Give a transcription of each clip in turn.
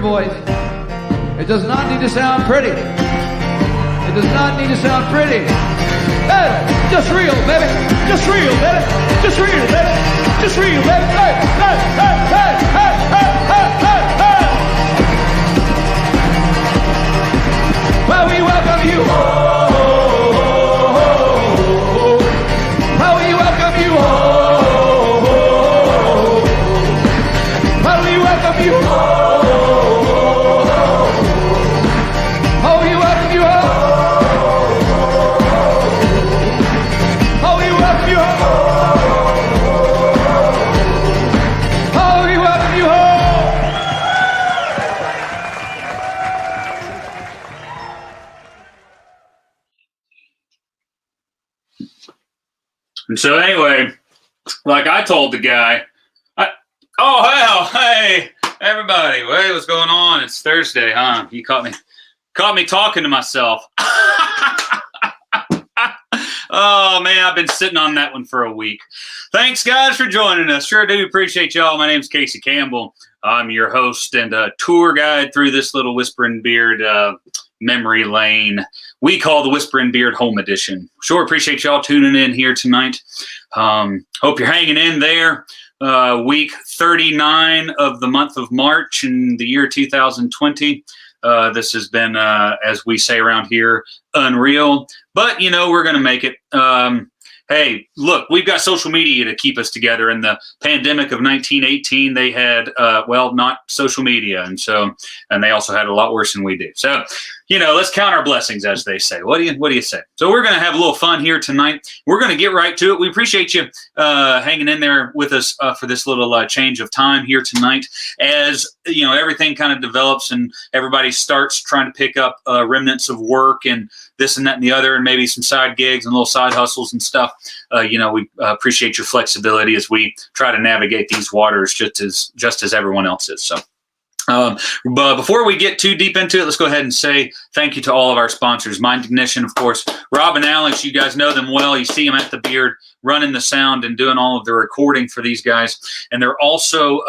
voice. It does not need to sound pretty. It does not need to sound pretty. Hey, just real, baby. Just real, baby. Just real, baby. Just real, baby. Hey, hey, hey, hey, hey, hey, hey, hey, hey. Well, we welcome you. Well, we welcome you. Well, we welcome you. Oh, we welcome you. Oh, we welcome you. Oh, we welcome you. And so anyway, like I told the guy, oh, hell, hey, everybody, hey, what's going on? It's Thursday, huh? You caught me talking to myself. Oh, man, I've been sitting on that one for a week. Thanks, guys, for joining us. Sure do appreciate y'all. My name's Casey Campbell. I'm your host and tour guide through this little Whispering Beard memory lane we call the Whispering Beard Home Edition. Sure appreciate y'all tuning in here tonight. Hope you're hanging in there. Week 39 of the month of March in the year 2020. This has been, as we say around here, unreal. But, you know, we're going to make it. Hey, look, we've got social media to keep us together. In the pandemic of 1918, they had, well, not social media. And they also had a lot worse than we do. So, you know, let's count our blessings, as they say. What do you say? So we're going to have a little fun here tonight. We're going to get right to it. We appreciate you hanging in there with us for this little change of time here tonight. As, you know, everything kind of develops and everybody starts trying to pick up remnants of work and this and that and the other, and maybe some side gigs and little side hustles and stuff. You know, we appreciate your flexibility as we try to navigate these waters just as everyone else is. So. But before we get too deep into it, let's go ahead and say thank you to all of our sponsors. Mind Ignition, of course. Rob and Alex, you guys know them well. You see them at the Beard running the sound and doing all of the recording for these guys. And they're also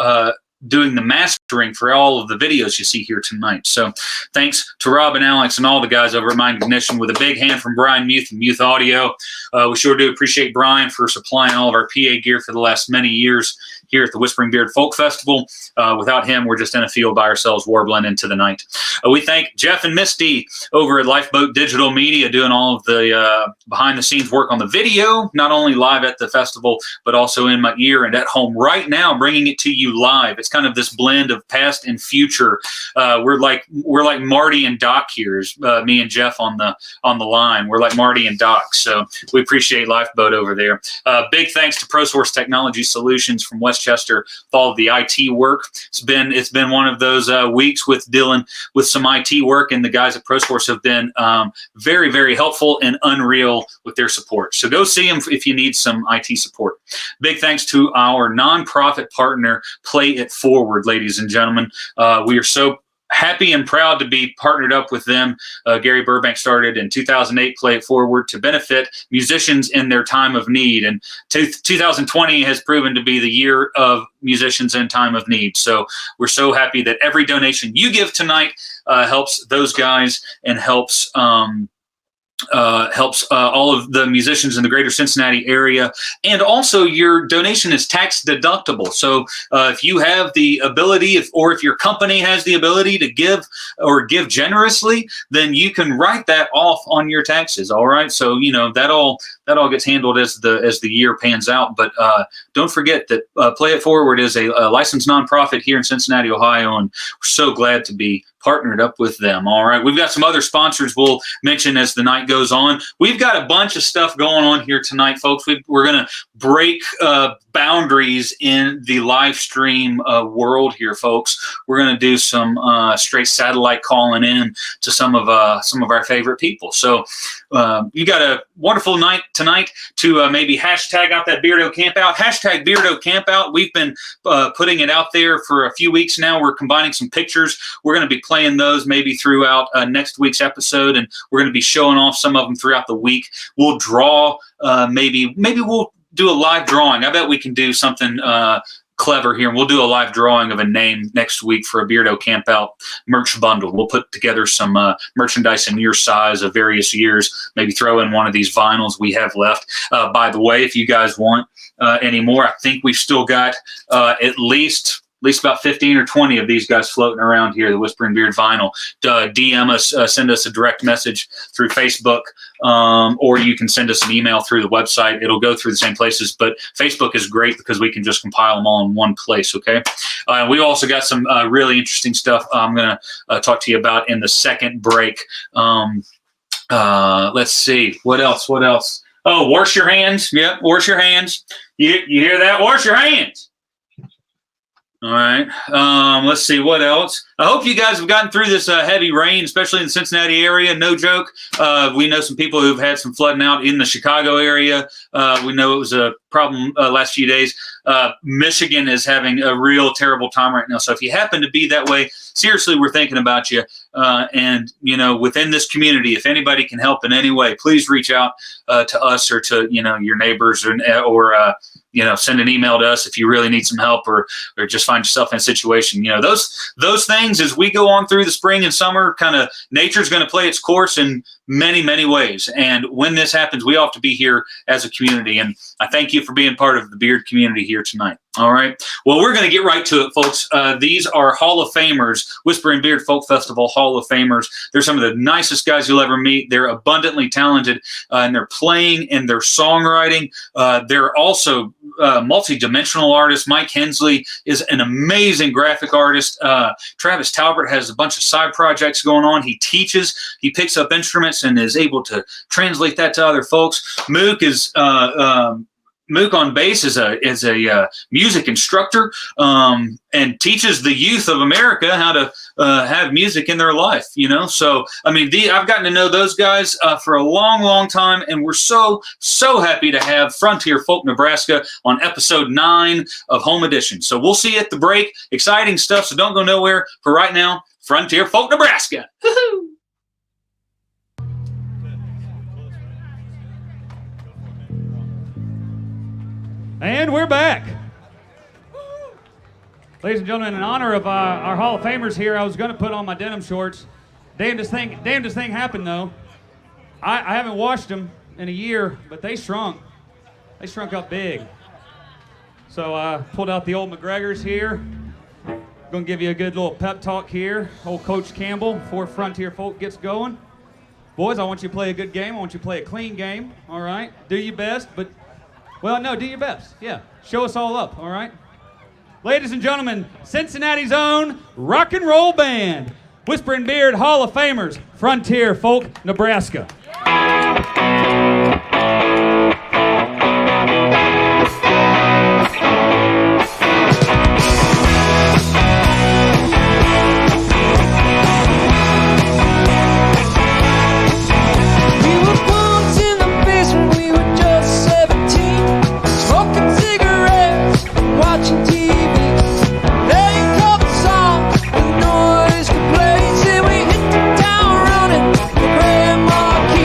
doing the mastering for all of the videos you see here tonight. So thanks to Rob and Alex and all the guys over at Mind Ignition, with a big hand from Brian Muth and Muth Audio. We sure do appreciate Brian for supplying all of our PA gear for the last many years here at the Whispering Beard Folk Festival. Without him, we're just in a field by ourselves warbling into the night. We thank Jeff and Misty over at Lifeboat Digital Media doing all of the behind-the-scenes work on the video, not only live at the festival, but also in my ear and at home right now, bringing it to you live. It's kind of this blend of past and future. We're like Marty and Doc here, me and Jeff on the line. We're like Marty and Doc, so we appreciate Lifeboat over there. Big thanks to ProSource Technology Solutions from Westchester for all of the IT work. It's been one of those weeks with Dylan with some IT work, and the guys at ProSource have been very, very helpful and unreal with their support. So go see them if you need some IT support. Big thanks to our nonprofit partner, Play It Forward, ladies and gentlemen. We are so happy and proud to be partnered up with them. Gary Burbank started in 2008 Play It Forward to benefit musicians in their time of need. And 2020 has proven to be the year of musicians in time of need. So we're so happy that every donation you give tonight helps those guys and helps all of the musicians in the greater Cincinnati area. And also your donation is tax deductible. So if you have the ability, or if your company has the ability to give generously, then you can write that off on your taxes. All right. So, you know, that all gets handled as the year pans out. But don't forget that Play It Forward is a licensed nonprofit here in Cincinnati, Ohio, and we're so glad to be partnered up with them. All right. We've got some other sponsors we'll mention as the night goes on. We've got a bunch of stuff going on here tonight, folks. We're going to break boundaries in the live stream world here, folks. We're going to do some straight satellite calling in to some of our favorite people. So you got a wonderful night tonight to maybe hashtag out that Beardo Campout. Hashtag Beardo Campout. We've been putting it out there for a few weeks now. We're combining some pictures. We're going to be playing those maybe throughout next week's episode, and we're going to be showing off some of them throughout the week. We'll draw maybe we'll do a live drawing. I bet we can do something clever here, and we'll do a live drawing of a name next week for a Beardo Campout merch bundle. We'll put together some merchandise in your size of various years, maybe throw in one of these vinyls we have left. By the way, if you guys want any more, I think we've still got at least about 15 or 20 of these guys floating around here, the Whispering Beard vinyl. DM us, send us a direct message through Facebook, or you can send us an email through the website. It'll go through the same places, but Facebook is great because we can just compile them all in one place, okay? We also got some really interesting stuff I'm going to talk to you about in the second break. Let's see. What else? Oh, wash your hands. Yep, wash your hands. You hear that? Wash your hands. All right. Let's see what else. I hope you guys have gotten through this heavy rain, especially in the Cincinnati area. No joke. We know some people who've had some flooding out in the Chicago area. We know it was a problem last few days. Michigan is having a real terrible time right now. So if you happen to be that way, seriously, we're thinking about you. And, within this community, if anybody can help in any way, please reach out to us or to, your neighbors or send an email to us if you really need some help or just find yourself in a situation. Those things as we go on through the spring and summer, kind of nature's going to play its course in many, many ways. And when this happens, we all have to be here as a community. And I thank you for being part of the Beard community here tonight. All right. Well, we're going to get right to it, folks. These are Hall of Famers, Whispering Beard Folk Festival Hall of Famers. They're some of the nicest guys you'll ever meet. They're abundantly talented in their playing and their songwriting. They're also multi-dimensional artists. Mike Hensley is an amazing graphic artist. Travis Talbert has a bunch of side projects going on. He teaches, he picks up instruments and is able to translate that to other folks. Mook on bass is a music instructor and teaches the youth of America how to have music in their life, So, I've gotten to know those guys for a long, long time, and we're so happy to have Frontier Folk Nebraska on episode 9 of Home Edition. So we'll see you at the break. Exciting stuff, so don't go nowhere. For right now, Frontier Folk Nebraska. Woo-hoo! And we're back. Ladies and gentlemen, in honor of our Hall of Famers here, I was going to put on my denim shorts. Damnedest thing happened, though. I haven't washed them in a year, but they shrunk. They shrunk up big. So I pulled out the old McGregors here. Going to give you a good little pep talk here. Old Coach Campbell before Frontier Folk gets going. Boys, I want you to play a good game. I want you to play a clean game, all right? Do your best, but... Well, no, do your best. Yeah, show us all up, all right? Ladies and gentlemen, Cincinnati's own rock and roll band, Whispering Beard Hall of Famers, Frontier Folk Nebraska. Noise could play, say we hit the town running. Grandma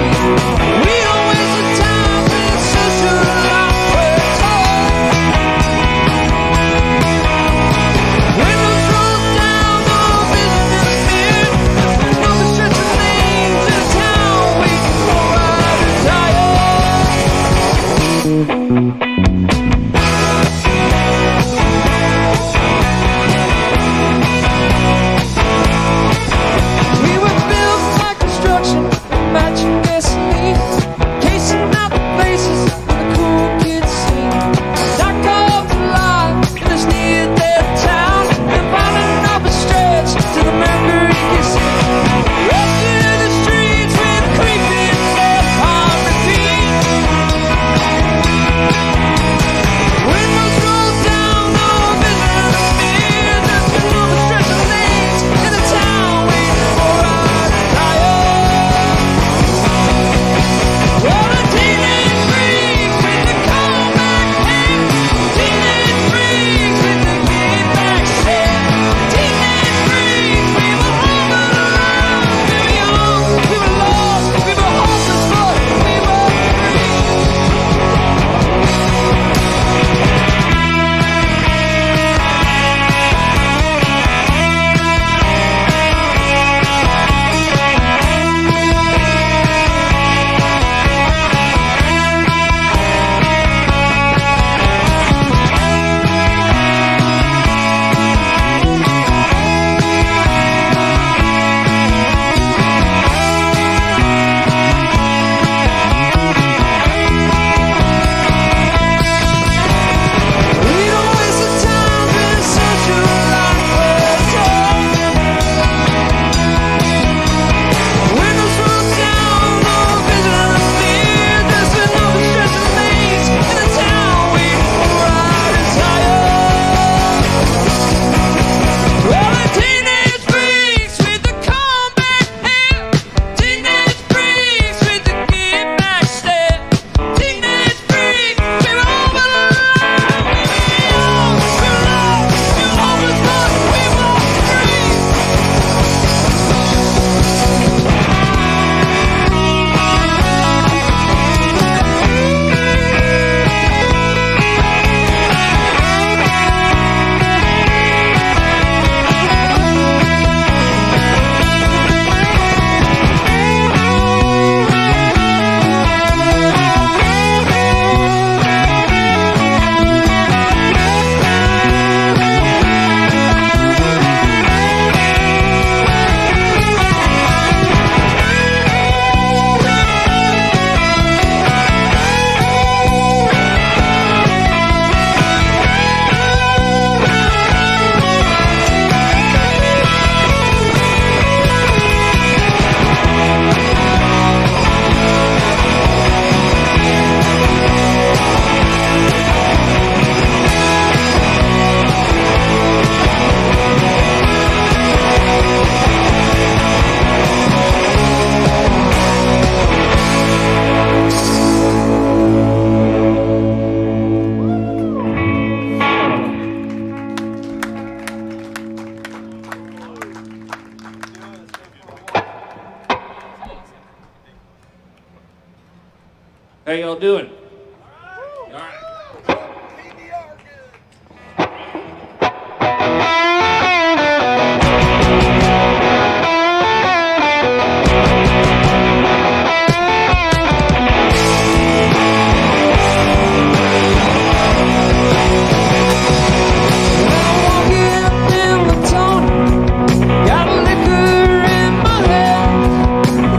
doing.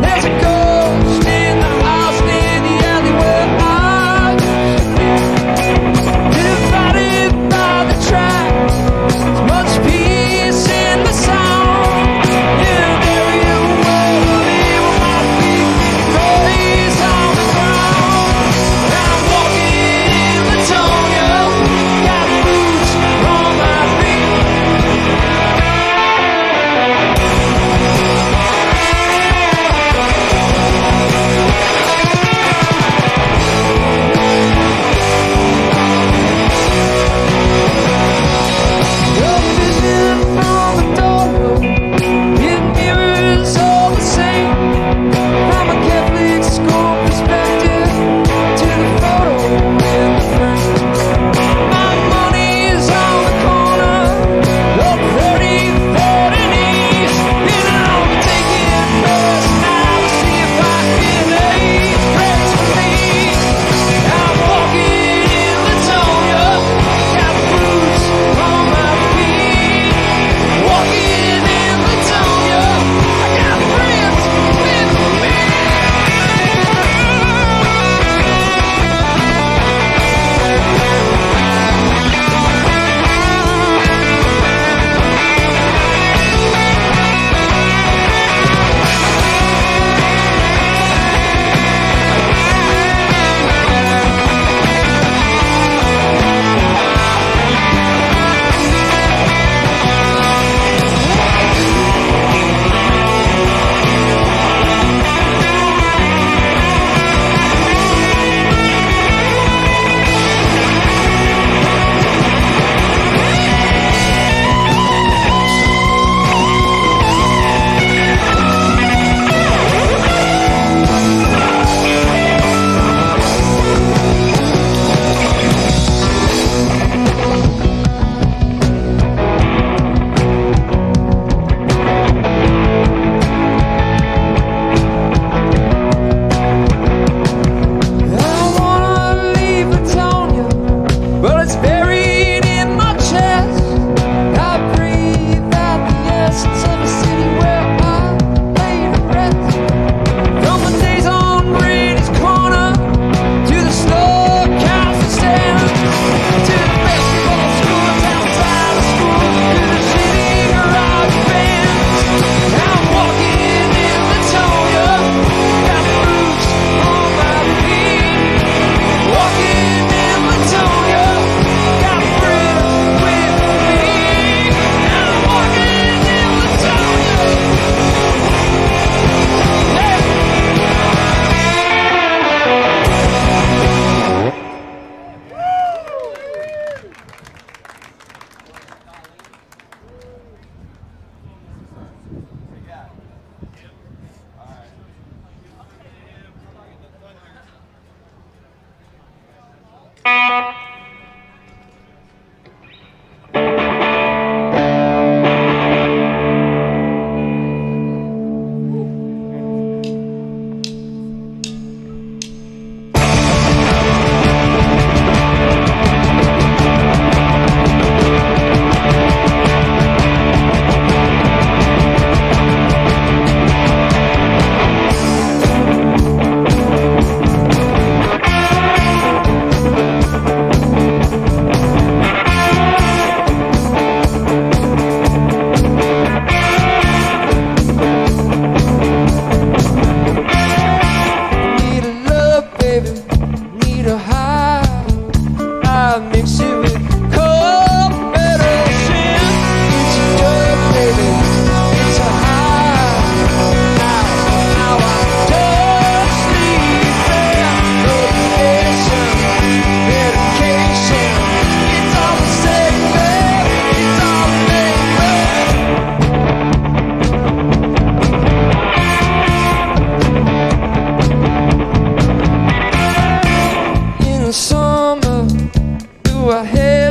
There's a ghost in the house near the alleyway.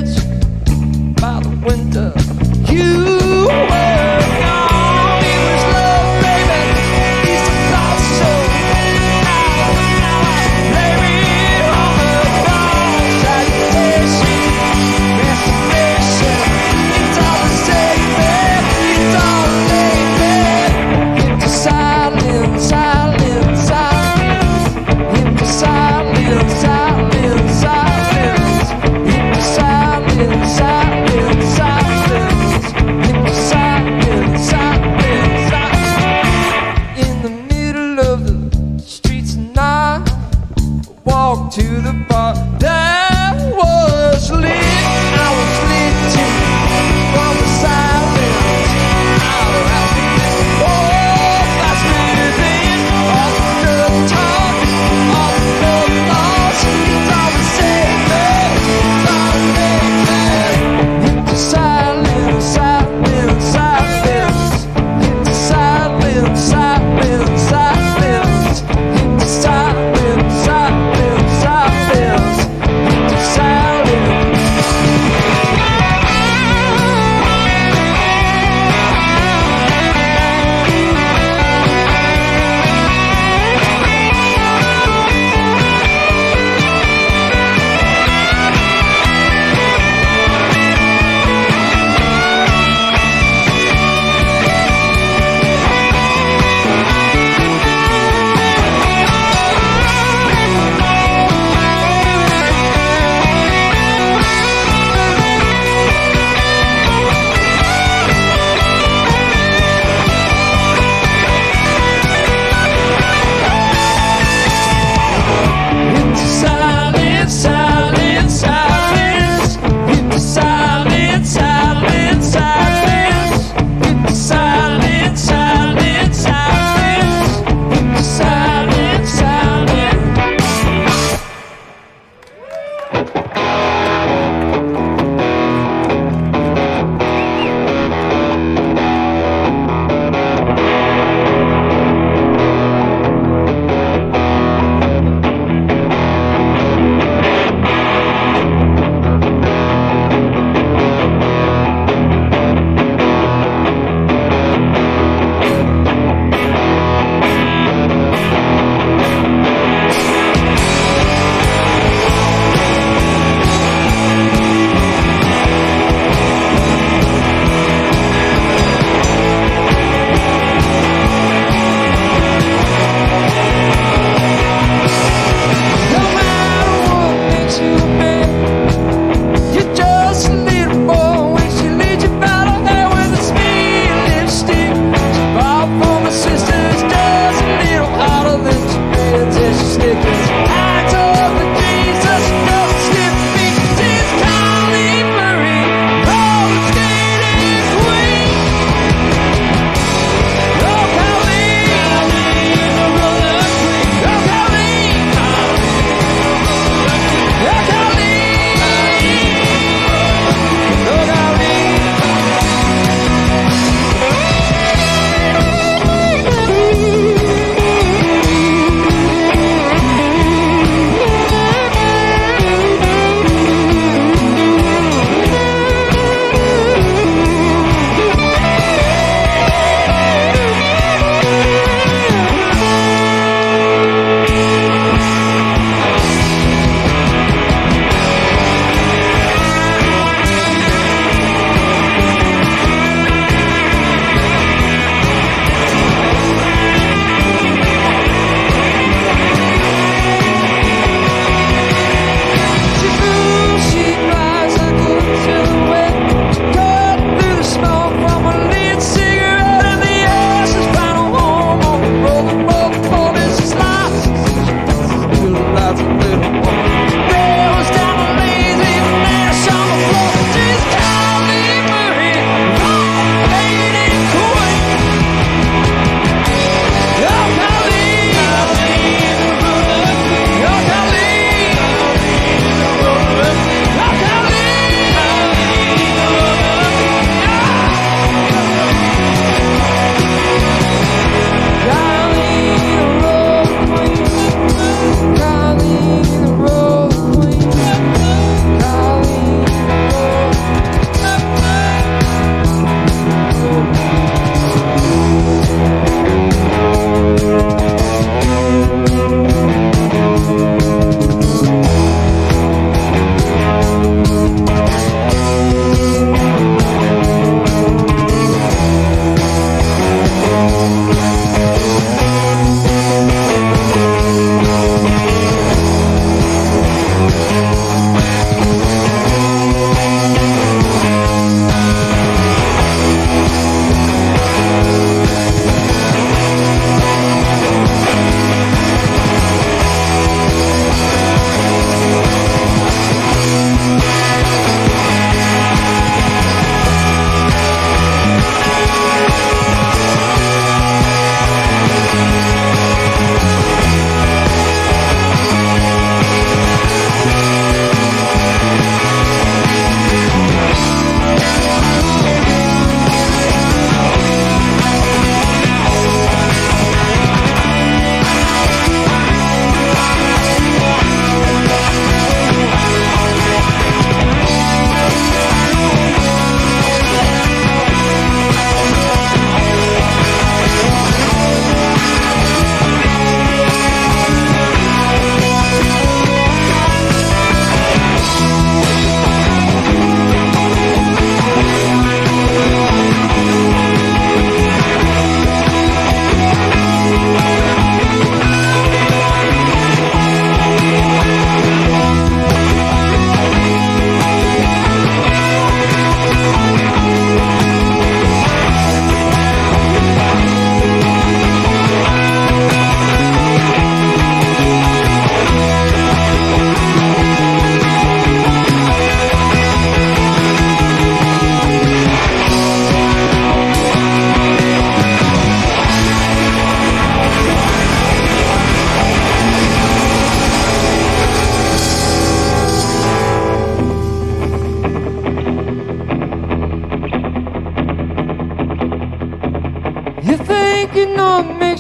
edge by the window. You were gone. It was love, baby. It's a lost soul. Blame it on the cross. Agitation, restoration. It's all the same, man. It's all the same, man. Into silence, silence, silence. Into silence, silence, silence. Into silence, silence, silence. Into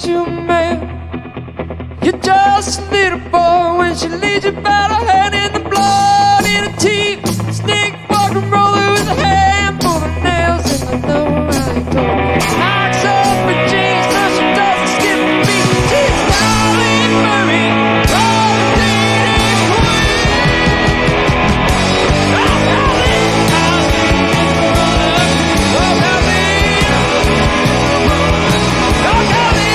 makes you a man. You're just a little boy when she leads you by the hand in the blood, in the teeth. Sneak, walk, and roller with a handful of nails in the know how you go. Knocks up her jeans, so she doesn't skip a beat. She's Colleen Murray, oh, the dating queen. Oh, Colleen, Colleen, oh, Colleen, oh, Colleen,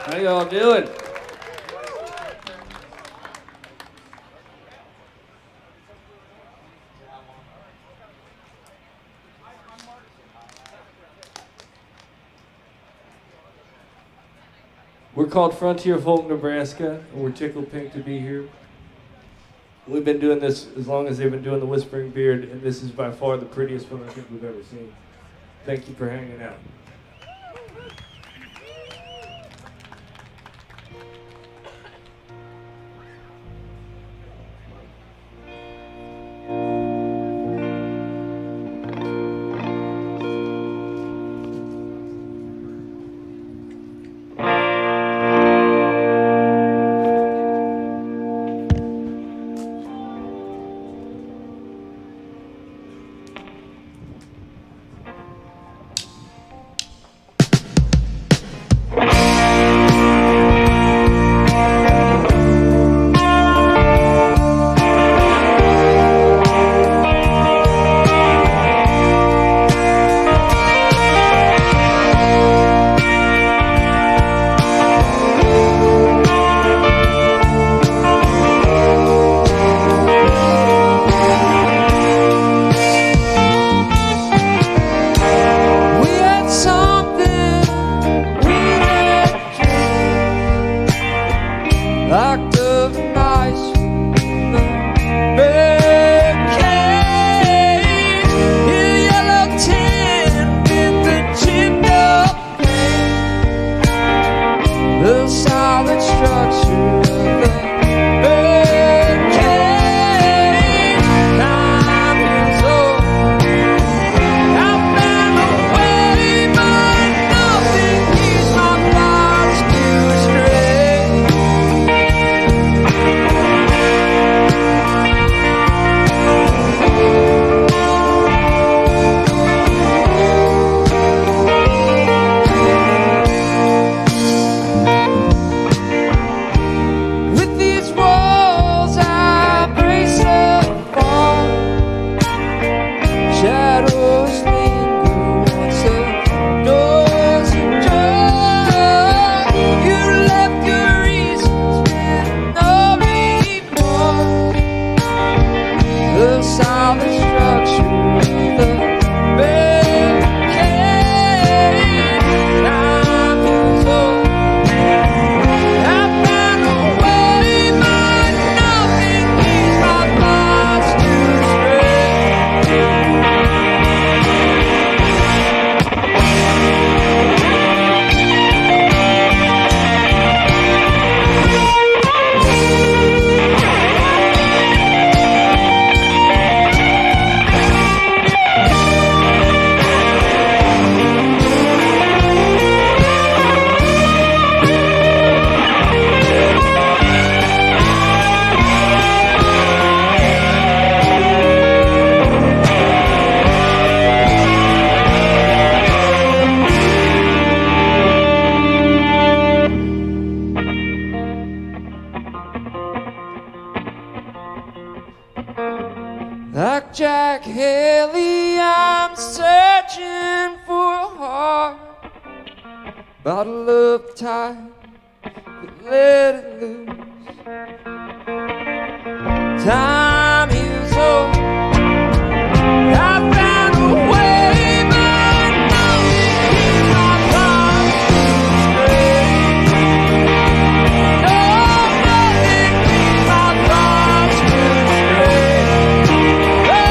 How y'all doing? We're called Frontier Folk Nebraska, and we're tickled pink to be here. We've been doing this as long as they've been doing the Whispering Beard, and this is by far the prettiest one I think we've ever seen. Thank you for hanging out. Like Jack Haley, I'm searching for a heart. Bottle of time, but let it loose. Time is old. I found a way, but nothing keeps my thoughts straight. No, nothing keeps my thoughts straight. Oh,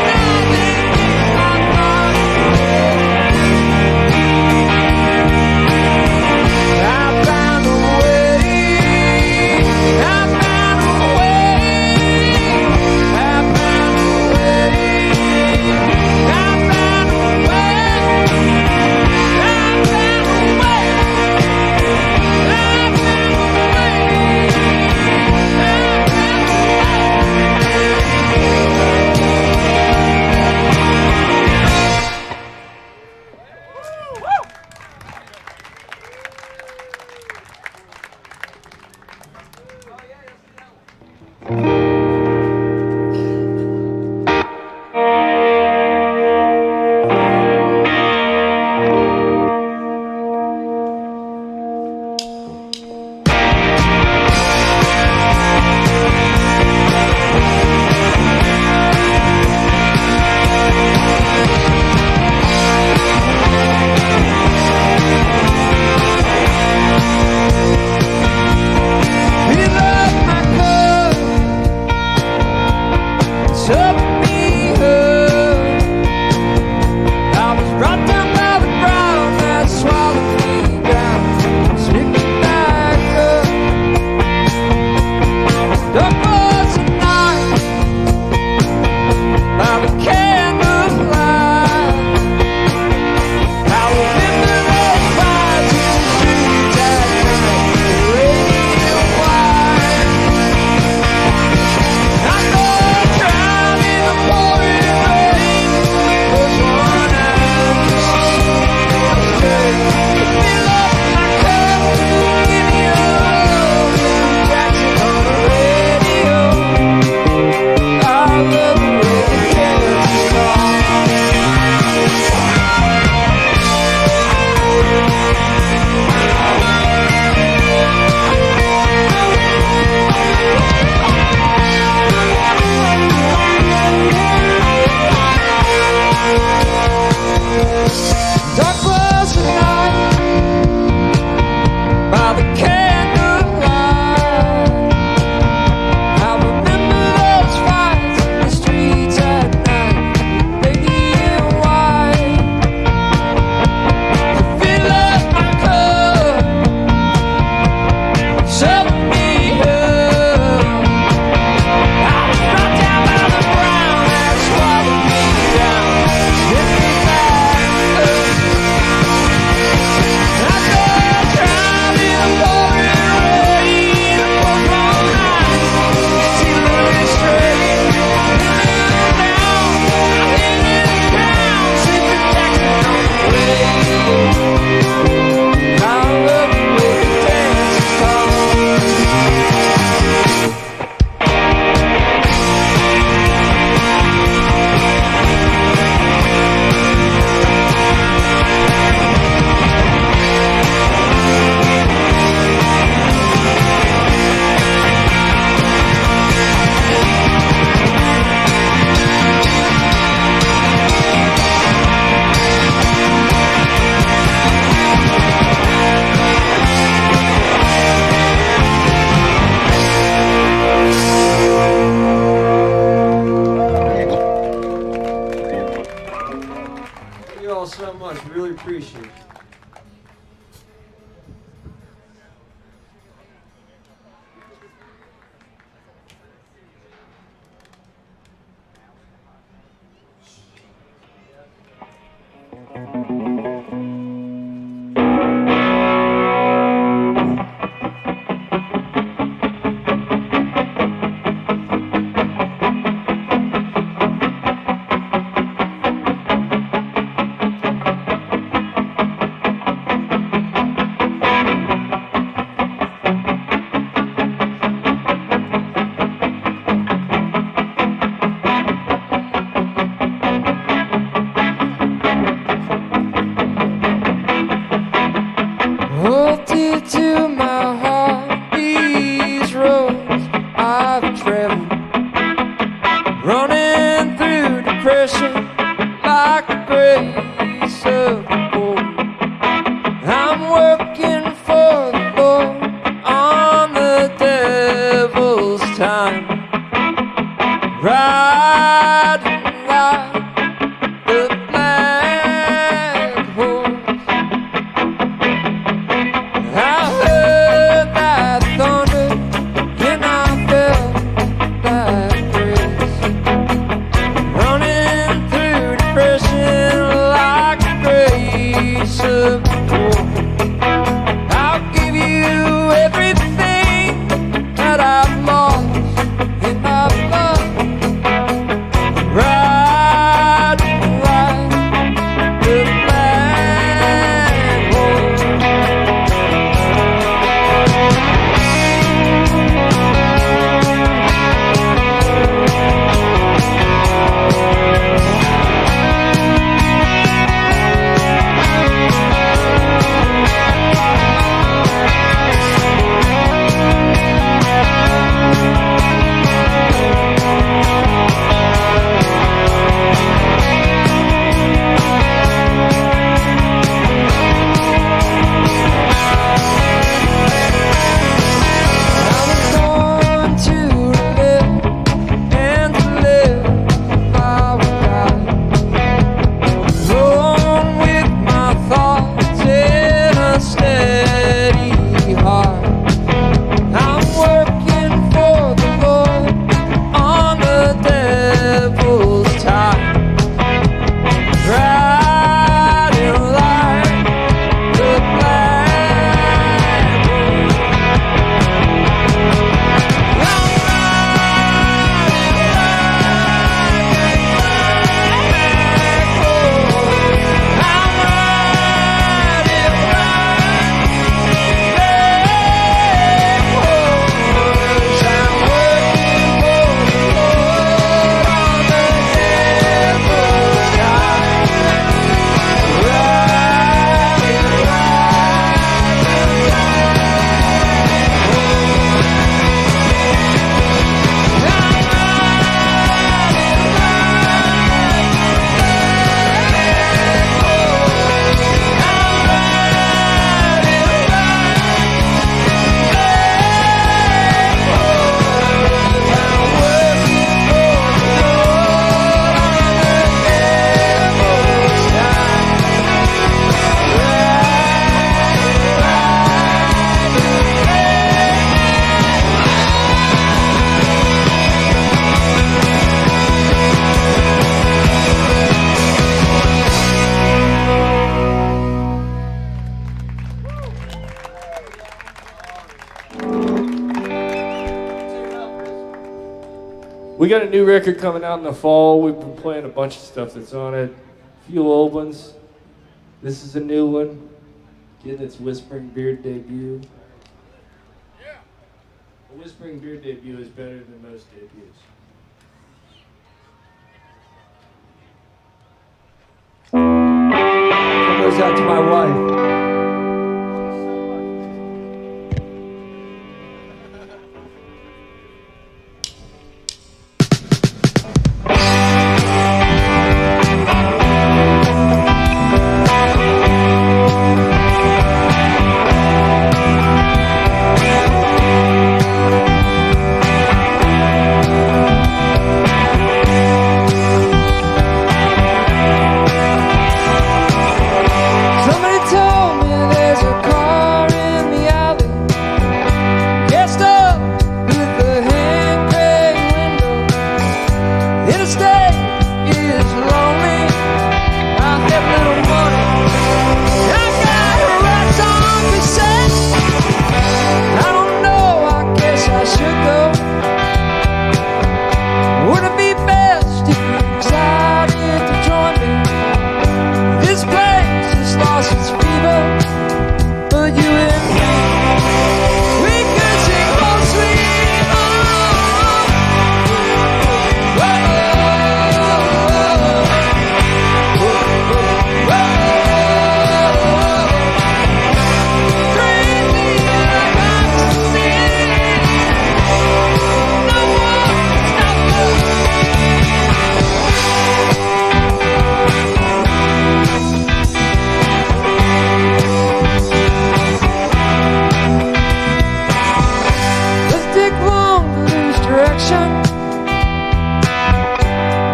nothing keeps my thoughts straight. took me up. I was brought down by the ground that swallowed me down, spit me back up. Dark was the night by the candlelight. I remember those fires in the streets at night, radiant white. I know I drowned in the pouring rain. Was one eye just to see me straight. Fill up my cup, give me a love. Jackson on the radio. I love the way the Kansas talk. Dark was the night by the candlelight. I remember those fights in the streets at night, radiant white. Fill up my cup, suck me up. I was brought down by the ground that swallowed me down, spit me back up. I know I drowned in the pouring rain. Was one eye till it straight. Down, in the ground, sipping Jackson on the radio. I love the way the dancers talk. Thank you all so much. We really appreciate it. Oh, dear to my heart, these roads I've traveled, running through depression like a grace of gold. I'm working for the Lord on the devil's time, riding like the black horse. I heard that thunder and I felt that grace, running through depression like a grace of gold. I'll give you everything that I've lost and I've loved, right We got a new record coming out in the fall. We've been playing a bunch of stuff that's on it. A few old ones. This is a new one. Getting its Whispering Beard debut. A Whispering Beard debut is better than most debuts. That goes out to my wife. Somebody told me there's a car in the alley, gassed up with a hand crank window. Interstate is lonely. I have little money. I got rats on cassette. I don't know. I guess I should go. Wouldn't it be best if you decided to join me? This place has lost its fever, but you and me, we could sing "Home Sweet Home." Crazy like ecstasy. No one stop us. Doesn't take long to lose direction.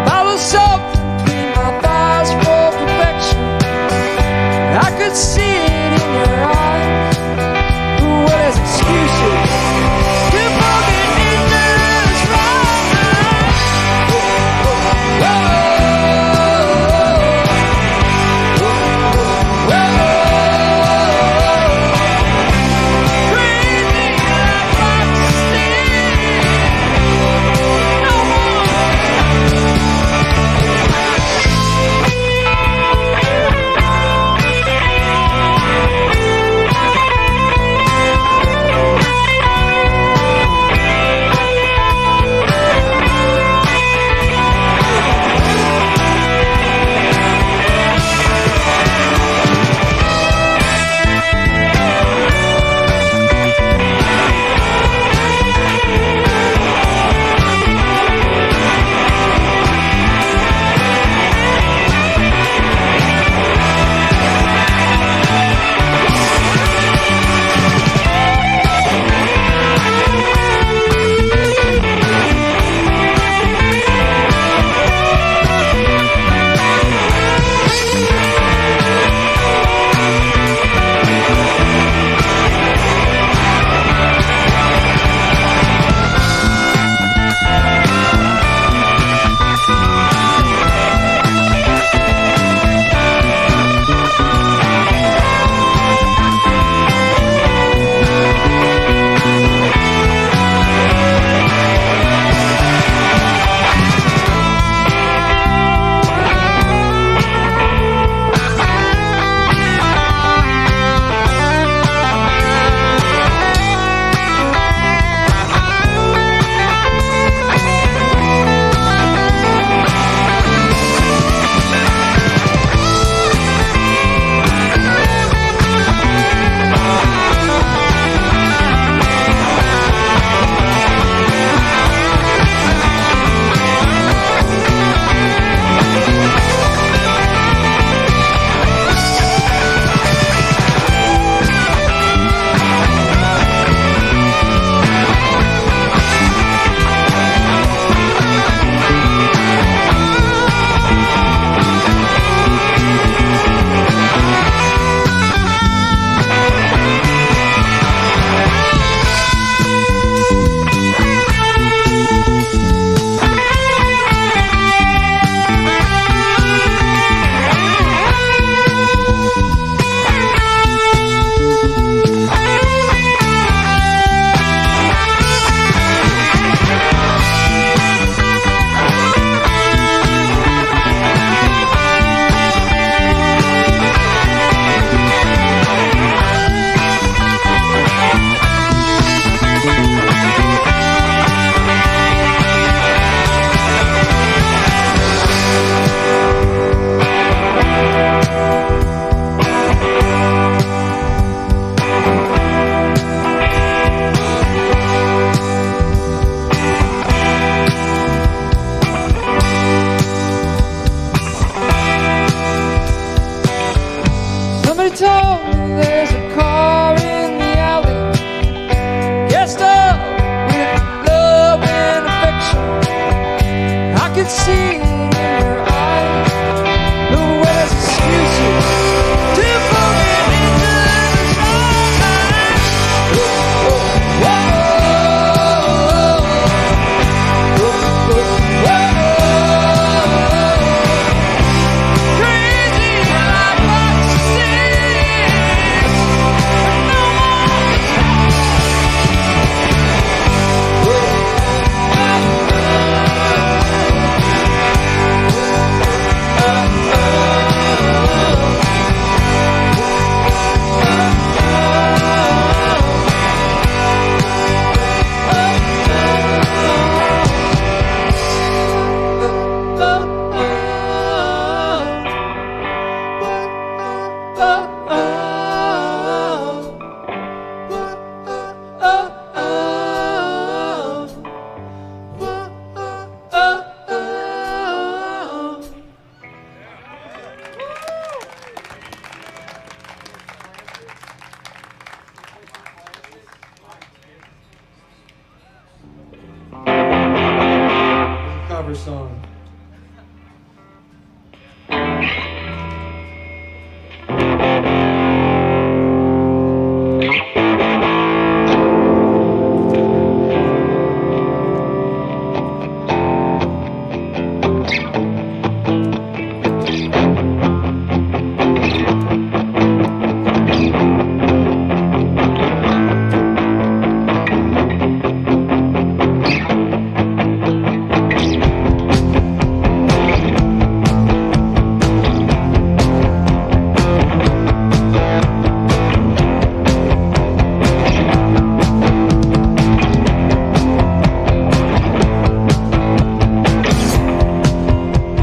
Follow something between my thighs for perfection. I could see it in your eyes. What is excuses? You're broken into this ride. Crazy like ecstasy. No one.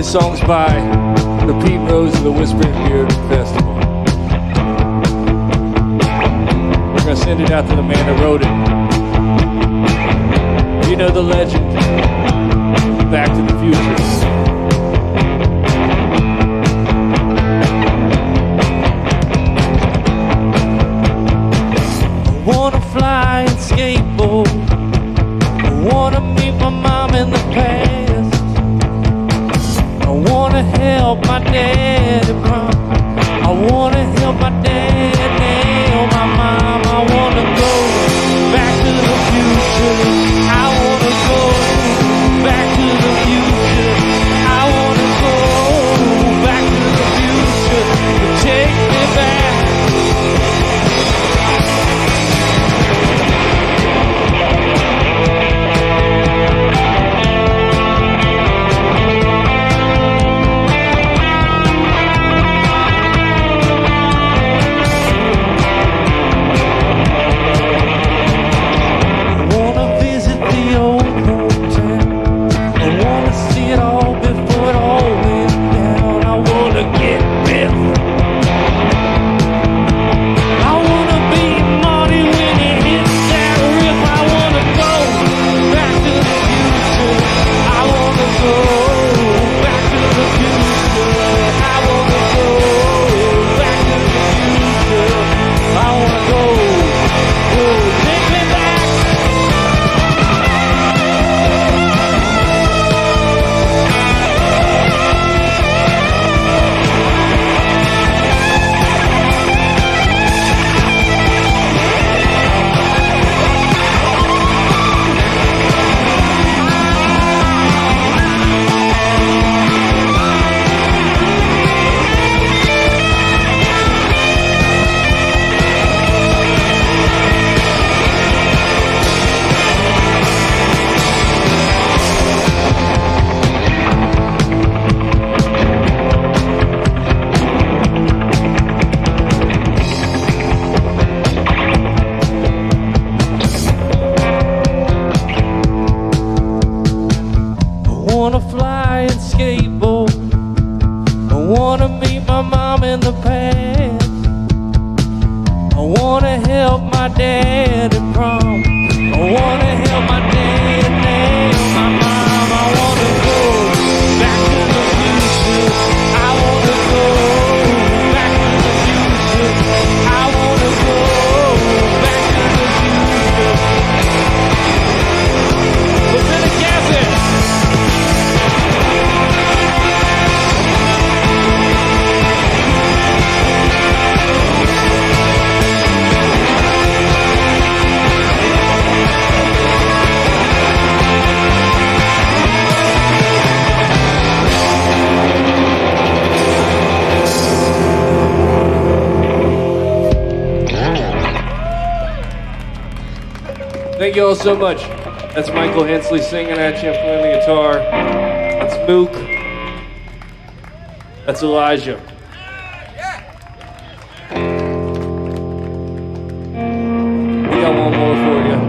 This song's by the Pete Rose of the Whispering Beard Festival. We're gonna send it out to the man that wrote it. You know the legend, Back to the Future. I wanna fly and skateboard. I wanna meet my mom in the past. I wanna help my dad at prom. I wanna help my dad nail my mom. I wanna go back to the future. I wanna go back to the future. I wanna go back to the future. Take me back. Thank you all so much. That's Michael Hensley singing at you and playing the guitar. That's Mook. That's Elijah. We got one more for you.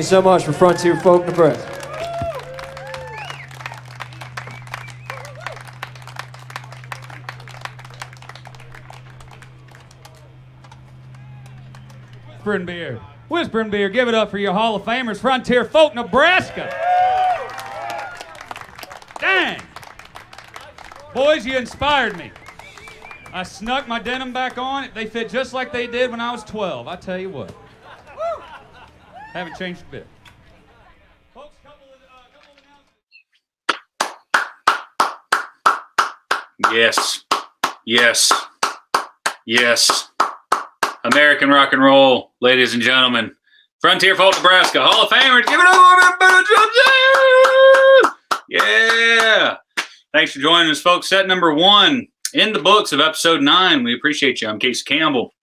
so much for Frontier Folk Nebraska. Whispering Beard. Whispering Beard, give it up for your Hall of Famers, Frontier Folk Nebraska. Dang. Boys, you inspired me. I snuck my denim back on. They fit just like they did when I was 12. I tell you what. Haven't changed a bit. Folks, couple of Yes. Yes. Yes. American rock and roll, ladies and gentlemen. Frontier Folk Nebraska Hall of Famers. Give it up for yeah. Thanks for joining us, folks. Set number 1 in the books of episode 9. We appreciate you. I'm Casey Campbell,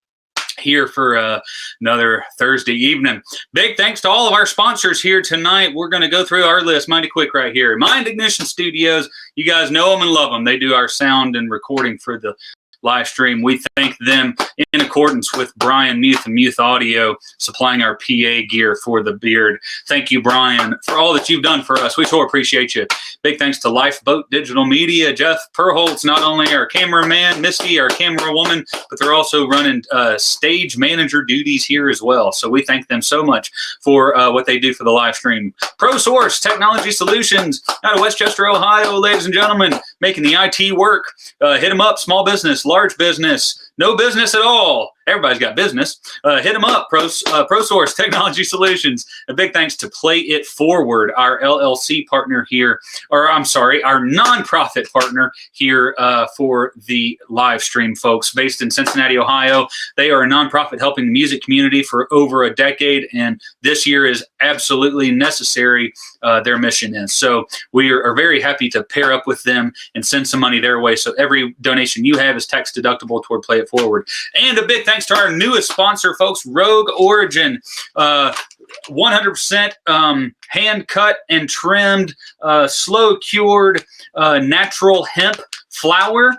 here for another Thursday evening. Big thanks to all of our sponsors here tonight. We're going to go through our list mighty quick right here. Mind Ignition Studios. You guys know them and love them. They do our sound and recording for the live stream. We thank them in accordance with Brian Muth and Muth Audio, supplying our PA gear for the beard. Thank you, Brian, for all that you've done for us. We so appreciate you. Big thanks to Lifeboat Digital Media. Jeff Perholtz, not only our cameraman, Misty, our camera woman, but they're also running stage manager duties here as well. So we thank them so much for what they do for the live stream. ProSource Technology Solutions out of Westchester, Ohio, ladies and gentlemen, making the IT work. Hit them up, small business, large business, no business at all. Everybody's got business. Hit them up, ProSource Technology Solutions. A big thanks to Play It Forward, our LLC partner here, or I'm sorry, our nonprofit partner here for the live stream, folks, based in Cincinnati, Ohio. They are a nonprofit helping the music community for over a decade, and this year is absolutely necessary, their mission is. So we are very happy to pair up with them and send some money their way. So every donation you have is tax deductible toward Play It Forward. And a big thanks to our newest sponsor, folks, Rogue Origin. 100% hand cut and trimmed, slow cured, natural hemp flower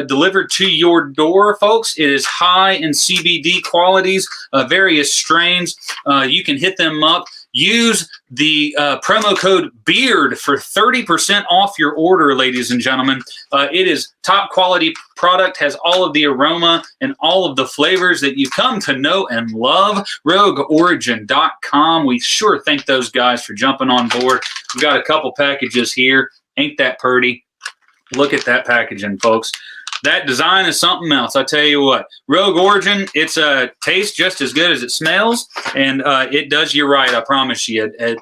delivered to your door, folks. It is high in CBD qualities, various strains. You can hit them up. Use the promo code BEARD for 30% off your order, ladies and gentlemen. It is top quality product, has all of the aroma and all of the flavors that you've come to know and love. RogueOrigin.com. We sure thank those guys for jumping on board. We've got a couple packages here. Ain't that pretty? Look at that packaging, folks. That design is something else. I tell you what, Rogue Origin, it's tastes just as good as it smells, and it does you right. I promise you. It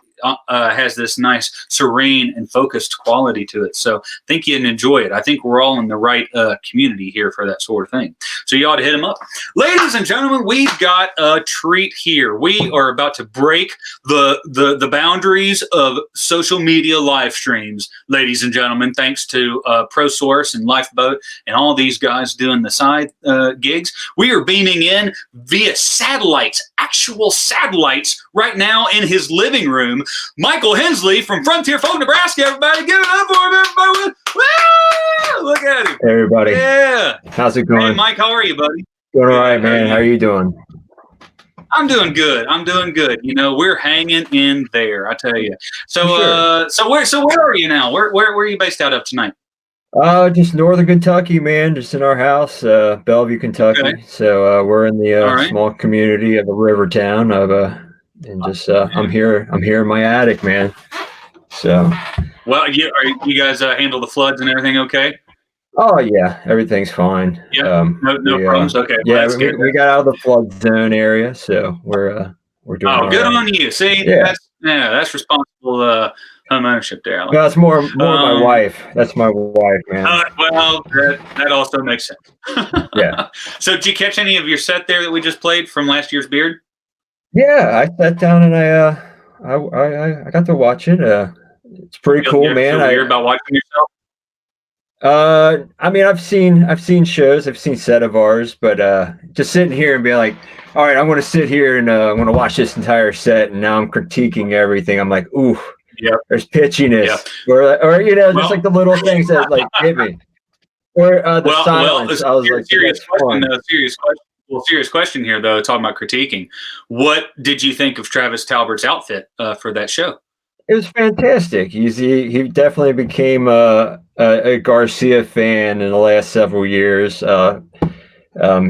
has this nice, serene, and focused quality to it. So I think you'd enjoy it. I think we're all in the right community here for that sort of thing. So you ought to hit them up. Ladies and gentlemen, we've got a treat here. We are about to break the boundaries of social media live streams, ladies and gentlemen, thanks to ProSource and Lifeboat and all these guys doing the side gigs. We are beaming in via satellites, actual satellites, right now in his living room. Michael Hensley from Frontier Folk Nebraska. Everybody, give it up for him, everybody. Woo! Look at him. Hey, everybody. Yeah. How's it going? Hey, Mike, how are you, buddy? Doing all right, man. How are you doing? I'm doing good. I'm doing good. You know, we're hanging in there, I tell you. So, Sure. so where are you now? Where are you based out of tonight? Just northern Kentucky, man. Just in our house, Bellevue, Kentucky. Okay. So we're in the All right. small community of a river town and just I'm here in my attic, man. So. Well, you guys handle the floods and everything okay? Oh yeah, everything's fine. Yeah, no problems. Okay. Yeah, Well, we got out of the flood zone area, so we're doing. Oh, all good right. on you. See, Yeah. that's responsible home ownership there. No, it's more my wife. That's my wife, man. Well, that also makes sense. Yeah. So, did you catch any of your set there that we just played from last year's Beard? Yeah, I sat down and I got to watch it. It's pretty cool, Feel man. weird about watching yourself? I mean, I've seen shows, I've seen set of ours, but just sitting here and being like, all right, I'm going to sit here and I'm going to watch this entire set, and now I'm critiquing everything. I'm like, ooh, Yep. there's pitchiness, Yep. or you know, Well- just like the little things that like hit me, or the silence. I was like, serious that's question. fun. Serious question. well, serious question here though. Talking about critiquing, what did you think of Travis Talbert's outfit for that show? It was fantastic. He definitely became a Garcia fan in the last several years.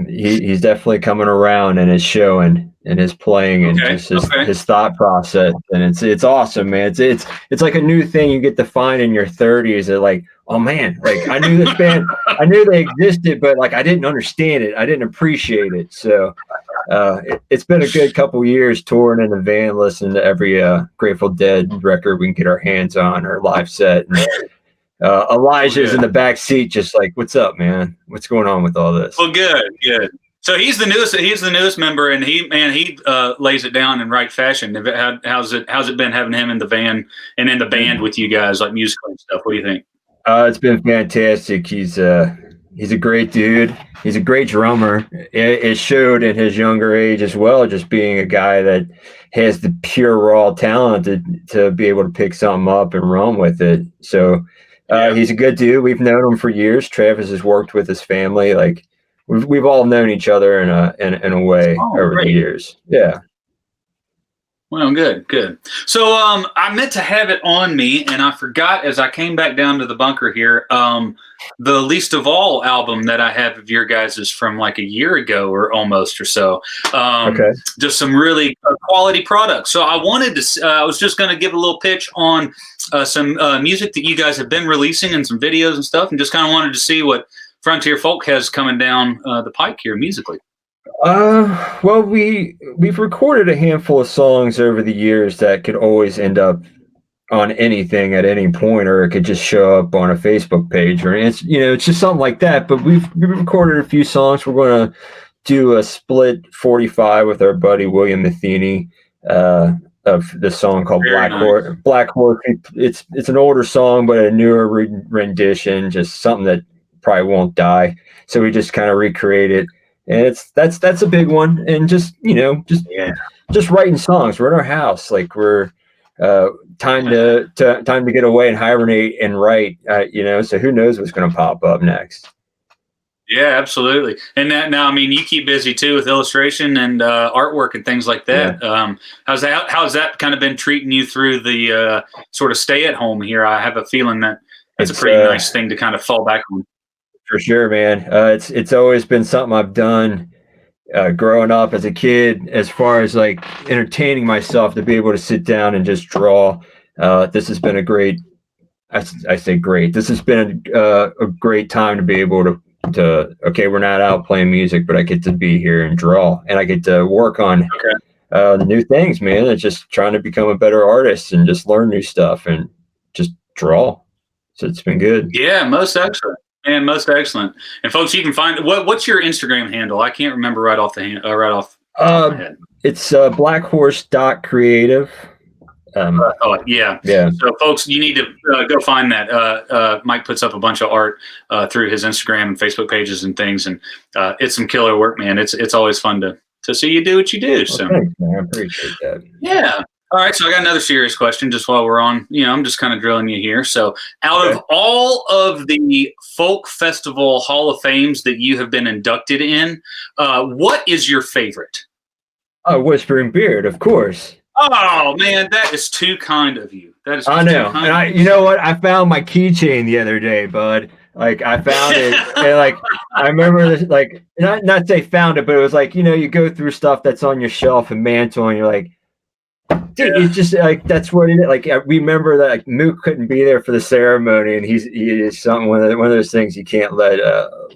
He's definitely coming around and is showing and is playing and just his thought process, and it's awesome, man. It's like a new thing you get to find in your 30s. That like, oh man, like I knew this band, I knew they existed, but like I didn't understand it, I didn't appreciate it. So it's been a good couple years touring in the van, listening to every Grateful Dead record we can get our hands on or live set. And, Elijah's in the back seat, just like, "What's up, man? What's going on with all this?" Well, good. So he's the newest member, and he lays it down in right fashion. How's it been having him in the van and in the band with you guys, like musically and stuff? What do you think? It's been fantastic. He's a great dude. He's a great drummer. It showed in his younger age as well, just being a guy that has the pure raw talent to be able to pick something up and run with it. So. He's a good dude. We've known him for years. Travis has worked with his family. Like we've all known each other in a way over the years. Yeah. Well, good. So I meant to have it on me, and I forgot as I came back down to the bunker here. The Least of All album that I have of your guys is from like a year ago or almost or so. Just some really quality products. So I wanted to. I was just going to give a little pitch on some music that you guys have been releasing and some videos and stuff, and just kind of wanted to see what Frontier Folk has coming down the pike here musically. Well, we've recorded a handful of songs over the years that could always end up on anything at any point, or it could just show up on a Facebook page, or it's just something like that. But we've recorded a few songs. We're going to do a split 45 with our buddy William Matheny of the song called Black Horse. It's an older song, but a newer rendition, just something that probably won't die. So we just kind of recreate it. And that's a big one. And just writing songs. We're in our house. Like we're time to get away and hibernate and write, so who knows what's going to pop up next. Yeah, absolutely. And now, I mean, you keep busy too with illustration and artwork and things like that. Yeah. How's that kind of been treating you through the sort of stay at home here? I have a feeling that it's a pretty nice thing to kind of fall back on. For sure, man. It's always been something I've done growing up as a kid, as far as like entertaining myself, to be able to sit down and just draw. This has been a great, I say great. This has been a great time to be able to we're not out playing music, but I get to be here and draw, and I get to work on the new things, man. It's just trying to become a better artist and just learn new stuff and just draw. So it's been good. Yeah, most excellent. And most excellent. And folks, you can find what's your Instagram handle? I can't remember right off the top of my head. It's blackhorse.creative. Yeah. So folks, you need to go find that. Mike puts up a bunch of art through his Instagram and Facebook pages and things, and it's some killer work, man. It's always fun to see you do what you do. So thanks, man. I appreciate that. Yeah. All right, so I got another serious question just while we're on. I'm just kind of drilling you here. So out of all of the folk festival Hall of Fames that you have been inducted in, what is your favorite? Oh, Whispering Beard, of course. Oh, man, that is too kind of you. That is. I know. And you know what? I found my keychain the other day, bud. Like I found it, and like I remember this. Like not say found it, but it was like you go through stuff that's on your shelf and mantle, and you're like, dude, it's just like that's what it is. Like I remember that like Mook couldn't be there for the ceremony, and he is something one of those things you can't let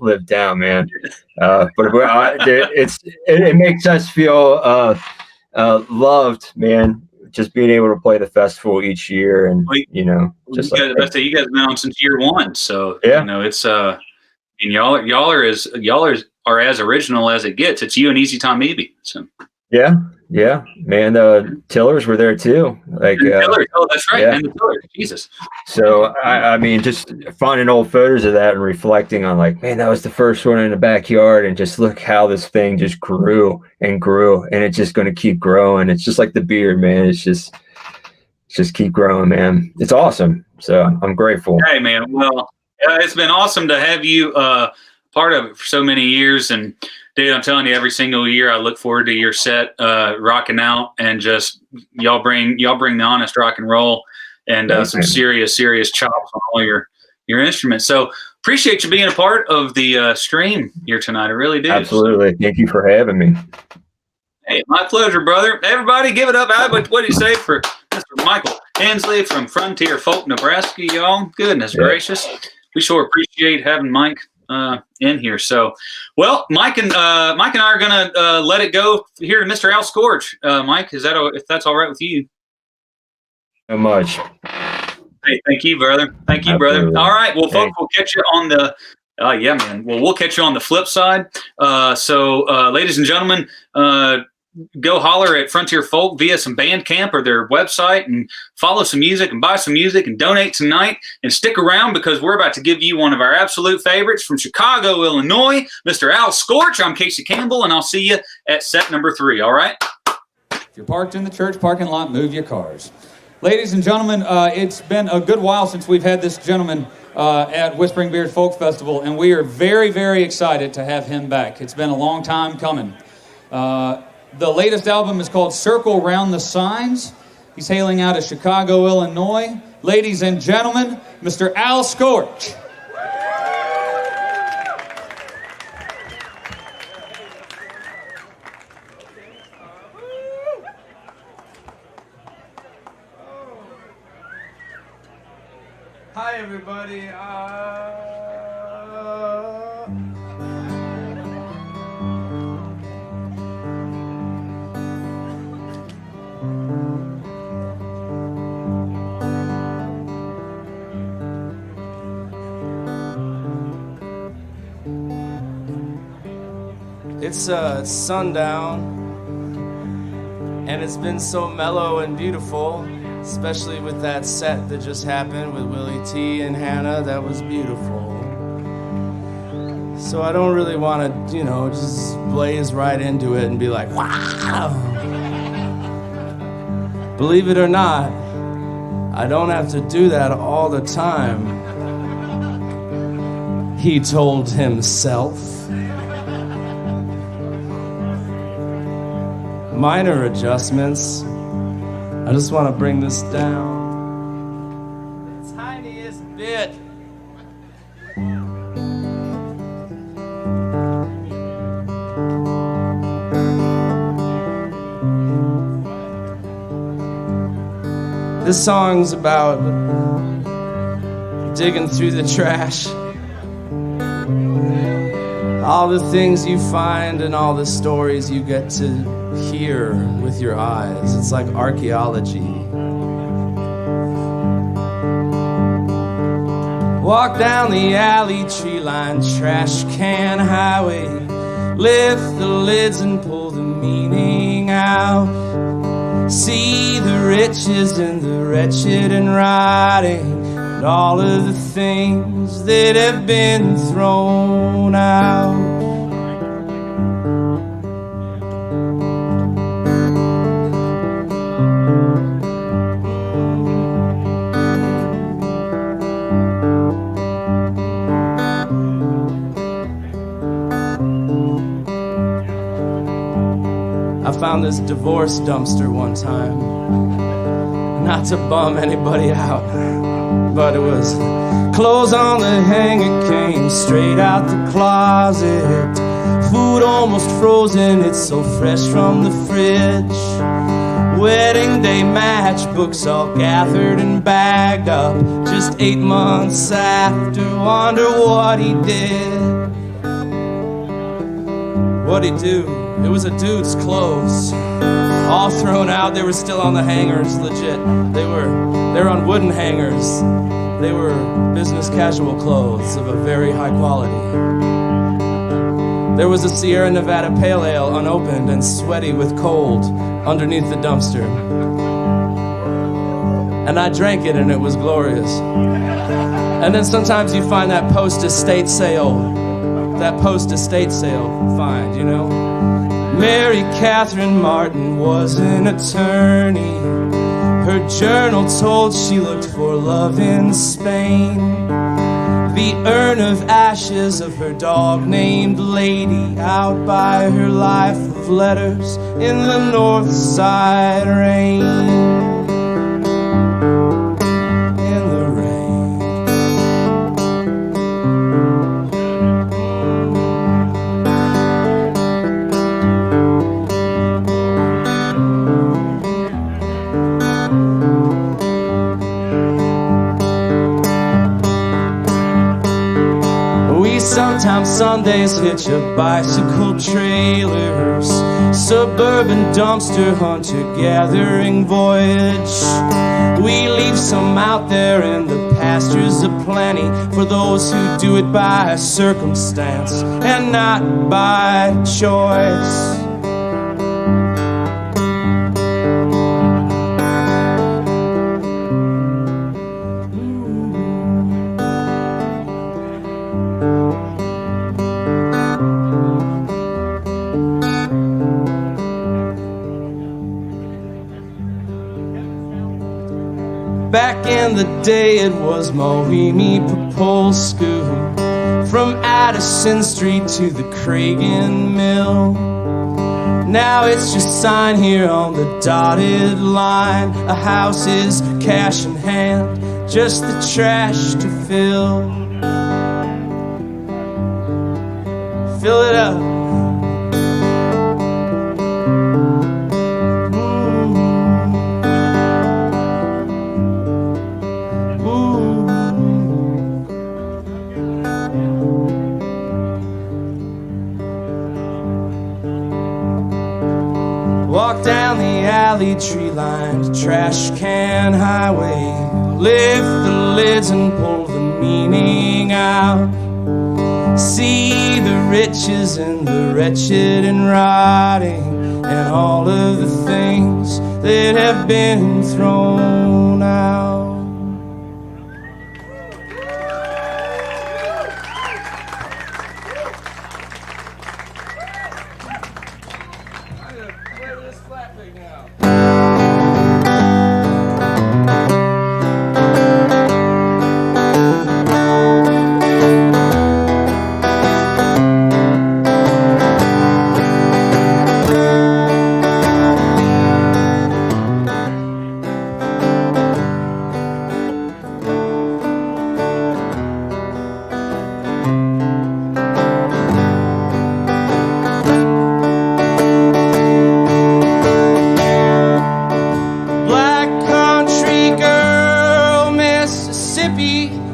live down, man. But it makes us feel loved, man. Just being able to play the festival each year, and you guys have been on since year one, so it's and y'all are as original as it gets. It's you and Easy Tom Eby. So yeah, man. Tillers were there too. Like Tillers, that's right. Yeah. And the Tillers, Jesus. So I mean, just finding old photos of that and reflecting on like, man, that was the first one in the backyard, and just look how this thing just grew, and it's just going to keep growing. It's just like the beard, man. It's just keep growing, man. It's awesome. So I'm grateful. Hey, man. Well, it's been awesome to have you part of it for so many years, and dude, I'm telling you, every single year I look forward to your set, rocking out, and just y'all bring the honest rock and roll and some serious chops on all your instruments. So appreciate you being a part of the stream here tonight. I really do. Absolutely. Thank you for having me. Hey, my pleasure, brother. Everybody give it up. What do you say for Mr. Michael Hensley from Frontier Folk, Nebraska, y'all? Goodness gracious. We sure appreciate having Mike in here. So, well, Mike and I are going to let it go here to Mr. Al Scorch. Mike, if that's all right with you? So much. Hey, thank you, brother. Thank you, Absolutely. brother. All right. Well, folks, we'll catch you on the yeah, man. Well, we'll catch you on the flip side. So, ladies and gentlemen, go holler at Frontier Folk via some Bandcamp or their website and follow some music and buy some music and donate tonight and stick around because we're about to give you one of our absolute favorites from Chicago, Illinois, Mr. Al Scorch. I'm Casey Campbell, and I'll see you at set number 3. All right? If you're parked in the church parking lot, move your cars. Ladies and gentlemen, it's been a good while since we've had this gentleman at Whispering Beard Folk Festival, and we are very, very excited to have him back. It's been a long time coming. The latest album is called Circle Round the Signs. He's hailing out of Chicago, Illinois. Ladies and gentlemen, Mr. Al Scorch. Hi, everybody. It's sundown, and it's been so mellow and beautiful, especially with that set that just happened with Willie T and Hannah. That was beautiful. So I don't really want to, just blaze right into it and be like, wow. Believe it or not, I don't have to do that all the time, he told himself. Minor adjustments. I just want to bring this down the tiniest bit. This song's about digging through the trash. All the things you find and all the stories you get to hear with your eyes. It's like archaeology. Walk down the alley, tree-lined trash can highway. Lift the lids and pull the meaning out. See the riches and the wretched and rotting, and all of the things that have been thrown out. I found this divorce dumpster one time. Not to bum anybody out, but it was clothes on the hanger came straight out the closet. Food almost frozen, it's so fresh from the fridge. Wedding day matchbooks all gathered and bagged up. Just 8 months after, wonder what he did. What'd he do? It was a dude's clothes, all thrown out. They were still on the hangers, legit. They were on wooden hangers. They were business casual clothes of a very high quality. There was a Sierra Nevada Pale Ale, unopened and sweaty with cold, underneath the dumpster. And I drank it, and it was glorious. And then sometimes you find that post-estate sale find, Mary Catherine Martin was an attorney. Her journal told she looked for love in Spain. The the urn of ashes of her dog named Lady, out by her life of letters in the north side rain. In the rain. We sometimes Sundays hitch a bicycle trailers, suburban dumpster hunter-gathering voyage. We leave some out there in the pastures of plenty for those who do it by circumstance and not by choice. Back in the day it was Mohimi Popolsku, from Addison Street to the Cragen Mill. Now it's just sign here on the dotted line. A house is cash in hand, just the trash to fill. Fill it up. Walk down the alley, tree-lined trash can highway. Lift the lids and pull the meaning out. See the riches and the wretched and rotting, and all of the things that have been thrown out.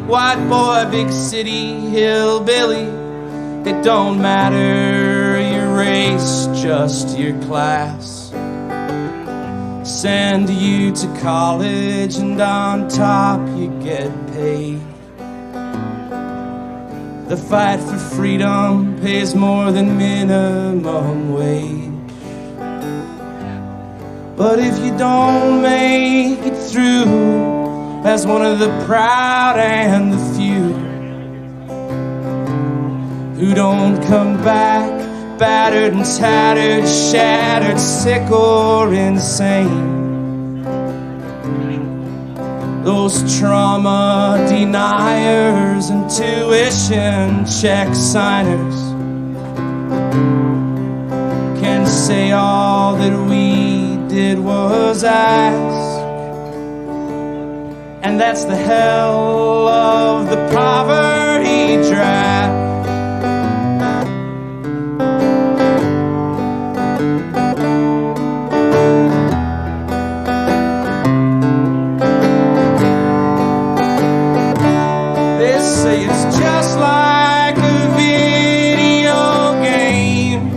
White boy, big city, hillbilly. It don't matter your race, just your class. Send you to college and on top you get paid. The fight for freedom pays more than minimum wage. But if you don't make it through as one of the proud and the few who don't come back, battered and tattered, shattered, sick or insane, those trauma deniers and tuition check signers can say all that we did was ask. And that's the hell of the poverty draft. They say it's just like a video game.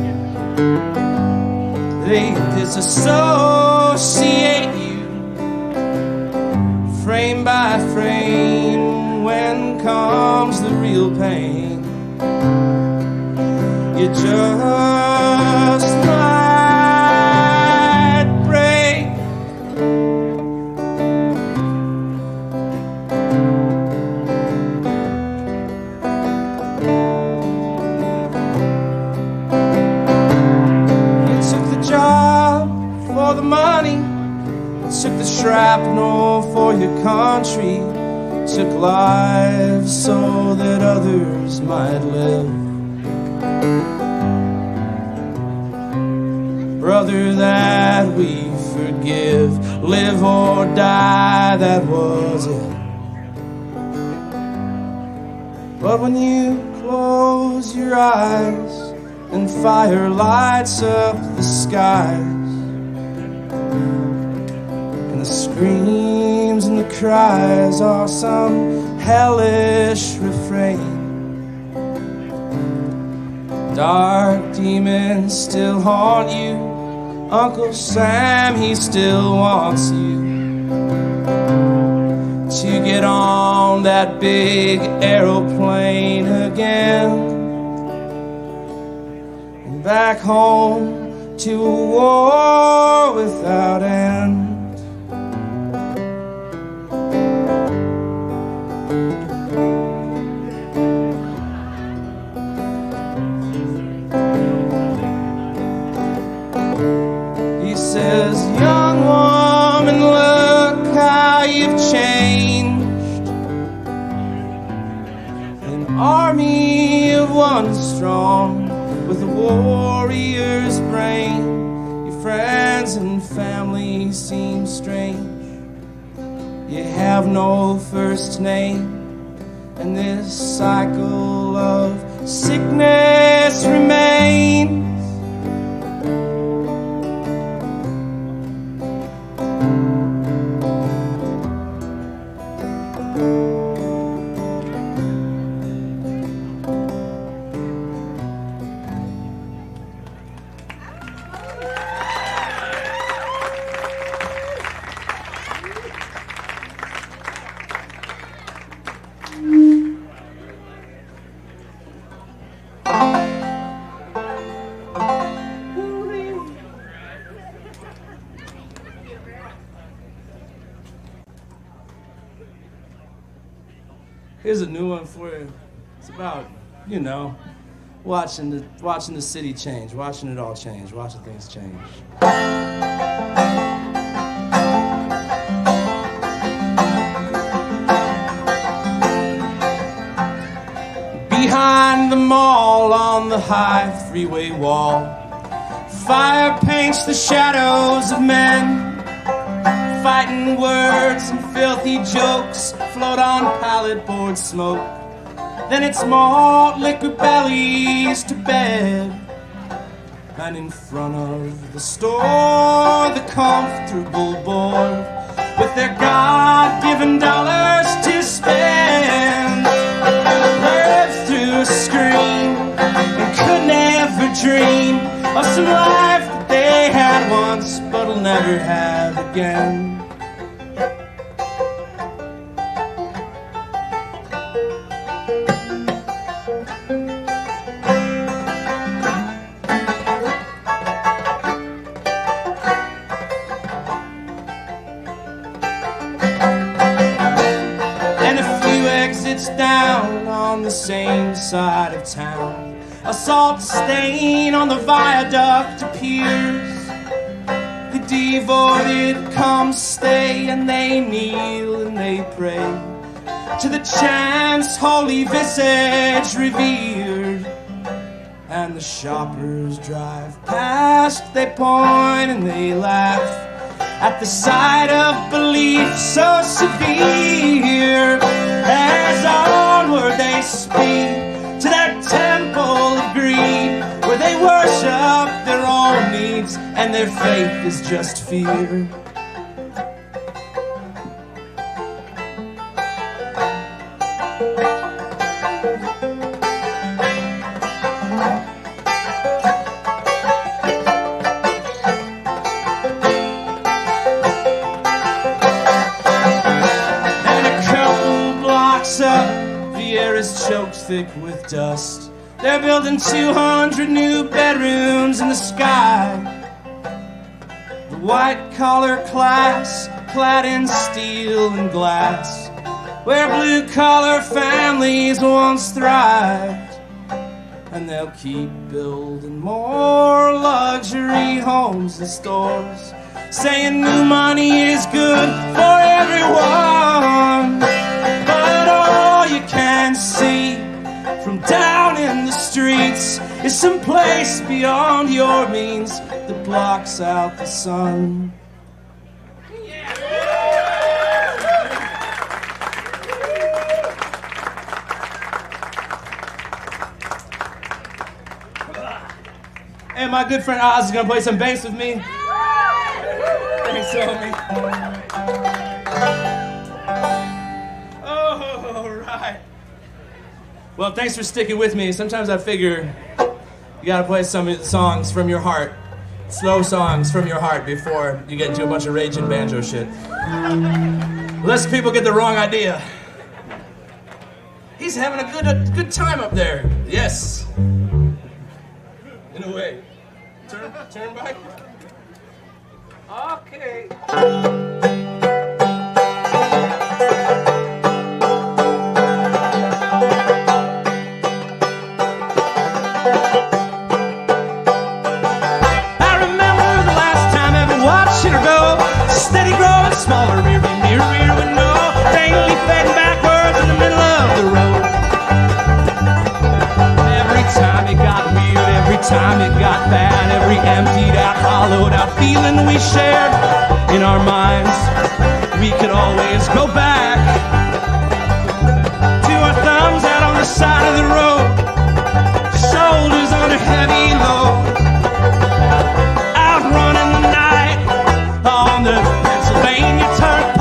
They disassociate frame by frame. When comes the real pain, you just might break. You took the job for the money, took the shrapnel for your country, took took lives so that others might live. Brother, that we forgive, live or die, that was it. But when you close your eyes and fire lights up the skies, and the screams and the cries are some hellish refrain, dark demons still haunt you. Uncle Sam, he still wants you to get on that big aeroplane again, and back home to a war without end. He says, young woman, look how you've changed. An army of one strong, with a warrior's brain. Your friends and family seem strange. You have no first name, and this cycle of sickness remains. Here's a new one for you. It's about, you know, watching the city change, watching it all change, watching things change. Behind the mall on the high freeway wall, fire paints the shadows of men. Fighting words and filthy jokes float on pallet board smoke. Then it's malt liquor bellies to bed. And in front of the store, the comfortable board, with their God-given dollars to spend, lived through a screen and could never dream of some life that they had once but'll never have again. Down on the same side of town, a salt stain on the viaduct appears. The devoted come stay, and they kneel and they pray to the chant's holy visage revered. And the shoppers drive past, they point and they laugh at the sight of belief so severe. As onward they speed to that temple of greed, where they worship their own needs and their faith is just fear. The air is choked thick with dust. They're building 200 new bedrooms in the sky. The white-collar class, clad in steel and glass, where blue-collar families once thrived. And they'll keep building more luxury homes and stores, saying new money is good for everyone. But and see from down in the streets is some place beyond your means that blocks out the sun. And my good friend Oz is gonna play some bass with me. Thanks, homie. Oh, right. Well, thanks for sticking with me. Sometimes I figure you gotta play some songs from your heart. Slow songs from your heart before you get into a bunch of raging banjo shit. Lest people get the wrong idea. He's having a good time up there. Yes. In a way. Turn back. Okay. I remember the last time I ever watched her go. Steady growing smaller, rear window. Daily fading backwards in the middle of the road. Every time it got weird, every time it got bad, every emptied out, hollowed out feeling we shared in our minds, we could always go back to our thumbs out on the side of the road, shoulders on a heavy load, out running the night on the Pennsylvania Turnpike.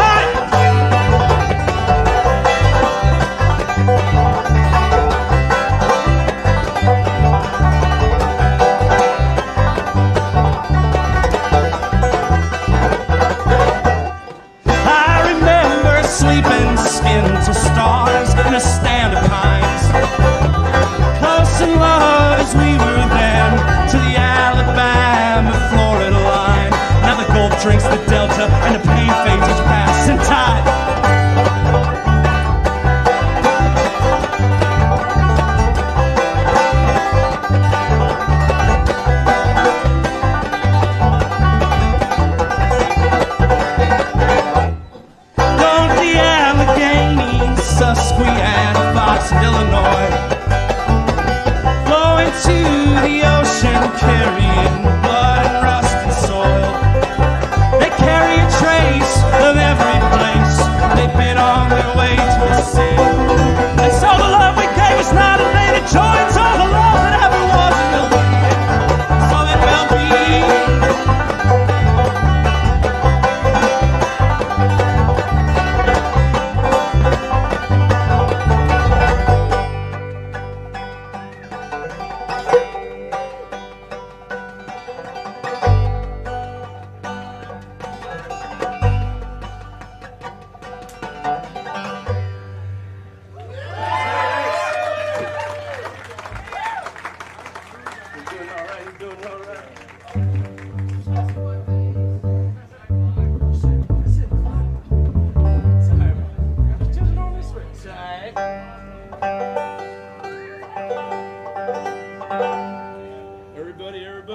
Sleeping skin to stars in a stand of pines, close in love as we were then to the Alabama-Florida line. Now the Gulf drinks the Delta and the pain fades each passing tide. Susquehanna, Fox, Illinois, flowing to the ocean, carrying blood and rust and soil. They carry a trace of every place they've been on their way to the sea. And so the love we gave is not a thing that joins all the love that ever was and will be. So it will be.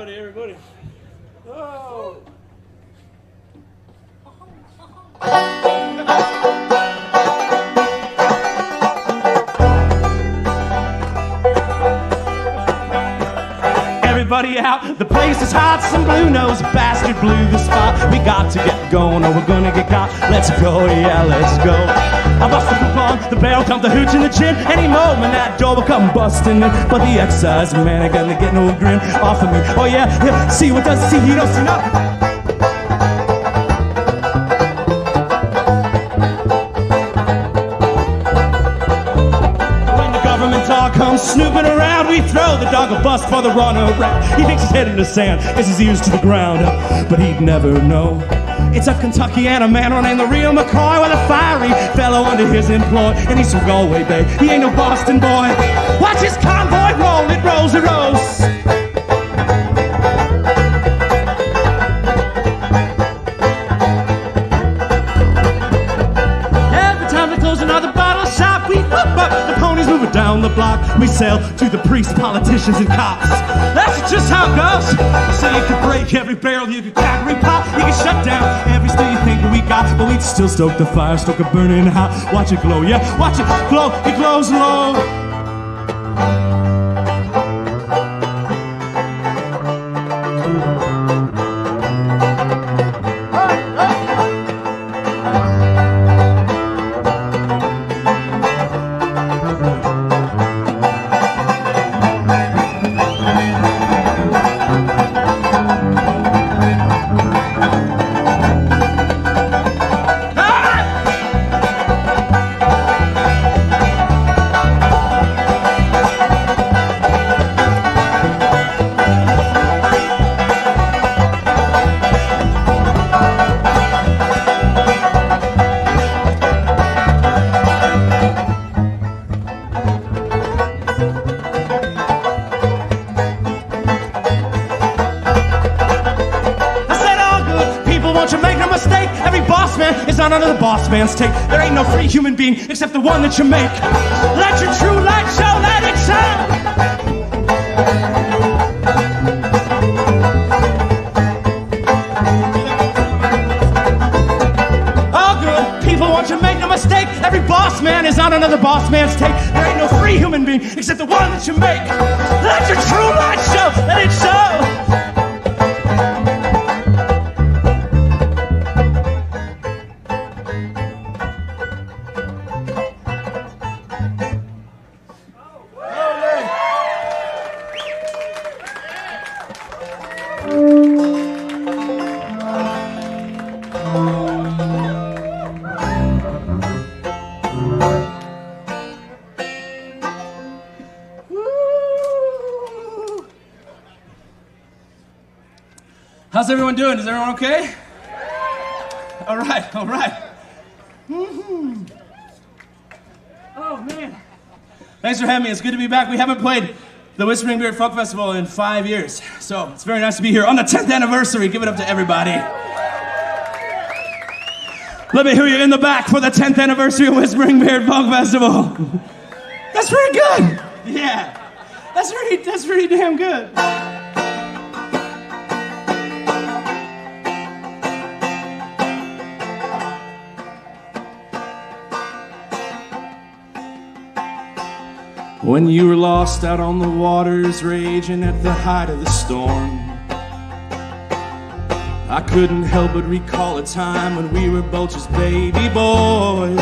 Everybody. Oh. Everybody out, the place is hot. Some blue-nosed bastard blew the spot. We got to get going or we're gonna get caught. Let's go, yeah, let's go. I bust the coupon, the barrel comes the hooch and the chin. Any moment that door will come busting in. But the excise man ain't gonna get no grin off of me. Oh yeah, see what doesn't see, he don't see nothing. Dog comes snooping around, we throw the dog a bust for the runner around. He thinks his head in the sand, is his ears to the ground, but he'd never know. It's a Kentuckiana man named the real McCoy with a fiery fellow under his employ, and he's from Galway Bay. He ain't no Boston boy. Watch his convoy roll, it rolls, it rolls. Every time they close another bottle shop, we whoop up the ponies moving down the block. we sell to the priests, politicians, and cops. That's just how it goes. So you can break every barrel, you can crack every pot, you can shut down every still you think we got, but we'd still stoke the fire, stoke it burning hot. Watch it glow, yeah, watch it glow, it glows low. Under the boss man's take. There ain't no free human being except the one that you make. Let your true light show, let it shine. Oh, good people want you to make no mistake. Every boss man is on another boss man's take. There ain't no free human being except the one that you make. Let your true light show, let it show. How's everyone doing? Is everyone okay? All right, all right. Mm-hmm. Oh, man. Thanks for having me. It's good to be back. We haven't played the Whispering Beard Folk Festival in 5 years, so it's very nice to be here on the 10th anniversary. Give it up to everybody. Let me hear you in the back for the 10th anniversary of Whispering Beard Folk Festival. That's pretty good. Yeah, that's pretty damn good. When you were lost out on the waters, raging at the height of the storm, I couldn't help but recall a time when we were both just baby boys.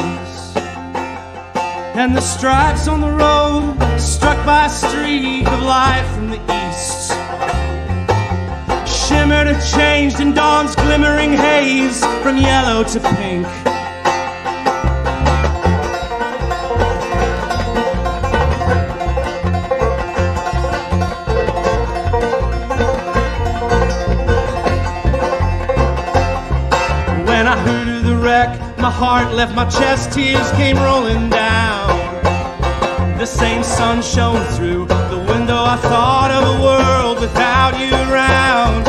And the stripes on the road, struck by a streak of light from the east, shimmered and changed in dawn's glimmering haze from yellow to pink. My heart left my chest, tears came rolling down. The same sun shone through the window. I thought of a world without you around.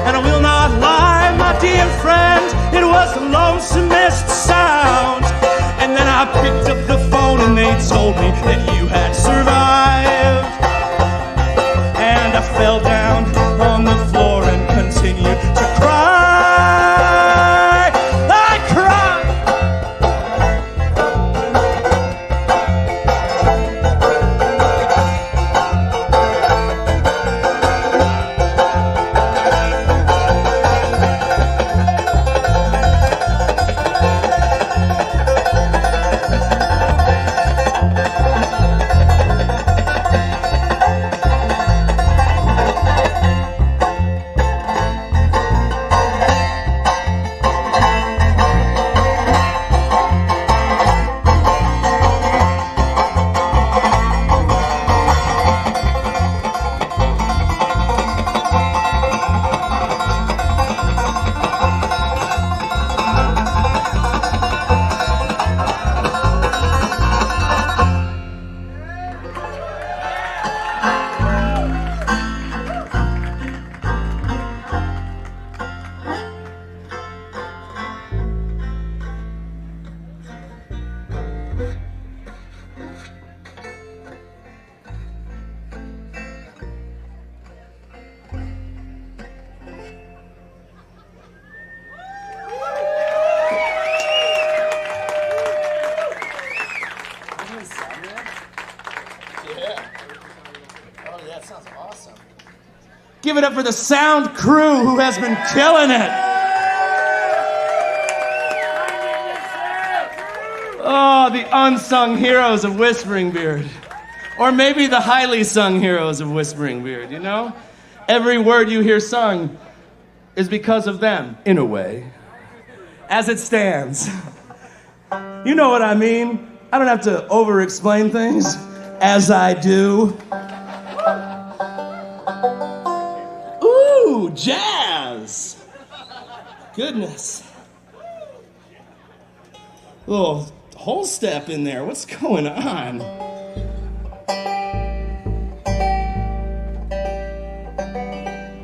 And I will not lie, my dear friend, it was the lonesomest sound. And then I picked up the phone and they told me that you had survived. And I fell down on the floor and continued to cry. Give it up for the sound crew who has been killing it. Oh, the unsung heroes of Whispering Beard. Or maybe the highly sung heroes of Whispering Beard, you know? Every word you hear sung is because of them, in a way. As it stands. You know what I mean? I don't have to over-explain things, as I do. Ooh, jazz! Goodness. Little whole step in there. What's going on?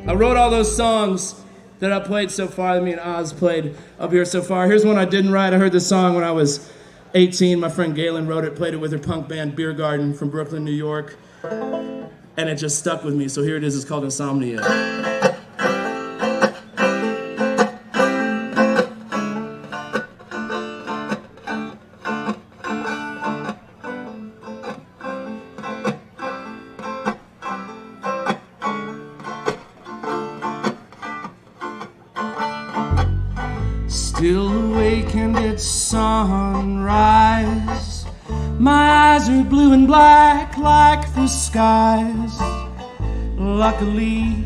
I wrote all those songs that I played so far, that me and Oz played up here so far. Here's one I didn't write. I heard this song when I was 18. My friend Galen wrote it, played it with her punk band Beer Garden from Brooklyn, New York. And it just stuck with me. So here it is. It's called Insomnia. Still awake and it's sunrise. My eyes are blue and black like the skies. Luckily,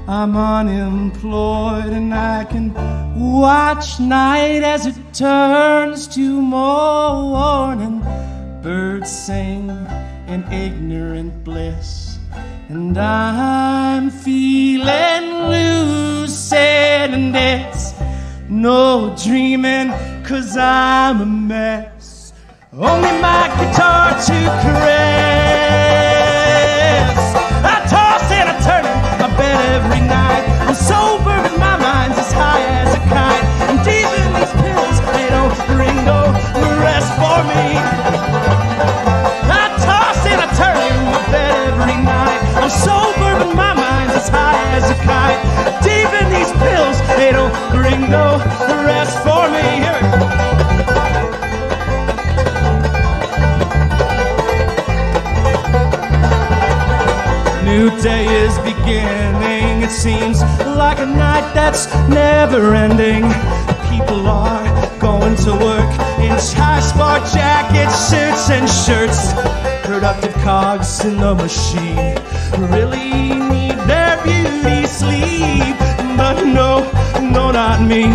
I'm unemployed and I can watch night as it turns to morning. Birds sing in ignorant bliss, and I'm feeling lucid, and it's no dreaming, 'cause I'm a mess. Only my guitar to caress. I toss and I turn in my bed every night. I'm sober but my mind's as high as a kite. I'm deep in these pills, they don't bring no rest for me. I toss and I turn in my bed every night. I'm sober but my mind's as high as a kite. Deep in these pills, they don't bring no rest for me. Here we go. New day is beginning. It seems like a night that's never ending. People are going to work in high-sport jackets, suits, and shirts. Productive cogs in the machine really need their beauty sleep. But no, no, not me.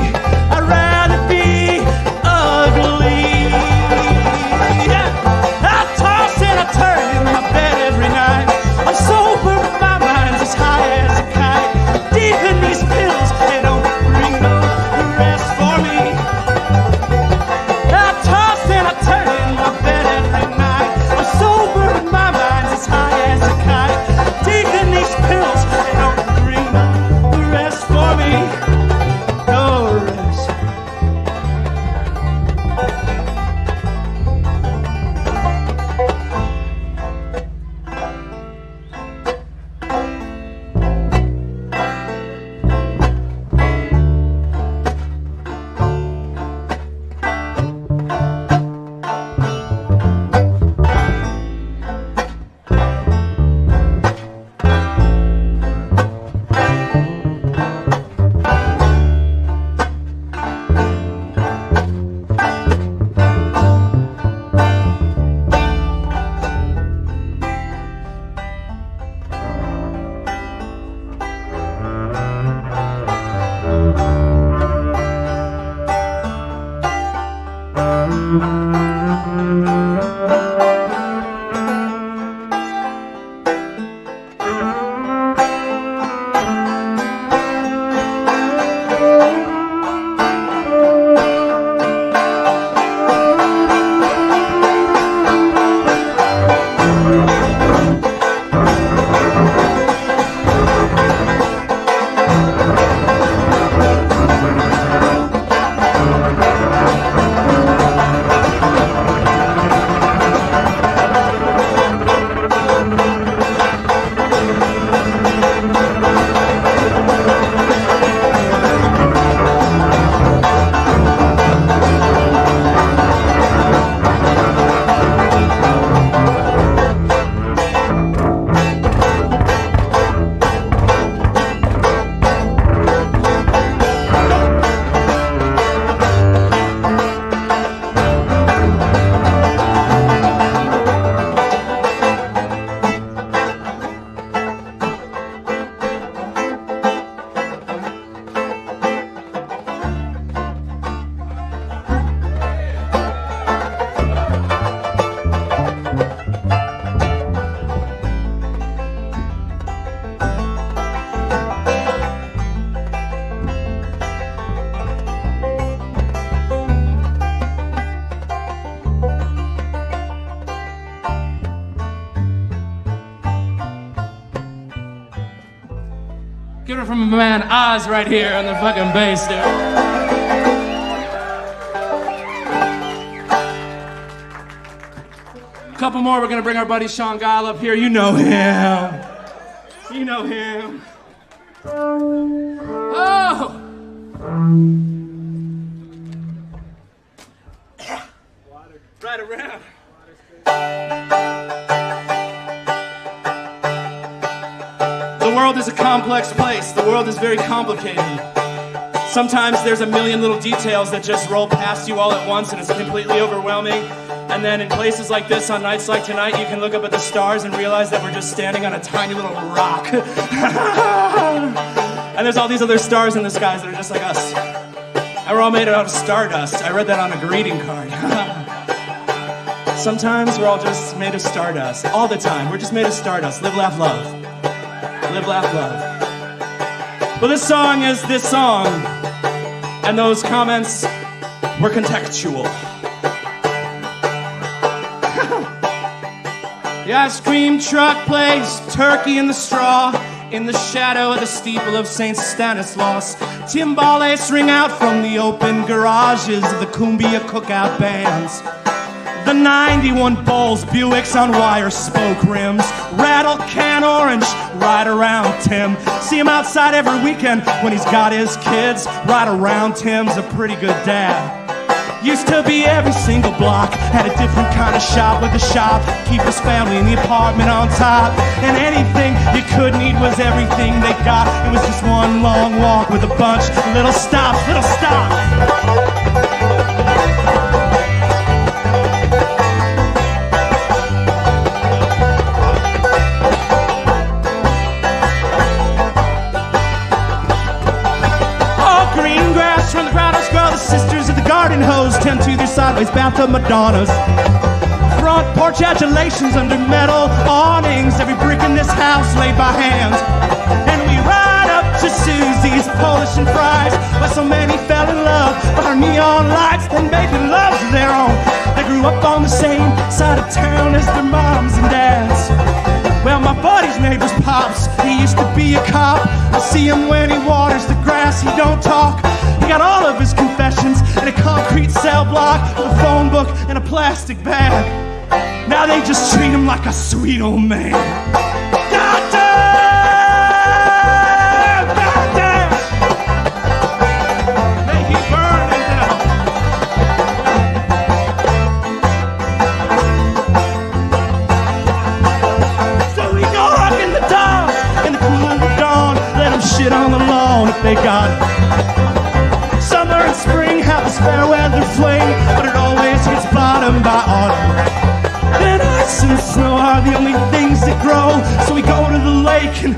I'd rather be ugly. Yeah. I toss and I turn in my bed every night. I'm sober, but my mind's as high as a kite. Deep in these pills, they don't bring no rest for me. I toss and I turn in my bed every night. I'm sober, but my mind's as high as a kite. Deep in these pills, they don't bring no rest for me. No rest. Get it from my man Oz right here on the fucking bass, dude. Couple more, we're gonna bring our buddy Sean Guile up here. You know him. You know him. Oh! Right around. The world is a complex place. The world is very complicated. Sometimes there's a million little details that just roll past you all at once and it's completely overwhelming. And then in places like this, on nights like tonight, you can look up at the stars and realize that we're just standing on a tiny little rock. And there's all these other stars in the skies that are just like us. And we're all made out of stardust. I read that on a greeting card. Sometimes we're all just made of stardust. All the time, we're just made of stardust. Live, laugh, love. Live, laugh, love. Well, this song is this song. And those comments were contextual. The ice cream truck plays turkey in the straw in the shadow of the steeple of St. Stanislaus. Timbales ring out from the open garages of the Cumbia cookout bands. The 91 Bulls, Buicks on wire spoke rims, rattle can orange right around Tim. See him outside every weekend when he's got his kids. Right around Tim's a pretty good dad. Used to be every single block had a different kind of shop with a keep his family in the apartment on top. And anything you could need was everything they got. It was just one long walk with a bunch of little stops, little stops. From the crowdhouse grow the sisters of the garden hose tend to their sideways bathtub Madonnas. Front porch adulations under metal awnings. Every brick in this house laid by hand. And we ride up to Susie's Polish and fries, where so many fell in love by her neon lights and made loves of their own. They grew up on the same side of town as their moms and dads. Well, my buddy's neighbor's pops, he used to be a cop. I see him when he waters the grass, he don't talk. He got all of his confessions in a concrete cell block with a phone book and a plastic bag. Now they just treat him like a sweet old man. Goddamn! Goddamn! May he burn in hell. So we go rockin' the dogs in the cool of the dawn. Let them shit on the lawn if they got it. Summer and spring have this fair weather fling, but it always gets bottomed by autumn. Then ice and snow are the only things that grow. So we go to the lake and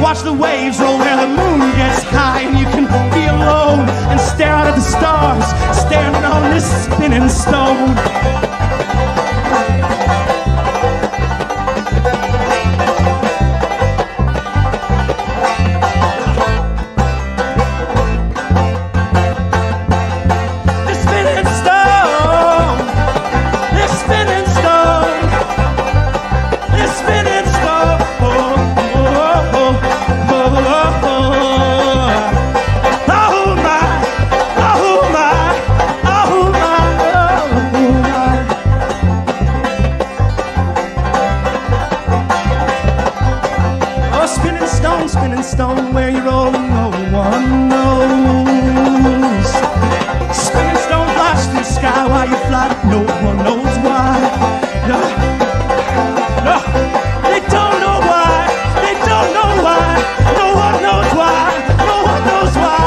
watch the waves roll where the moon gets high, and you can be alone and stare out at the stars, standing on this spinning stone. Spinning stone where you're rolling, no one knows. Spinning stone flash in the sky while you fly, no one knows why. No, no, they don't know why. They don't know why. No one knows why. No one knows why.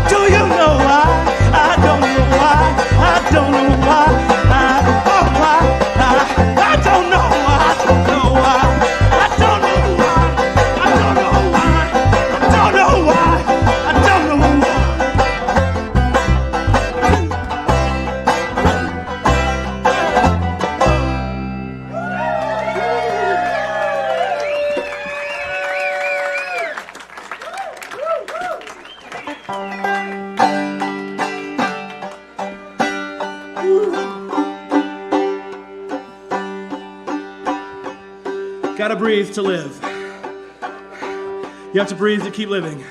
Do you know why? I don't know why. I don't know why. I don't know why. I don't know why. I don't know why. I don't know why. I don't know why. I don't know why. I don't know why. Gotta breathe to live. You have to breathe to keep living.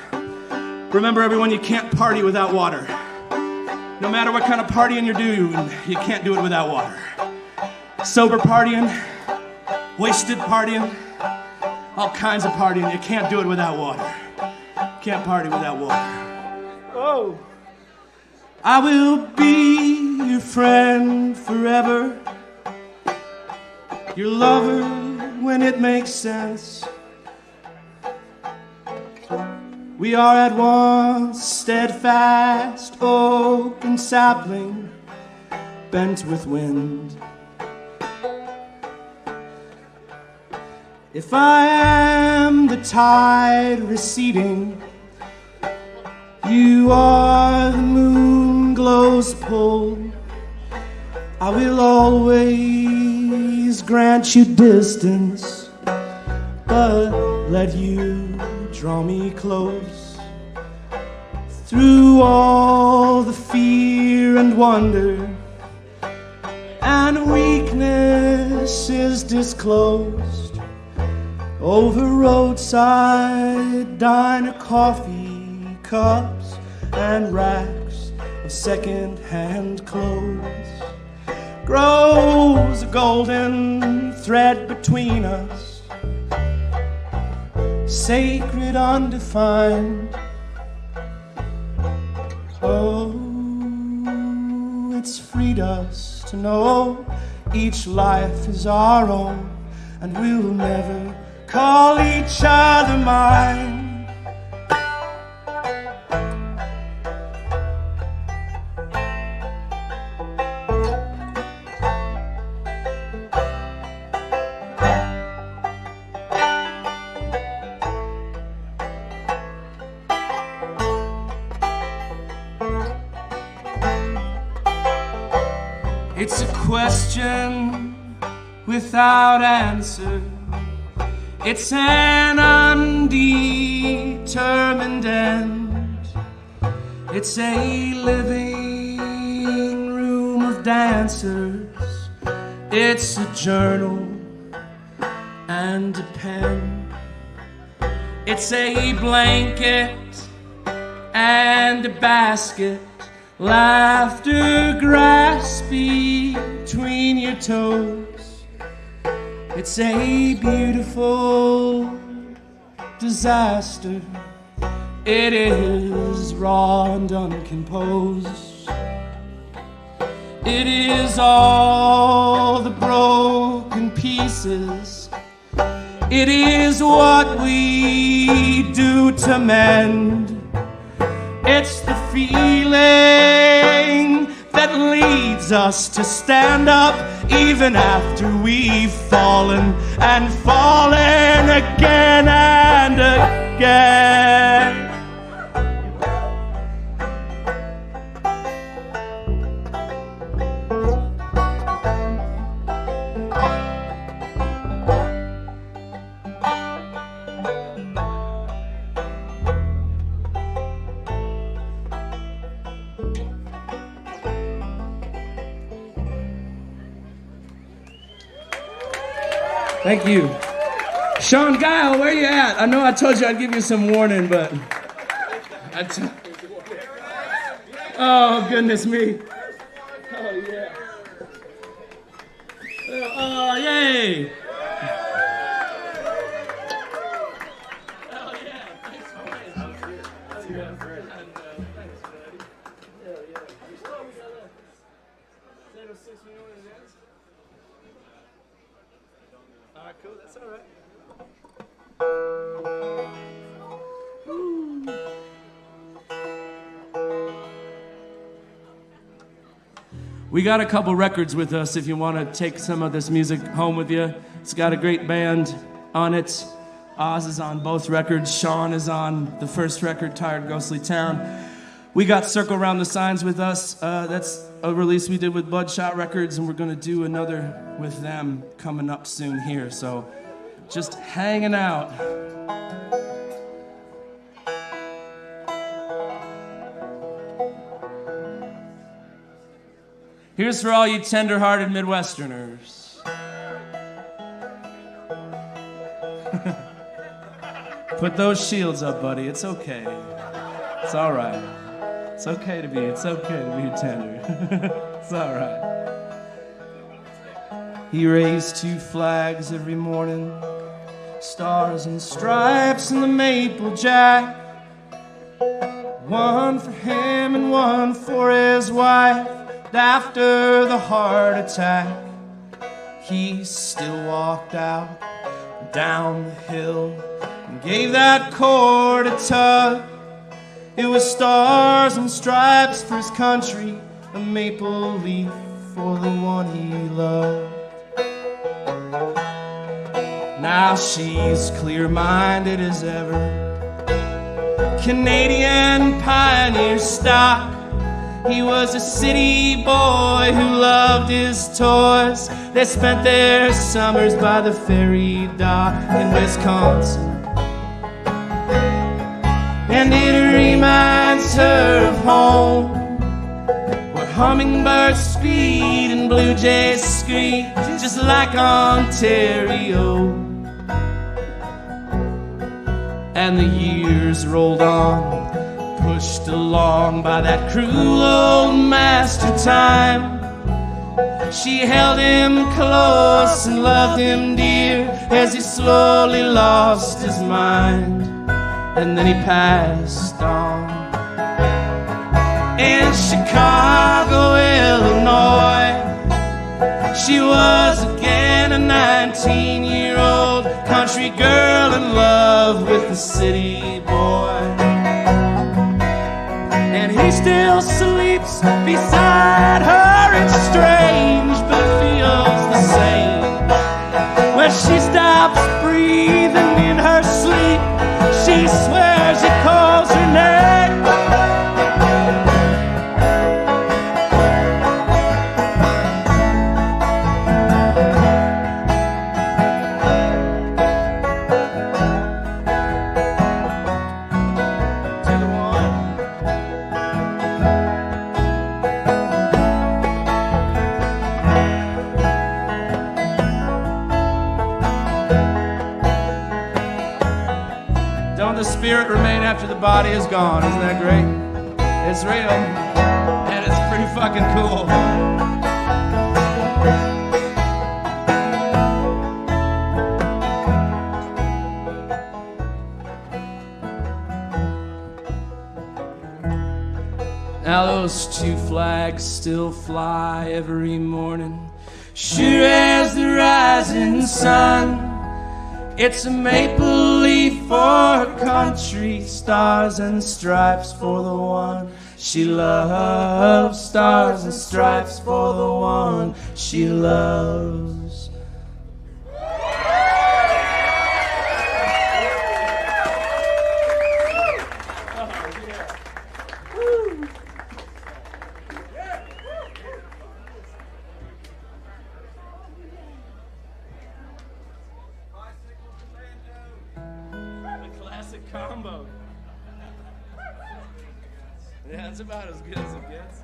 Remember, everyone, you can't party without water. No matter what kind of partying you're doing, you can't do it without water. Sober partying, wasted partying, all kinds of partying, you can't do it without water. Can't party without water. Oh. I will be your friend forever, your lover when it makes sense. We are at once steadfast oak and sapling, bent with wind. If I am the tide receding, you are the moon glow's pull. I will always grant you distance, but let you draw me close. Through all the fear and wonder, and weakness is disclosed. Over roadside diner coffee cups and racks of second-hand clothes grows a golden thread between us, sacred, undefined. Oh, it's freed us to know each life is our own, and we'll never call each other mine. It's a question without answer. It's an undetermined end. It's a living room of dancers. It's a journal and a pen. It's a blanket and a basket. Laughter grass between your toes. It's a beautiful disaster. It is raw and uncomposed. It is all the broken pieces. It is what we do to mend. It's the feeling that leads us to stand up even after we've fallen and fallen again and again. Thank you. Sean Guile, where you at? I know I told you I'd give you some warning, but... Oh, goodness me. Oh, yeah. Oh, yay. Cool, that's all right. We got a couple records with us if you want to take some of this music home with you. It's got a great band on it. Oz is on both records. Sean is on the first record, Tired Ghostly Town. We got Circle Around the Signs with us. That's a release we did with Bloodshot Records, and we're going to do another with them coming up soon here. So just hanging out. Here's for all you tender-hearted Midwesterners. Put those shields up, buddy. It's okay. It's all right. It's okay to be tender. It's all right. He raised 2 flags every morning, stars and stripes and the maple jack. One for him and one for his wife. After the heart attack, he still walked out down the hill and gave that cord a tug. It was stars and stripes for his country, a maple leaf for the one he loved. Now she's clear-minded as ever, Canadian pioneer stock. He was a city boy who loved his toys. They spent their summers by the ferry dock in Wisconsin. And it reminds her of home, where hummingbirds speed and blue jays scream, just like Ontario. And the years rolled on, pushed along by that cruel old master time. She held him close and loved him dear as he slowly lost his mind. And then he passed on. In Chicago, Illinois, she was again a 19-year-old country girl in love with the city boy. And he still sleeps beside her. It's strange, but it feels the same. When she stops breathing in her sleep, she swears he calls her name. Don't the spirit remain after the body is gone? Isn't that great? It's real, and it's pretty fucking cool. Now those 2 flags still fly every morning, sure as the rising sun. It's a maple leaf for her country, stars and stripes for the one she loves, stars and stripes for the one she loves. Combo. Yeah, it's about as good as it gets.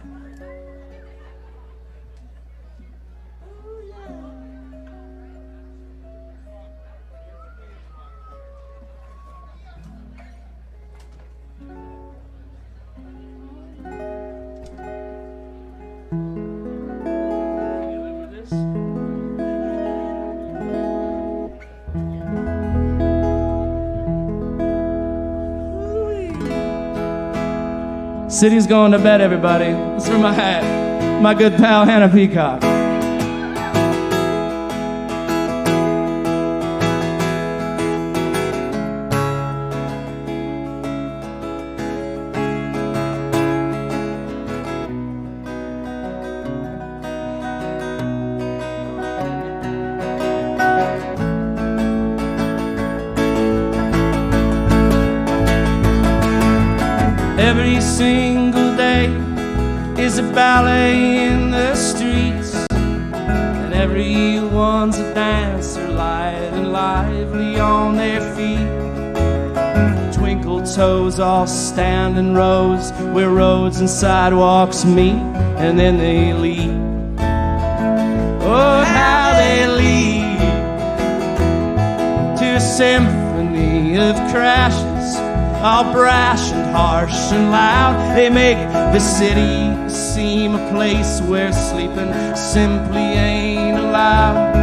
City's going to bed, everybody. That's for my good pal Hannah Peacock. Every single day is a ballet in the streets, and everyone's a dancer, light and lively on their feet. Twinkle toes all stand in rows where roads and sidewalks meet, and then they lead. Oh, how they lead to a symphony of crashes, all brash and harsh and loud. They make the city seem a place where sleeping simply ain't allowed.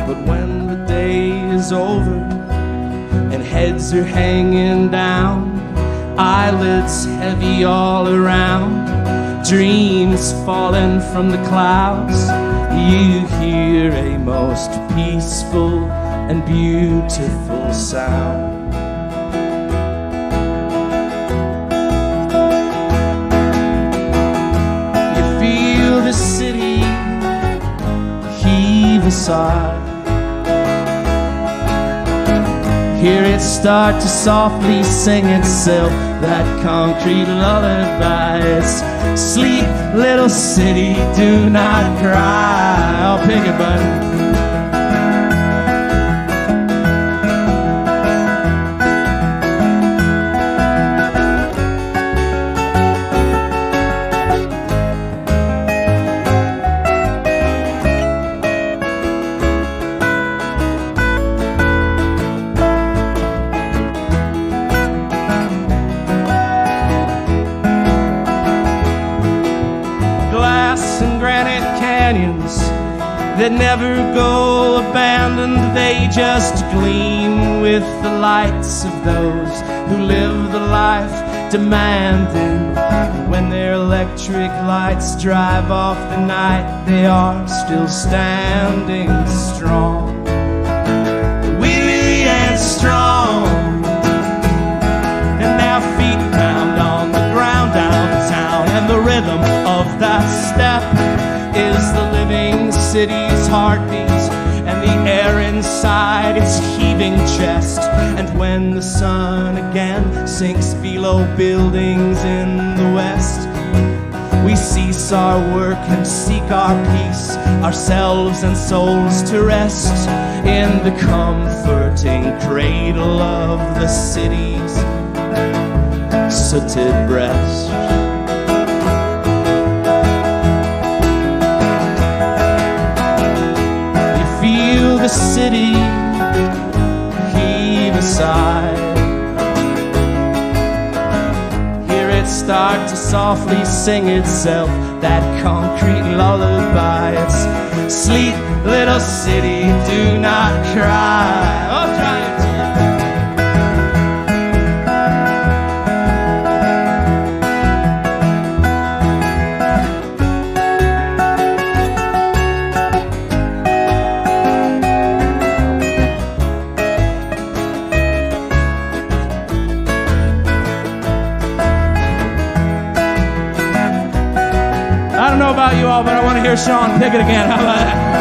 But when the day is over and heads are hanging down, eyelids heavy all around, dreams falling from the clouds, you hear a most peaceful and beautiful sound. You feel the city heave a sigh, hear it start to softly sing itself that concrete lullaby. It's sleep, little city, do not cry. I'll pick it, bud. That never go abandoned, they just gleam with the lights of those who live the life demanding. When their electric lights drive off the night, they are still standing strong, weary and strong, and their feet pound on the ground downtown, and the rhythm of that step is the living city's heartbeat, and the air inside its heaving chest. And when the sun again sinks below buildings in the west, we cease our work and seek our peace, ourselves and souls to rest in the comforting cradle of the city's sooted breast. The city heave a sigh, hear it start to softly sing itself that concrete lullaby. It's sleep, little city, do not cry. Oh, try it. I don't know about you all, but I want to hear Sean pick it again. How about that?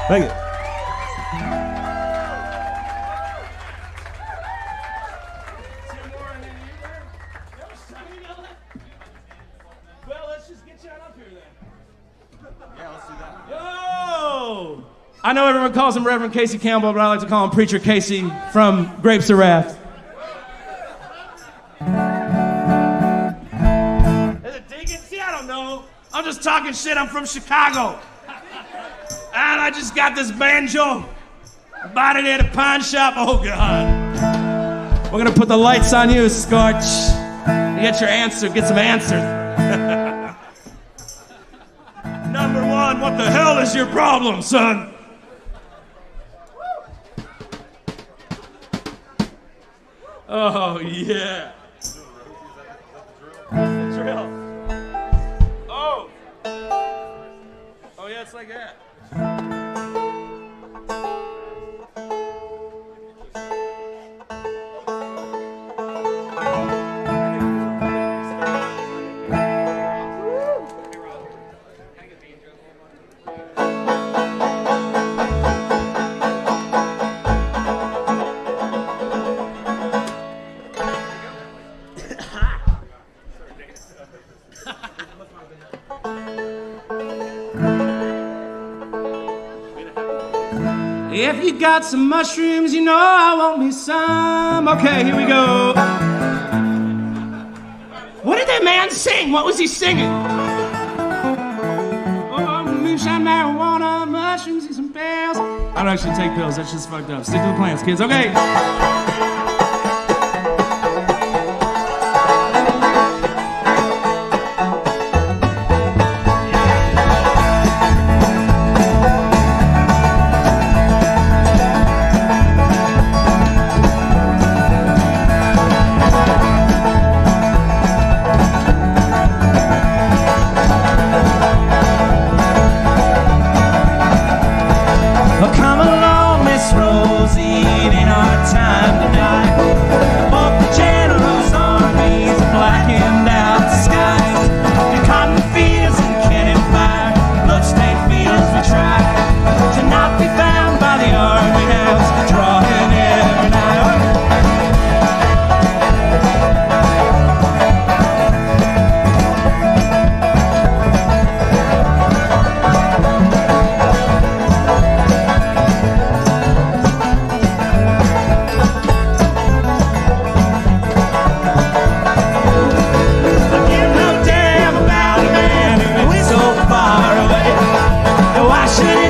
Thank you. Well, let's just get you on up here then. Yeah, let's do that. Yo! I know everyone calls him Reverend Casey Campbell, but I like to call him Preacher Casey from Grapes of Wrath. Is it digging? See, I don't know. I'm just talking shit. I'm from Chicago. And I just got this banjo. Bought it at a pawn shop. Oh, God. We're going to put the lights on you, Scorch. Get your answer. Get some answers. Number one, what the hell is your problem, son? Oh, yeah. That's the drill. Oh. Oh, yeah, it's like that. If you got some mushrooms, you know I want me some. Okay, here we go. What did that man sing? What was he singing? Oh, moonshine, marijuana, mushrooms, and some pills. I don't actually take pills. That's just fucked up. Stick to the plants, kids. Okay. Come along, Miss Rosie, it ain't our time to die. Both the generals' armies blackened out the skies. The cotton fields and cannon fire, bloodstained fields we try to not be found by the army hounds drawing every night.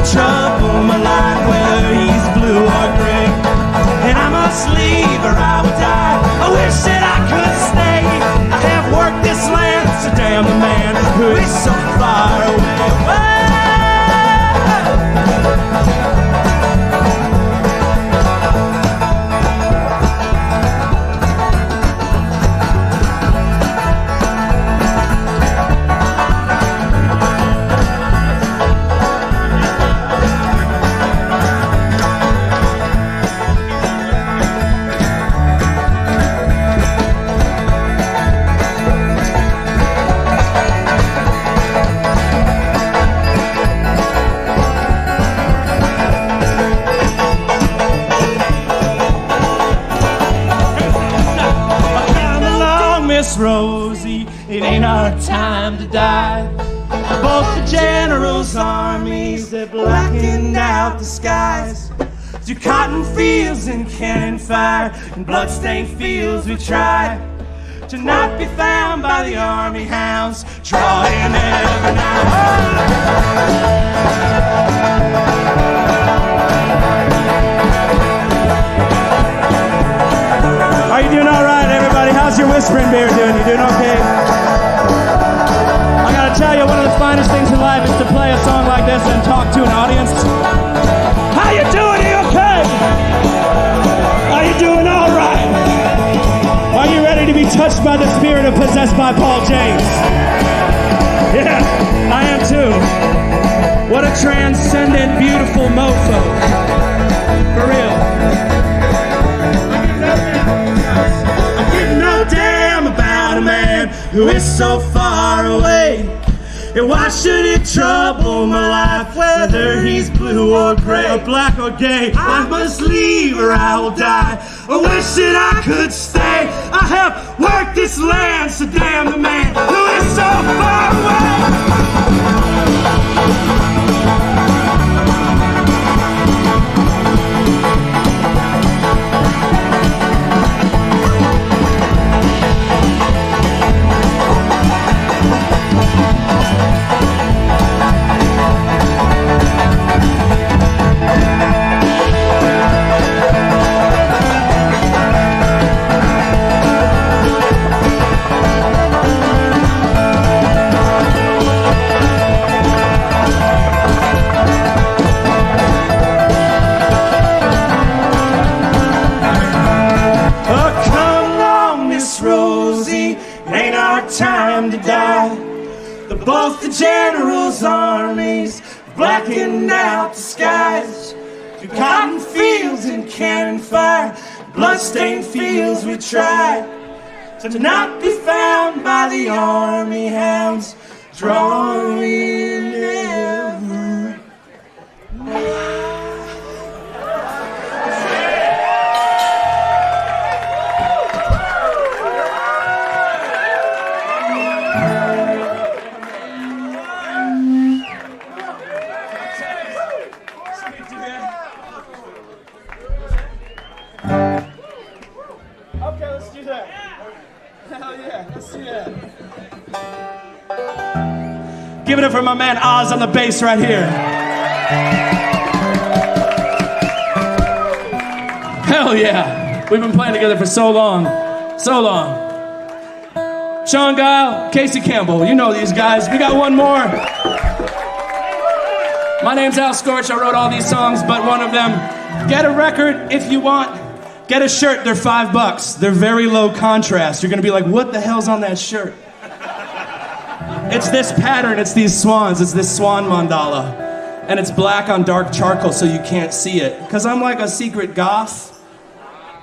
Trouble my life, whether he's blue or gray. And I must leave or I will die. I wish that I could stay. I have worked this land, so damn the man who is so far away. Miss Rosie, it ain't our time to die. Both the generals' armies, they're blackened out the skies. Through cotton fields and cannon fire and bloodstained fields we try to not be found by the army hounds drawing every night. Are you doing all right, everybody? How's your whispering beer doing? You doing okay? I gotta tell you, one of the finest things in life is to play a song like this and talk to an audience. How you doing? Are you okay? Are you doing all right? Are you ready to be touched by the spirit of Possessed by Paul James? Yeah, I am too. What a transcendent, beautiful mofo. For real. Damn about a man who is so far away. And why should it trouble my life, whether he's blue or gray, or black or gay? I must leave or I will die. I wish that I could stay. I have worked this land, so damn the man who is so far away. Time to die. Both the generals' armies blackened out the skies. Through cotton fields and cannon fire, bloodstained fields we try to not be found by the army hounds drawing every night. Give it up for my man Oz on the bass right here. Hell yeah. We've been playing together for so long. So long. Sean Guile, Casey Campbell, you know these guys. We got one more. My name's Al Scorch. I wrote all these songs, but one of them. Get a record if you want. Get a shirt, they're $5. They're very low contrast. You're gonna be like, what the hell's on that shirt? It's this pattern, it's these swans, it's this swan mandala. And it's black on dark charcoal so you can't see it. Cause I'm like a secret goth.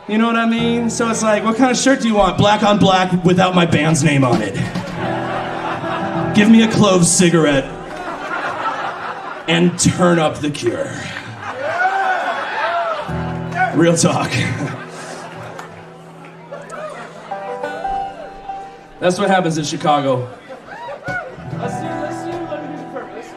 You know what I mean? So it's like, what kind of shirt do you want? Black on black without my band's name on it. Give me a clove cigarette and turn up the Cure. Real talk. That's what happens in Chicago. Let's do Let Me Do Perfect.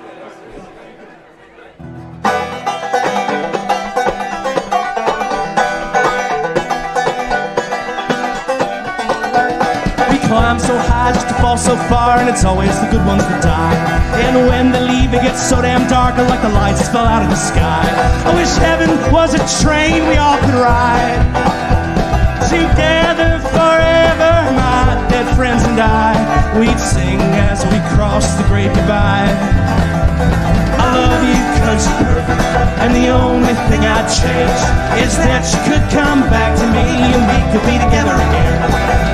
We climb so high just to fall so far, and it's always the good ones that die. And when they leave, it gets so damn dark, like the lights fell out of the sky. I wish heaven was a train we all could ride together forever, my dead friends and I. We'd sing as we cross the great divide. I love you cause you're perfect, and the only thing I'd change is that you could come back to me and we could be together again.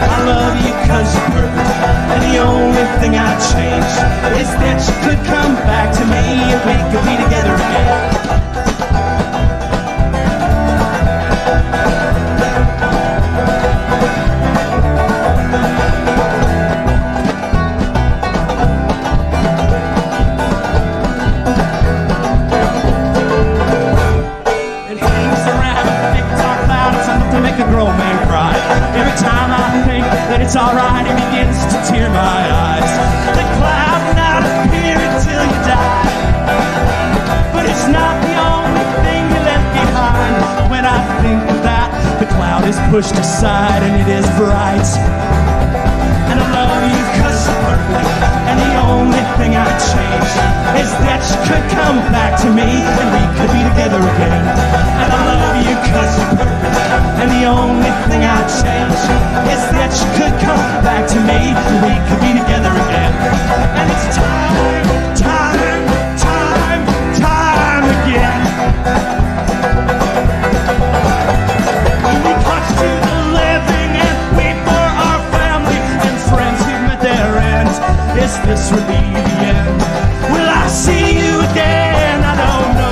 I love you cause you're perfect, and the only thing I'd change is that you could come back to me and we could be together again. It's alright, it begins to tear my eyes. The cloud will not appear until you die. But it's not the only thing you left behind. When I think of that, the cloud is pushed aside and it is bright. And I love you cause you're perfect, and the only thing I'd change is that you could come back to me and we could be together again. And I love you cause you're perfect, and the only thing I'd change is that you could come back to me and we could be together again. And it's time, time, time, time again. When we clutch to the living and wait for our family and friends who've met their end, is this really the end? Will I see you again? I don't know.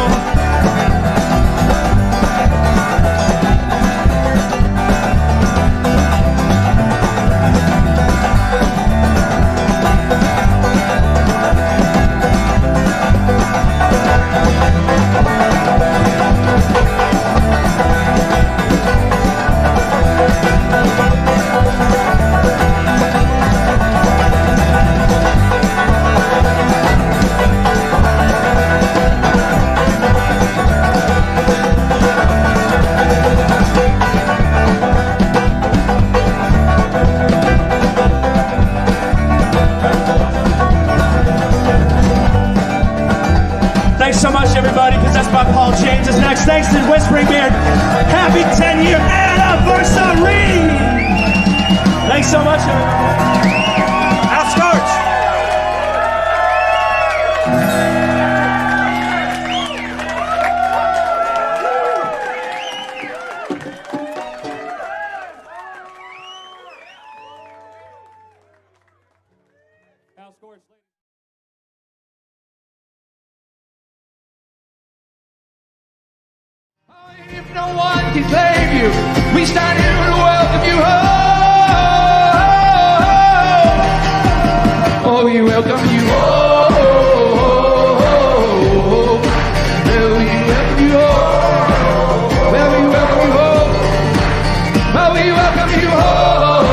Thanks so much, everybody. Possessed by Paul James is next. Thanks to Whispering Beard. Happy 10-year anniversary! Thanks so much, everybody. Al Scorch! Al Scorch. If no one can save you, we stand here and welcome you home. Oh, we welcome you home. Well, we welcome you home. Well, we welcome you home. Well, we welcome you home.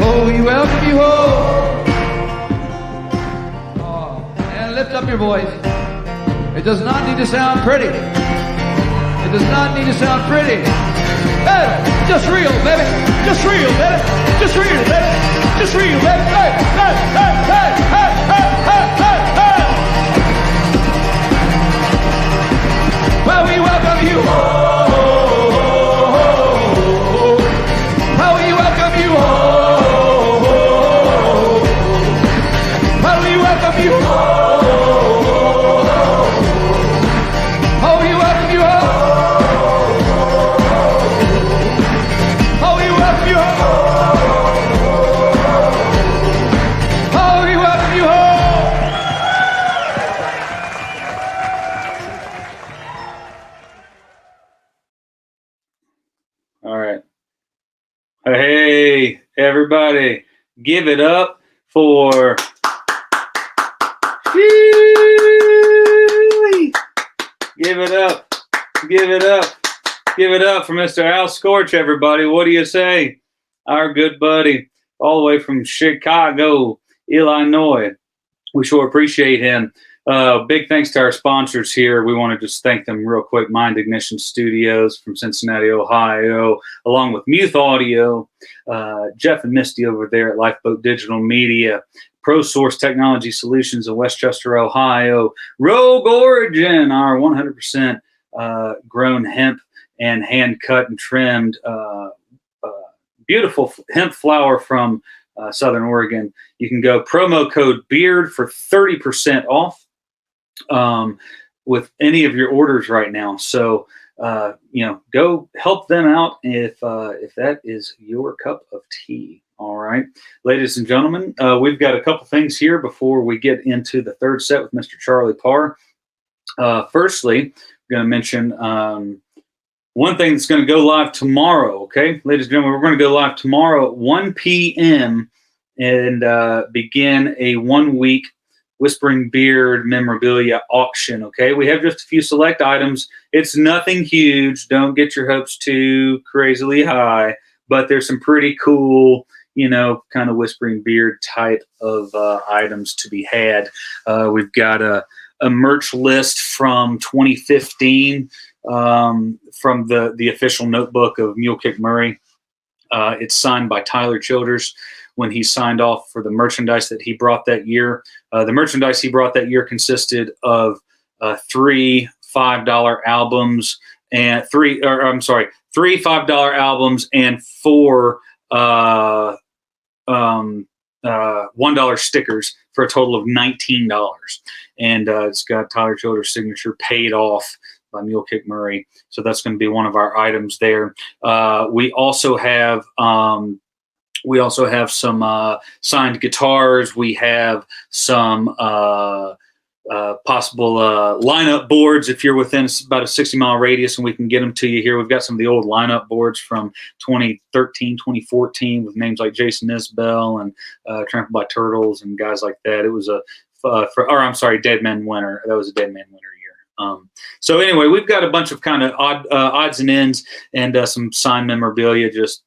Oh, we welcome you home. Oh, and lift up your voice. It does not need to sound pretty. It does not need to sound pretty. Hey, just real, baby. Just real, baby. Just real, baby. just real, baby. Hey, hey, hey, hey, hey, hey, hey, hey, hey. Well, we welcome you. Oh, oh, oh, oh. Well, we welcome you. Oh, oh, oh. Well, we welcome you. Oh, oh, oh. Oh, we welcome you. Oh, oh, we welcome you. Oh, we welcome you. All right. Hey, everybody, give it up for Give it up. Give it up. Give it up for Mr. Al Scorch, everybody. What do you say? Our good buddy, all the way from Chicago, Illinois. We sure appreciate him. Big thanks to our sponsors here. We want to just thank them real quick. Mind Ignition Studios from Cincinnati, Ohio, along with Muth Audio, Jeff and Misty over there at Lifeboat Digital Media, ProSource Technology Solutions in Westchester, Ohio, Rogue Origin, our 100% grown hemp and hand cut and trimmed beautiful hemp flower from Southern Oregon. You can go promo code BEARD for 30% off with any of your orders right now. So, go help them out if that is your cup of tea. All right, ladies and gentlemen, we've got a couple things here before we get into the third set with Mr. Charlie Parr. Firstly, I'm going to mention one thing that's going to go live tomorrow. Okay, ladies and gentlemen, we're going to go live tomorrow at 1 p.m. and begin a 1-week Whispering Beard memorabilia auction. Okay, we have just a few select items. It's nothing huge. Don't get your hopes too crazily high, but there's some pretty cool, kind of Whispering Beard type of items to be had. We've got a merch list from 2015 from the official notebook of Mule Kick Murray. It's signed by Tyler Childers when he signed off for the merchandise that he brought that year. The merchandise he brought that year consisted of 3 $5 albums and 3 $5 albums and 4 $1 stickers for a total of $19. And it's got Tyler Childers' signature paid off by Mule Kick Murray. So that's going to be one of our items there. We also have some signed guitars. We have some possible lineup boards if you're within about a 60-mile radius, and we can get them to you here. We've got some of the old lineup boards from 2013, 2014 with names like Jason Isbell and Trampled by Turtles and guys like that. It was Dead Man Winter. That was a Dead Man Winter year. So anyway, we've got a bunch of kind of odd odds and ends and some signed memorabilia, just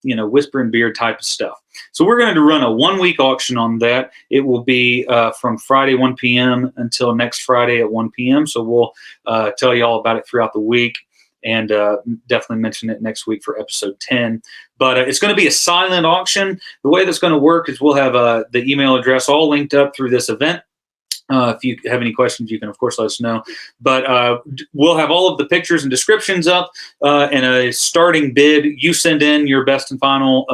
Whispering Beard type of stuff. So we're going to run a 1-week auction on that. It will be from Friday 1 p.m. until next Friday at 1 p.m. So we'll tell you all about it throughout the week and definitely mention it next week for episode 10. But it's going to be a silent auction. The way that's going to work is we'll have the email address all linked up through this event. If you have any questions, you can, of course, let us know. But we'll have all of the pictures and descriptions up and a starting bid. You send in your best and final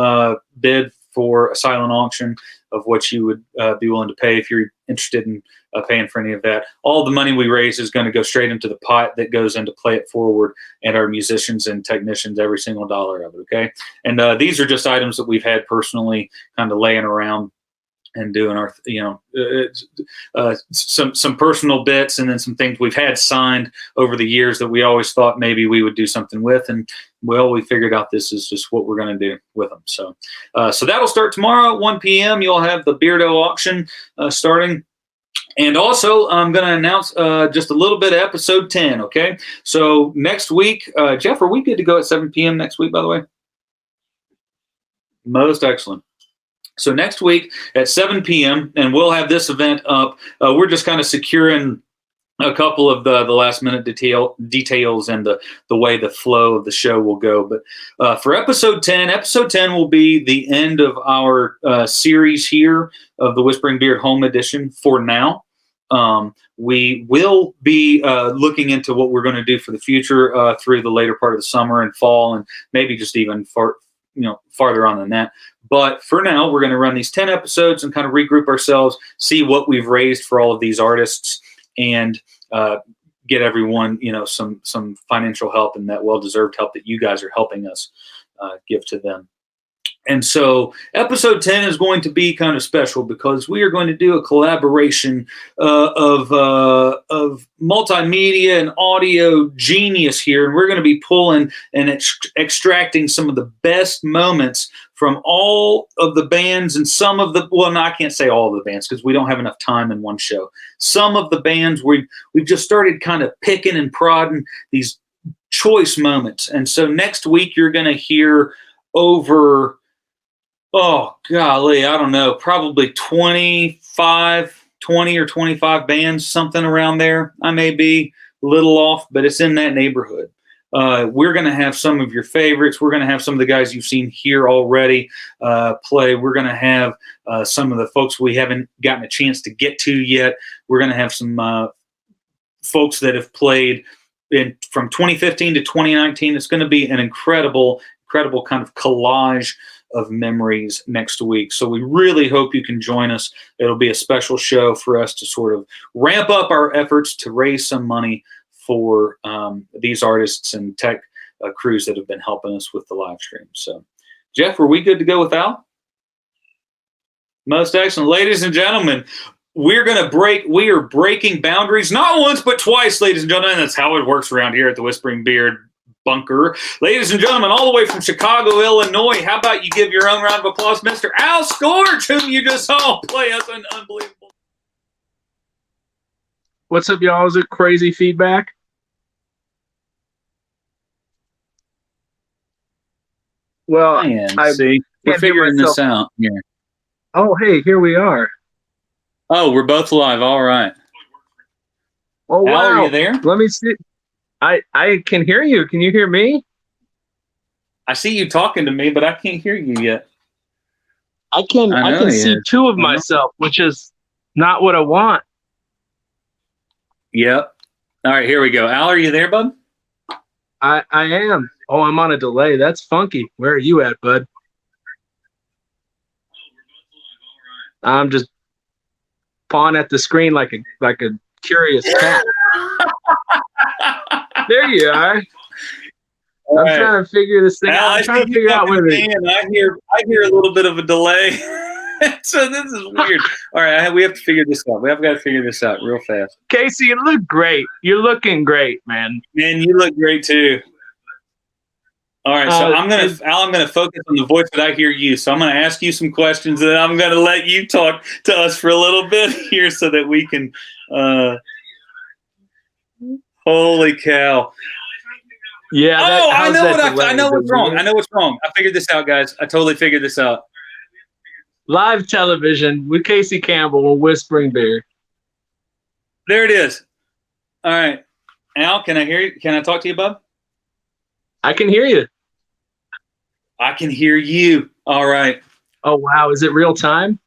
bid for a silent auction of what you would be willing to pay if you're interested in paying for any of that. All the money we raise is going to go straight into the pot that goes into Play It Forward and our musicians and technicians, every single dollar of it, okay? And these are just items that we've had personally kind of laying around and doing our, some personal bits, and then some things we've had signed over the years that we always thought maybe we would do something with. And well, we figured out this is just what we're going to do with them. So that'll start tomorrow at 1 p.m. You'll have the Beardo auction starting. And also, I'm going to announce just a little bit of episode 10, okay? So next week, Jeff, are we good to go at 7 p.m. next week, by the way? Most excellent. So next week at 7 p.m., and we'll have this event up. We're just kind of securing a couple of the last minute details and the way the flow of the show will go. But for episode 10 will be the end of our series here of the Whispering Beard Home Edition for now. We will be looking into what we're going to do for the future through the later part of the summer and fall, and maybe just even farther on than that. But for now, we're going to run these 10 episodes and kind of regroup ourselves, see what we've raised for all of these artists, and get everyone, some financial help and that well-deserved help that you guys are helping us give to them. And so episode 10 is going to be kind of special because we are going to do a collaboration of multimedia and audio genius here. And we're going to be pulling and extracting some of the best moments from all of the bands and some of the, well, no, I can't say all of the bands because we don't have enough time in one show. Some of the bands we've just started kind of picking and prodding these choice moments. And so next week you're going to hear over, oh, golly, I don't know, probably 20 or 25 bands, something around there. I may be a little off, but it's in that neighborhood. We're going to have some of your favorites. We're going to have some of the guys you've seen here already play. We're going to have some of the folks we haven't gotten a chance to get to yet. We're going to have some folks that have played from 2015 to 2019. It's going to be an incredible kind of collage of memories next week. So we really hope you can join us. It'll be a special show for us to sort of ramp up our efforts to raise some money for these artists and tech crews that have been helping us with the live stream. So, Jeff, are we good to go with Al? Most excellent. Ladies and gentlemen, we are breaking boundaries, not once, but twice, ladies and gentlemen. That's how it works around here at the Whispering Beard bunker. Ladies and gentlemen, all the way from Chicago, Illinois, how about you give your own round of applause, Mr. Al Scorch, whom you just saw play us an unbelievable. What's up, y'all? Is it crazy feedback? Well, I see. We're figuring this out here. Oh, hey, here we are. Oh, we're both live. All right. Oh, wow. Al, are you there? Let me see. I can hear you. Can you hear me? I see you talking to me, but I can't hear you yet. I can see two of myself, which is not what I want. Yep. All right, here we go. Al, are you there, bud? I am. Oh, I'm on a delay. That's funky. Where are you at, bud? I'm just pawing at the screen like a curious cat. There you are. I'm trying to figure this thing out. I'm trying to figure out where I hear a little bit of a delay. So this is weird. All right, we have to figure this out. We have got to figure this out real fast. Casey, you look great. You're looking great, man. Man, you look great too. All right, so I'm gonna focus on the voice that I hear you. So I'm gonna ask you some questions, and then I'm gonna let you talk to us for a little bit here, so that we can. Holy cow! Yeah. I know what's wrong. I know what's wrong. I figured this out, guys. I totally figured this out. Live television with Casey Campbell and Whispering Beard. There it is. All right, Al, can I hear you? Can I talk to you, bub? I can hear you. I can hear you. All right. Oh, wow. Is it real time?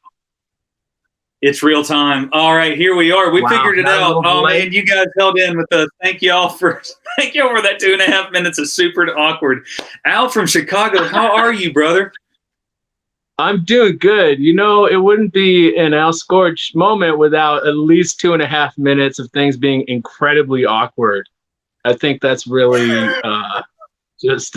It's real time. All right, here we are. We figured it out. Oh, man, you guys held in with us. Thank you all for that 2.5 minutes of super awkward. Al from Chicago, how are you, brother? I'm doing good. You know, it wouldn't be an Al Scorch moment without at least 2.5 minutes of things being incredibly awkward. I think that's really just.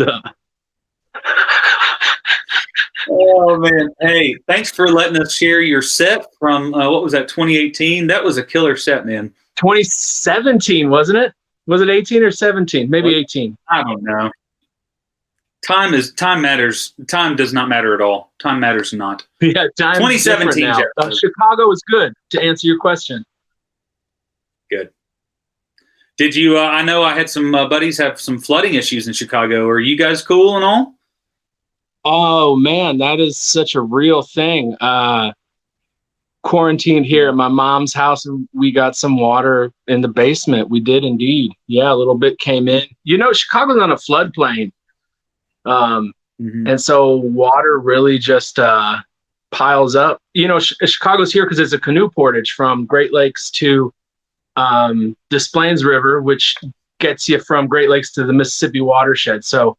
Oh, man. Hey, thanks for letting us share your set from, what was that, 2018? That was a killer set, man. 2017, wasn't it? Was it 18 or 17? Maybe 18. I don't know. Time matters. Time does not matter at all. Time matters not. Yeah, time. 2017. Chicago was good, to answer your question. Good. Did you? I know I had some buddies have some flooding issues in Chicago. Are you guys cool and all? Oh man, that is such a real thing. quarantined here at my mom's house and we got some water in the basement. We did indeed. Yeah, a little bit came in. You know, Chicago's on a floodplain. And so water really just piles up. You know, Chicago's here because it's a canoe portage from Great Lakes to Des Plaines River, which gets you from Great Lakes to the Mississippi watershed. So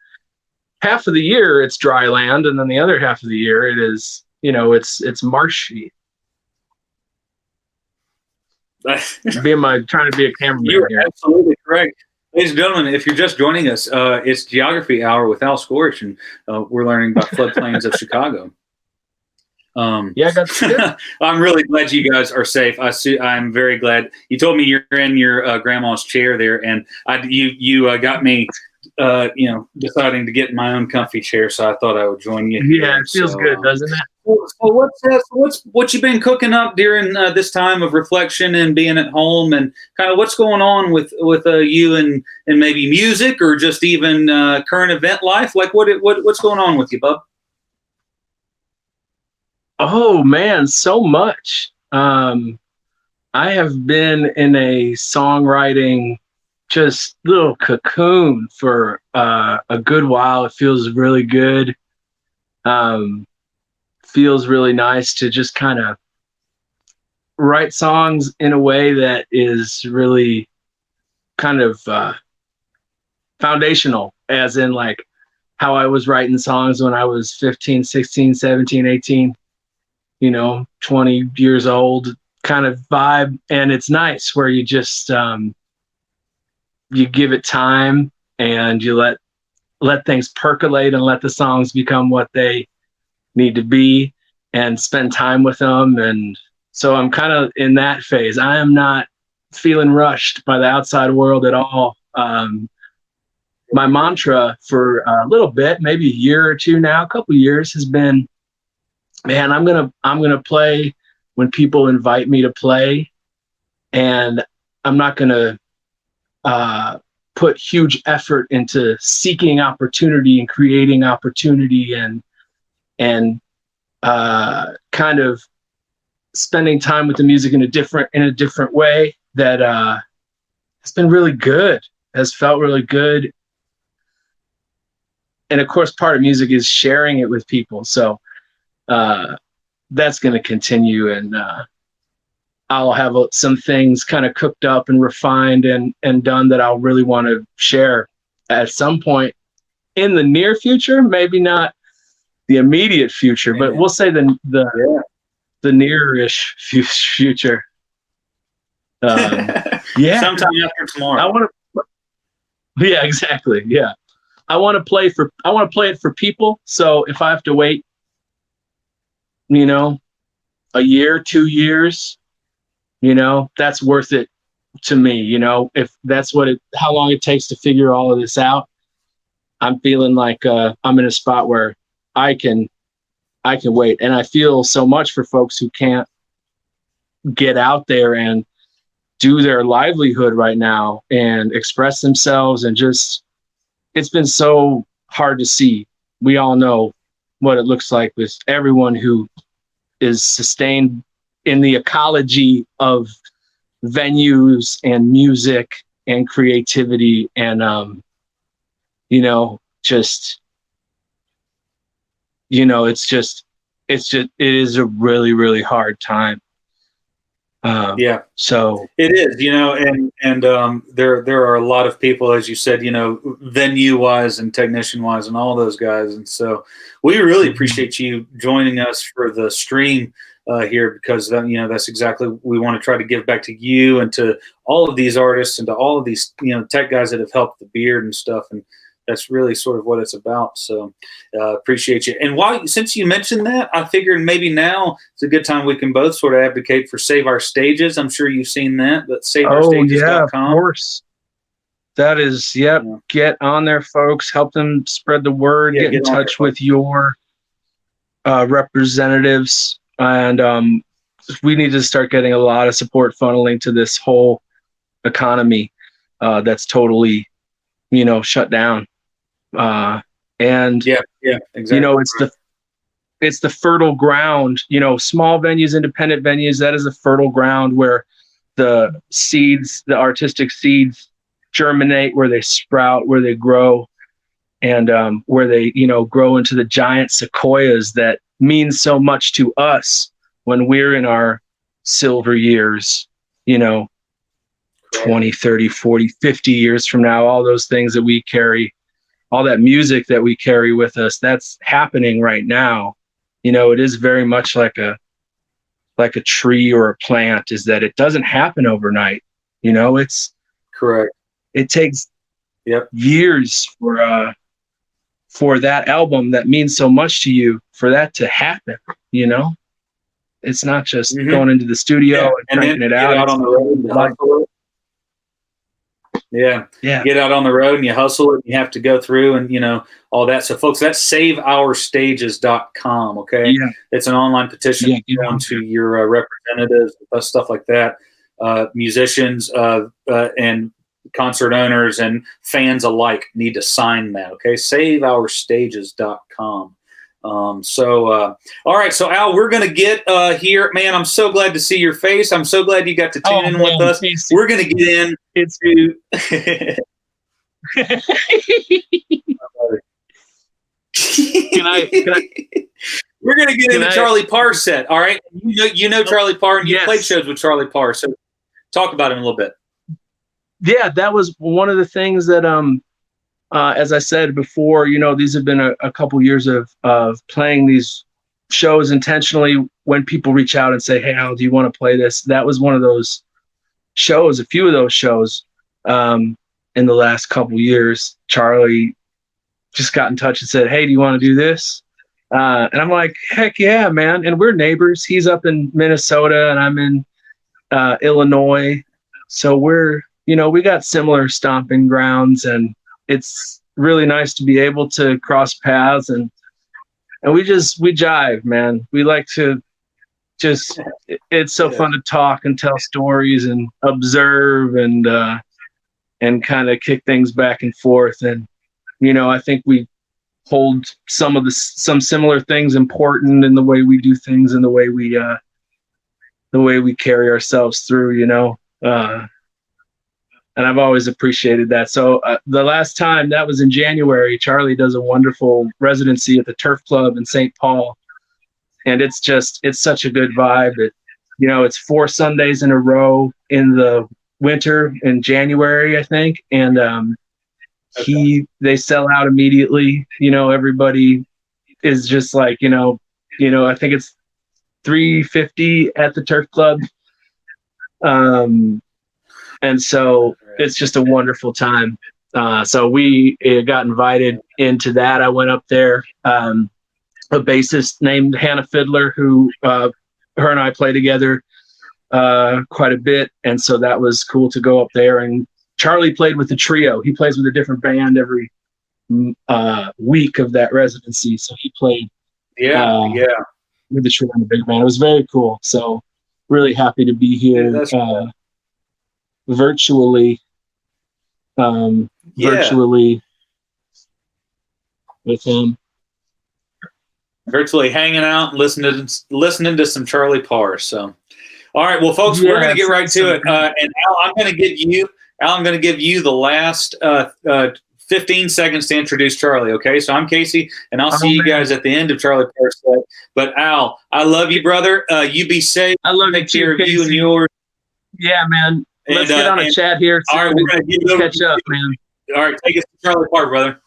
half of the year it's dry land, and then the other half of the year it is, you know, it's marshy. Trying to be a cameraman. You're here. absolutely correct. Ladies and gentlemen, if you're just joining us, it's Geography Hour with Al Scorch, and we're learning about floodplains of Chicago. Yeah, that's good. I'm really glad you guys are safe. I'm very glad. You told me you're in your grandma's chair there, and you got me, deciding to get in my own comfy chair. So I thought I would join you. Yeah, it feels good, doesn't it? So what you been cooking up during this time of reflection and being at home, and kind of what's going on with you and maybe music or just even current event life? Like what's going on with you, bub? Oh man, so much. I have been in a songwriting just little cocoon for a good while. It feels really good. Feels really nice to just kind of write songs in a way that is really kind of foundational, as in like how I was writing songs when I was 15, 16, 17, 18, 20 years old kind of vibe. And it's nice where you just, you give it time and you let things percolate and let the songs become what they need to be and spend time with them. And so I'm kind of in that phase. I am not feeling rushed by the outside world at all. My mantra for a little bit, maybe a year or two now, a couple of years, has been, man, I'm gonna play when people invite me to play, and I'm not gonna put huge effort into seeking opportunity and creating opportunity and kind of spending time with the music in a different way that has been really good, has felt really good. And of course, part of music is sharing it with people. So that's going to continue, and I'll have some things kind of cooked up and refined and done that I'll really want to share at some point in the near future. Maybe not the immediate future, but we'll say the near-ish future. Yeah, sometime after tomorrow. Yeah, exactly. Yeah, I want to play it for people. So if I have to wait, a year, 2 years, that's worth it to me. If that's how long it takes to figure all of this out, I'm feeling like I'm in a spot where I can wait. And I feel so much for folks who can't get out there and do their livelihood right now and express themselves, and just, it's been so hard to see. We all know what it looks like with everyone who is sustained in the ecology of venues and music and creativity. And, it is a really, really hard time. Yeah. So it is, and there are a lot of people, as you said, venue wise and technician wise and all those guys. And so we really appreciate you joining us for the stream here, because that's exactly what we want to try to give back to you and to all of these artists and to all of these, tech guys that have helped the beard and stuff. And that's really sort of what it's about. So appreciate you. And since you mentioned that, I figured maybe now it's a good time we can both sort of advocate for Save Our Stages. I'm sure you've seen that, but saveourstages.com. Yeah, of course. That is, yep. Yeah. Get on there, folks. Help them spread the word. Get in touch with your representatives. And we need to start getting a lot of support funneling to this whole economy that's totally, shut down. And yeah, exactly. it's the fertile ground, you know, small venues, independent venues. That is a fertile ground where the seeds, the artistic seeds germinate, where they sprout, where they grow, and where they, you know, grow into the giant sequoias that mean so much to us when we're in our silver years, you know, 20, 30, 40, 50 years from now. All those things that we carry, all that music that we carry with us, that's happening right now. You know, it is very much like a tree or a plant, is that it doesn't happen overnight. You know, it's Correct. it takes Yep. years for that album that means so much to you, for that to happen. You know, it's not just going into the studio and cranking it out. On the road and hustle it. Yeah. Yeah. Get out on the road and you hustle it. And you have to go through and, you know, all that. So, folks, that's saveourstages.com. Okay. Yeah. It's an online petition. Yeah, Go to your representatives, stuff like that, musicians and concert owners and fans alike need to sign that. Okay. Saveourstages.com. All right. So, Al, we're going to get here. Man, I'm so glad to see your face. I'm so glad you got to tune in with us. We're going to get in. We're going to get into Charlie Parr's set. All right. You know Charlie Parr, and you played shows with Charlie Parr. So talk about him a little bit. Yeah, that was one of the things that, as I said before, you know, these have been a couple years of playing these shows intentionally. When people reach out and say, "Hey, Al, do you want to play this?" That was one of those shows, a few of those shows in the last couple years. Charlie just got in touch and said, "Hey, do you want to do this?" And I'm like, "Heck yeah, man." And we're neighbors. He's up in Minnesota and I'm in Illinois. So we're, you know, we got similar stomping grounds, and it's really nice to be able to cross paths and we jive, man. We like to it's so fun to talk and tell stories and observe and kind of kick things back and forth. And, you know, I think we hold some similar things important in the way we do things and the way we carry ourselves through, you know. And I've always appreciated that. So the last time, that was in January, Charlie does a wonderful residency at the Turf Club in St. Paul. And it's such a good vibe. You know, it's 4 Sundays in a row in the winter in January, I think. And they sell out immediately. You know, everybody is just like, you know, I think it's $350 at the Turf Club. And so it's just a wonderful time. So we got invited into that. I went up there. A bassist named Hannah Fiddler, who her and I play together quite a bit. And so that was cool to go up there. And Charlie played with the trio. He plays with a different band every week of that residency. So he played with the trio and the big band. It was very cool. So really happy to be here virtually with him. Virtually hanging out and listening to some Charlie Parr. So, all right, well, folks, we're going to get right to it. And Al, I'm going to give you the last 15 seconds to introduce Charlie. Okay, so I'm Casey, and I'll see you guys at the end of Charlie Parr's set. But Al, I love you, brother. You be safe. I love Take care of you and yours. Yeah, man. Let's get on a chat here. All right, we're going to catch up, man. All right, take us to Charlie Parr, brother.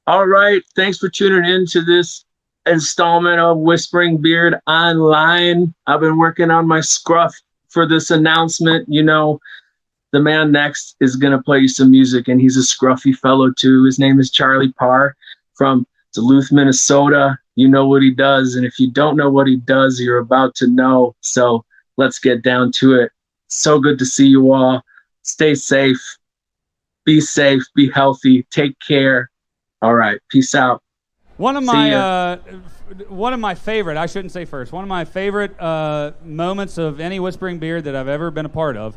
All right, thanks for tuning in to this installment of Whispering Beard Online. I've been working on my scruff for this announcement. You know, the man next is going to play you some music, and he's a scruffy fellow too. His name is Charlie Parr from Duluth, Minnesota. You know what he does, and if you don't know what he does, you're about to know. So let's get down to it. So good to see you all. Stay safe. Be healthy. Take care. All right. Peace out. One of my favorite, I shouldn't say first, one of my favorite moments of any Whispering Beard that I've ever been a part of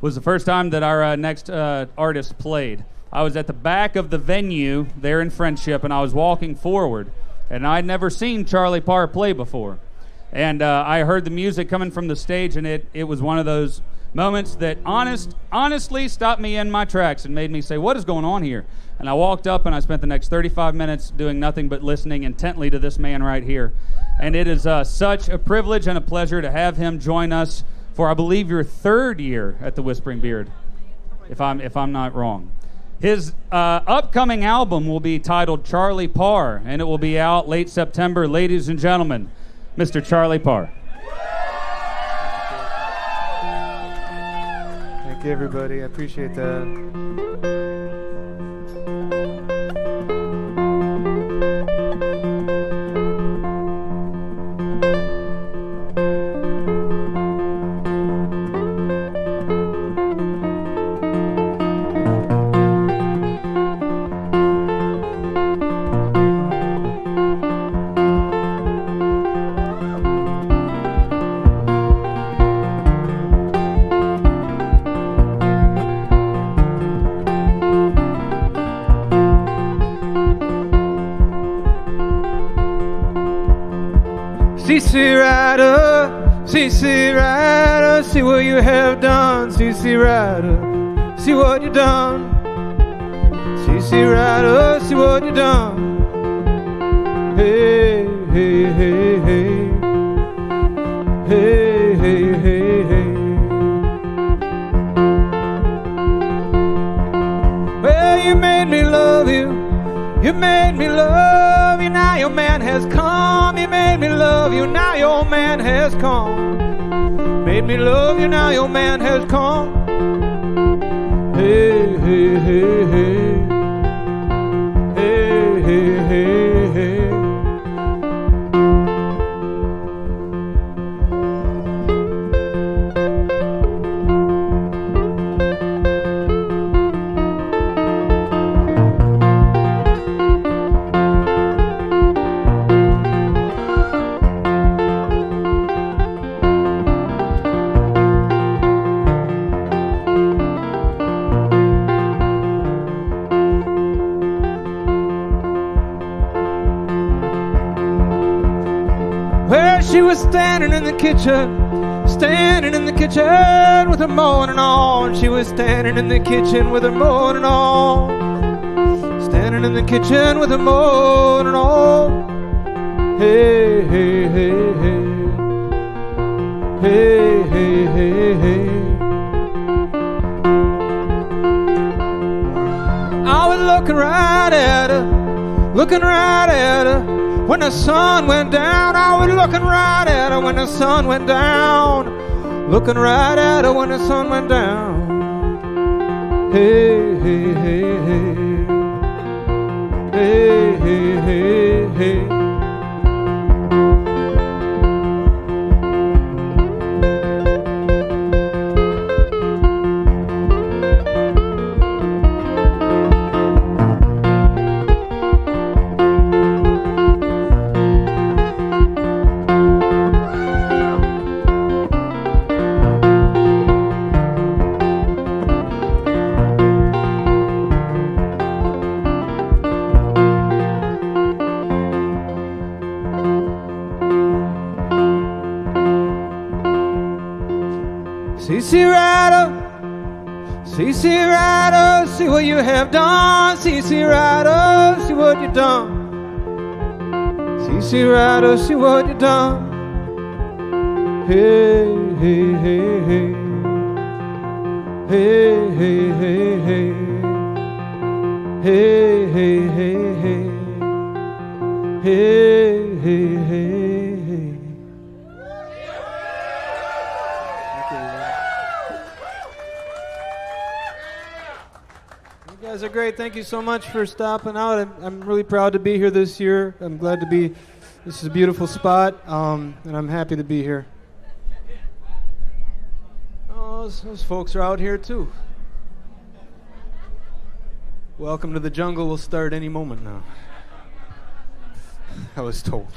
was the first time that our next artist played. I was at the back of the venue there in Friendship, and I was walking forward, And I'd never seen Charlie Parr play before. And I heard the music coming from the stage, and it was one of those moments that honestly stopped me in my tracks and made me say, what is going on here? And I walked up and I spent the next 35 minutes doing nothing but listening intently to this man right here. And it is such a privilege and a pleasure to have him join us for, I believe, your third year at the Whispering Beard, if I'm not wrong. His upcoming album will be titled Charlie Parr, and it will be out late September. Ladies and gentlemen, Mr. Charlie Parr. Thank you, everybody. I appreciate that. CC Rider, see what you have done. CC Rider, see what you done. CC Rider, see what you done. Hey, hey, hey, hey. Hey, hey, hey, hey. Well, you made me love you. You made me love you. Now your man has come. You made me love you. Now your man has come. Made me love you. Now your man has come. Hey, hey, hey, hey. Hey, hey, hey, hey. She was standing in the kitchen with her morning on. She was standing in the kitchen with her morning on. Standing in the kitchen with her morning on. Hey, hey, hey, hey. Hey, hey, hey, hey. I was looking right at her, looking right at her. When the sun went down, I was looking right at her when the sun went down. Looking right at her when the sun went down. Hey, hey, hey, hey. Hey, hey, hey, hey. CC Rider, see what you have done. CC Rider, see what you done. CC Rider, see what you done. Hey, hey, hey, hey. Hey, hey, hey, hey. Hey, hey, hey, hey. Hey, hey, hey, hey. You guys are great. Thank you so much for stopping out. I'm really proud to be here this year. I'm glad to be. This is a beautiful spot, and I'm happy to be here. Oh, those folks are out here too. Welcome to the Jungle will start any moment now. I was told.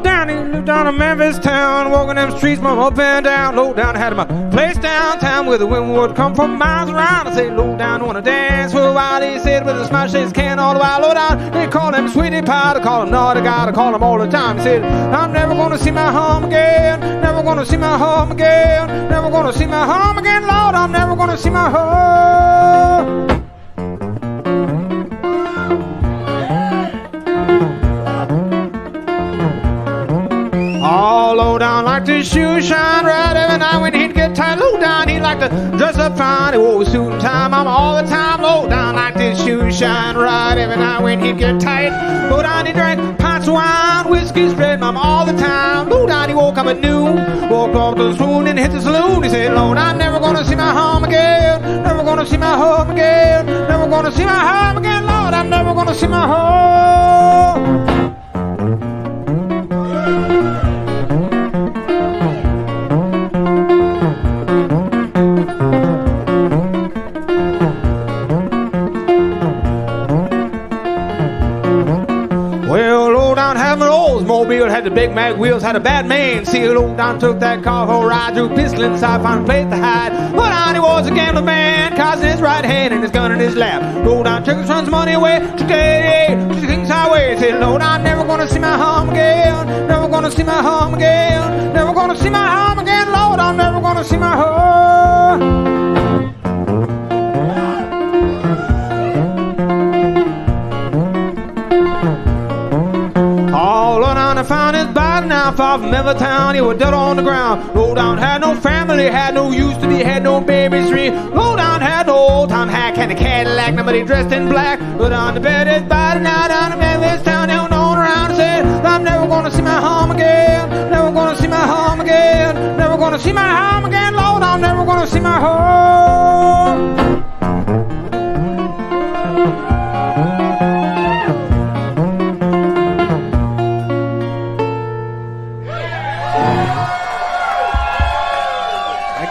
low down, he lived down in Memphis town, walking them streets from up and down. Low down, I had my place downtown where the wind would come from miles around. I say, low down, wanna dance for a while. He said with a smile, shake his can all the while. Low down, they call him Sweetie Pie, they call him Naughty Guy, they call him all the time. He said, I'm never gonna see my home again, never gonna see my home again, never gonna see my home again, Lord, I'm never gonna see my home. All low down like his shoes shine right every night when he'd get tired. Low down, he liked to dress up fine. He wore a suit and tie, mama, all the time. Low down like his shoes shine right every night when he'd get tight. Low down, he drank pints of wine, whiskey straight, mama, all the time. Low down, he woke up at noon, walked off to the spoon and hit the saloon. He said, Lord, I'm never gonna see my home again, never gonna see my home again, never gonna see my home again, Lord, I'm never gonna see my home. Mobile had the Big Mac wheels, had a bad man. See, low down took that car for a ride, threw a pistol inside, found a place to hide. But on he was a gambling man, cause in his right hand and his gun in his lap. Low down took his son's money away, took the King's Highway. Said, low down, never gonna see my home again, never gonna see my home again, never gonna see my home again, Lord, I'm never gonna see my home. I found his body now far from Evertown. He was dead on the ground. Low down had no family, had no used to be, had no baby tree. Low down had no old time hack, had a Cadillac, nobody dressed in black. Low down the bed his body now down in Memphis town. They went on around and said, I'm never gonna see my home again, never gonna see my home again, never gonna see my home again, Lord, I'm never gonna see my home.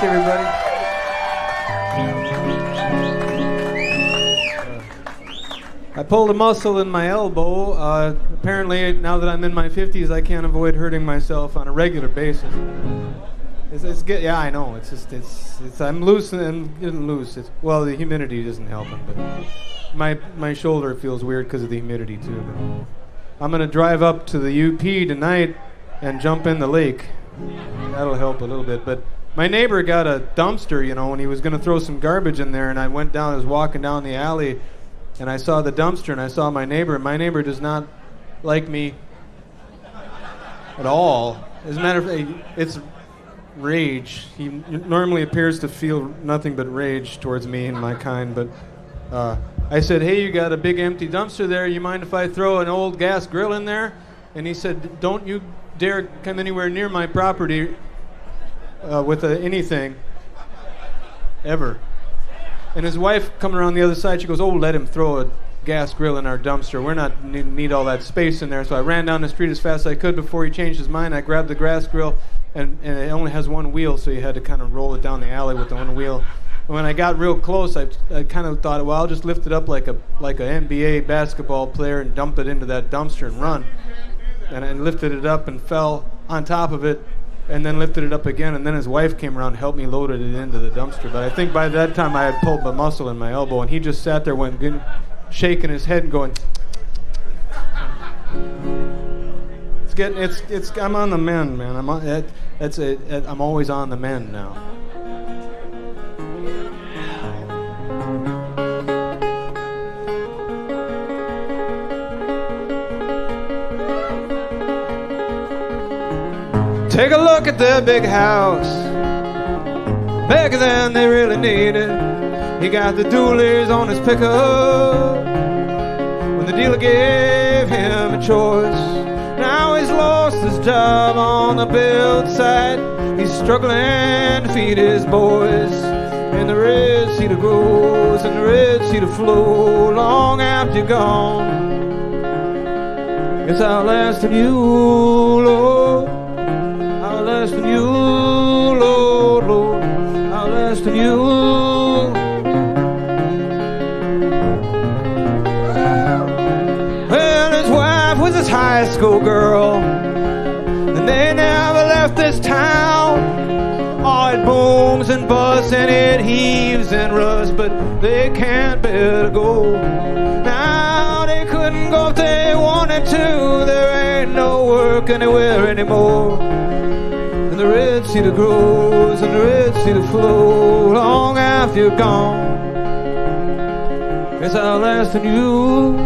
Everybody. I pulled a muscle in my elbow. Apparently, now that I'm in my 50s, I can't avoid hurting myself on a regular basis. Yeah, I know. I'm loose and getting loose. Well, the humidity isn't helping, but my shoulder feels weird because of the humidity too. But I'm gonna drive up to the UP tonight and jump in the lake. That'll help a little bit, but. My neighbor got a dumpster, and he was going to throw some garbage in there, and I was walking down the alley, and I saw the dumpster, and I saw my neighbor, and my neighbor does not like me at all. As a matter of fact, it's rage. He normally appears to feel nothing but rage towards me and my kind, but I said, hey, you got a big empty dumpster there, you mind if I throw an old gas grill in there? And he said, don't you dare come anywhere near my property with anything, ever. And his wife coming around the other side, she goes, oh, let him throw a gas grill in our dumpster. We're not need all that space in there. So I ran down the street as fast as I could before he changed his mind. I grabbed the gas grill, and it only has one wheel, so you had to kind of roll it down the alley with the one wheel. And when I got real close, I kind of thought, well, I'll just lift it up like a NBA basketball player and dump it into that dumpster and run. And I lifted it up and fell on top of it, and then lifted it up again, and then his wife came around and helped me load it into the dumpster. But I think by that time I had pulled the muscle in my elbow, and he just sat there shaking his head and going. I'm on the mend, man. I'm always on the mend now. Take a look at their big house, bigger than they really needed. He got the dualies on his pickup when the dealer gave him a choice. Now he's lost his job on the build site. He's struggling to feed his boys. In the Red Sea to grows, in the Red Sea to flow, long after you're gone. It's outlasting you, Lord. Outlasting you, Lord, Lord, outlasting you. Well, his wife was his high school girl, this town. Oh, it booms and busts and it heaves and rusts, but they can't bear to go. Now they couldn't go if they wanted to. There ain't no work anywhere anymore. And the red cedar grows and the red cedar flows long after you're gone. It's outlasting you,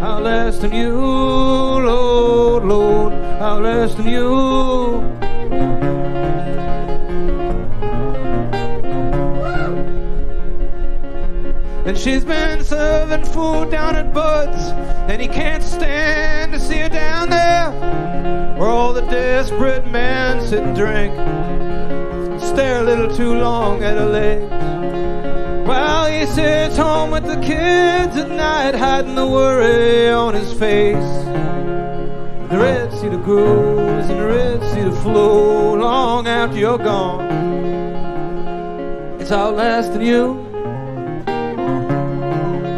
outlasting you, Lord, Lord, outlasting you. And she's been serving food down at Bud's, and he can't stand to see her down there, where all the desperate men sit and drink, and stare a little too long at her legs. While he sits home with the kids at night, hiding the worry on his face. The red cedar grows and the red cedar flows long after you're gone. It's outlasting you,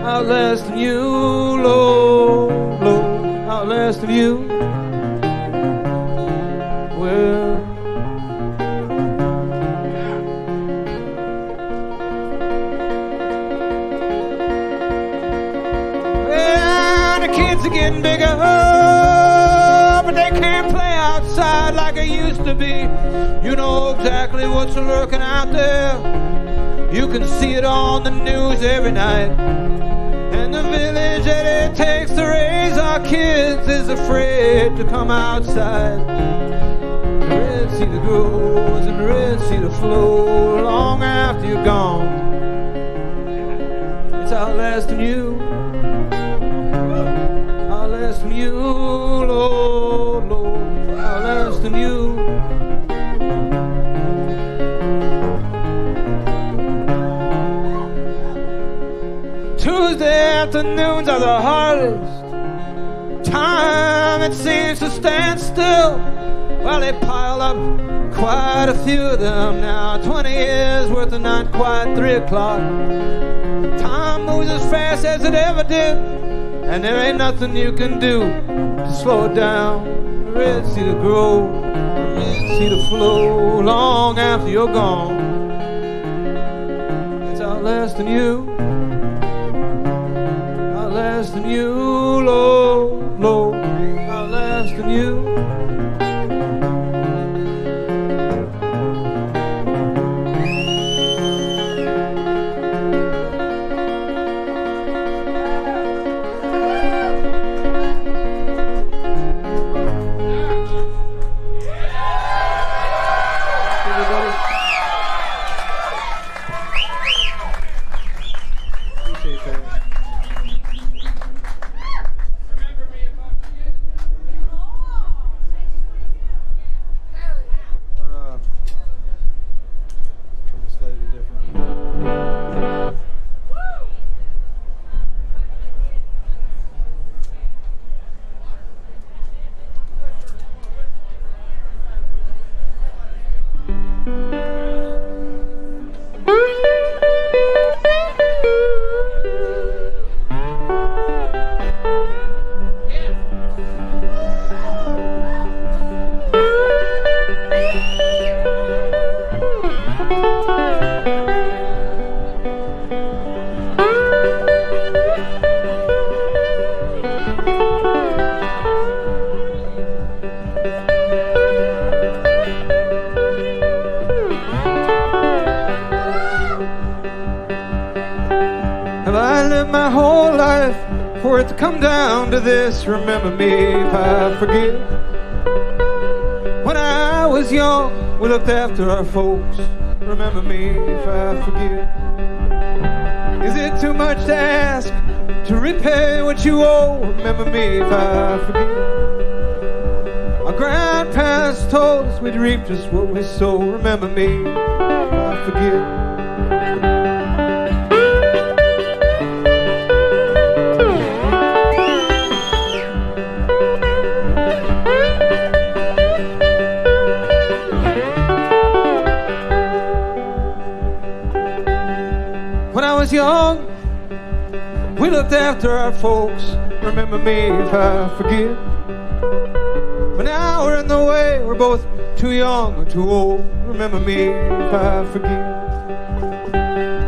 outlasting you, Lord, Lord, outlasting you. Well, the kids are getting bigger, but they can't play outside like it used to be. You know exactly what's lurking out there. You can see it on the news every night. And the village that it takes to raise our kids is afraid to come outside. The red cedar grows and the red cedar flows long after you're gone. It's outlasting you, outlasting you, Lord, Lord, outlasting you. Tuesday afternoons are the hardest. Time it seems to stand still. Well, they pile up quite a few of them now. 20 years worth of not quite 3 o'clock. Time moves as fast as it ever did, and there ain't nothing you can do to slow it down. The red cedar grow, the red cedar flow long after you're gone. It's outlasting you, outlasting you, Lord, Lord, outlasting you. For it to come down to this, remember me if I forget. When I was young, we looked after our folks. Remember me if I forget. Is it too much to ask to repay what you owe? Remember me if I forget. Our grandparents told us we'd reap just what we sow. Remember me if I forget. Young, we looked after our folks. Remember me if I forget. But now we're are in the way. We're both too young or too old. Remember me if I forget.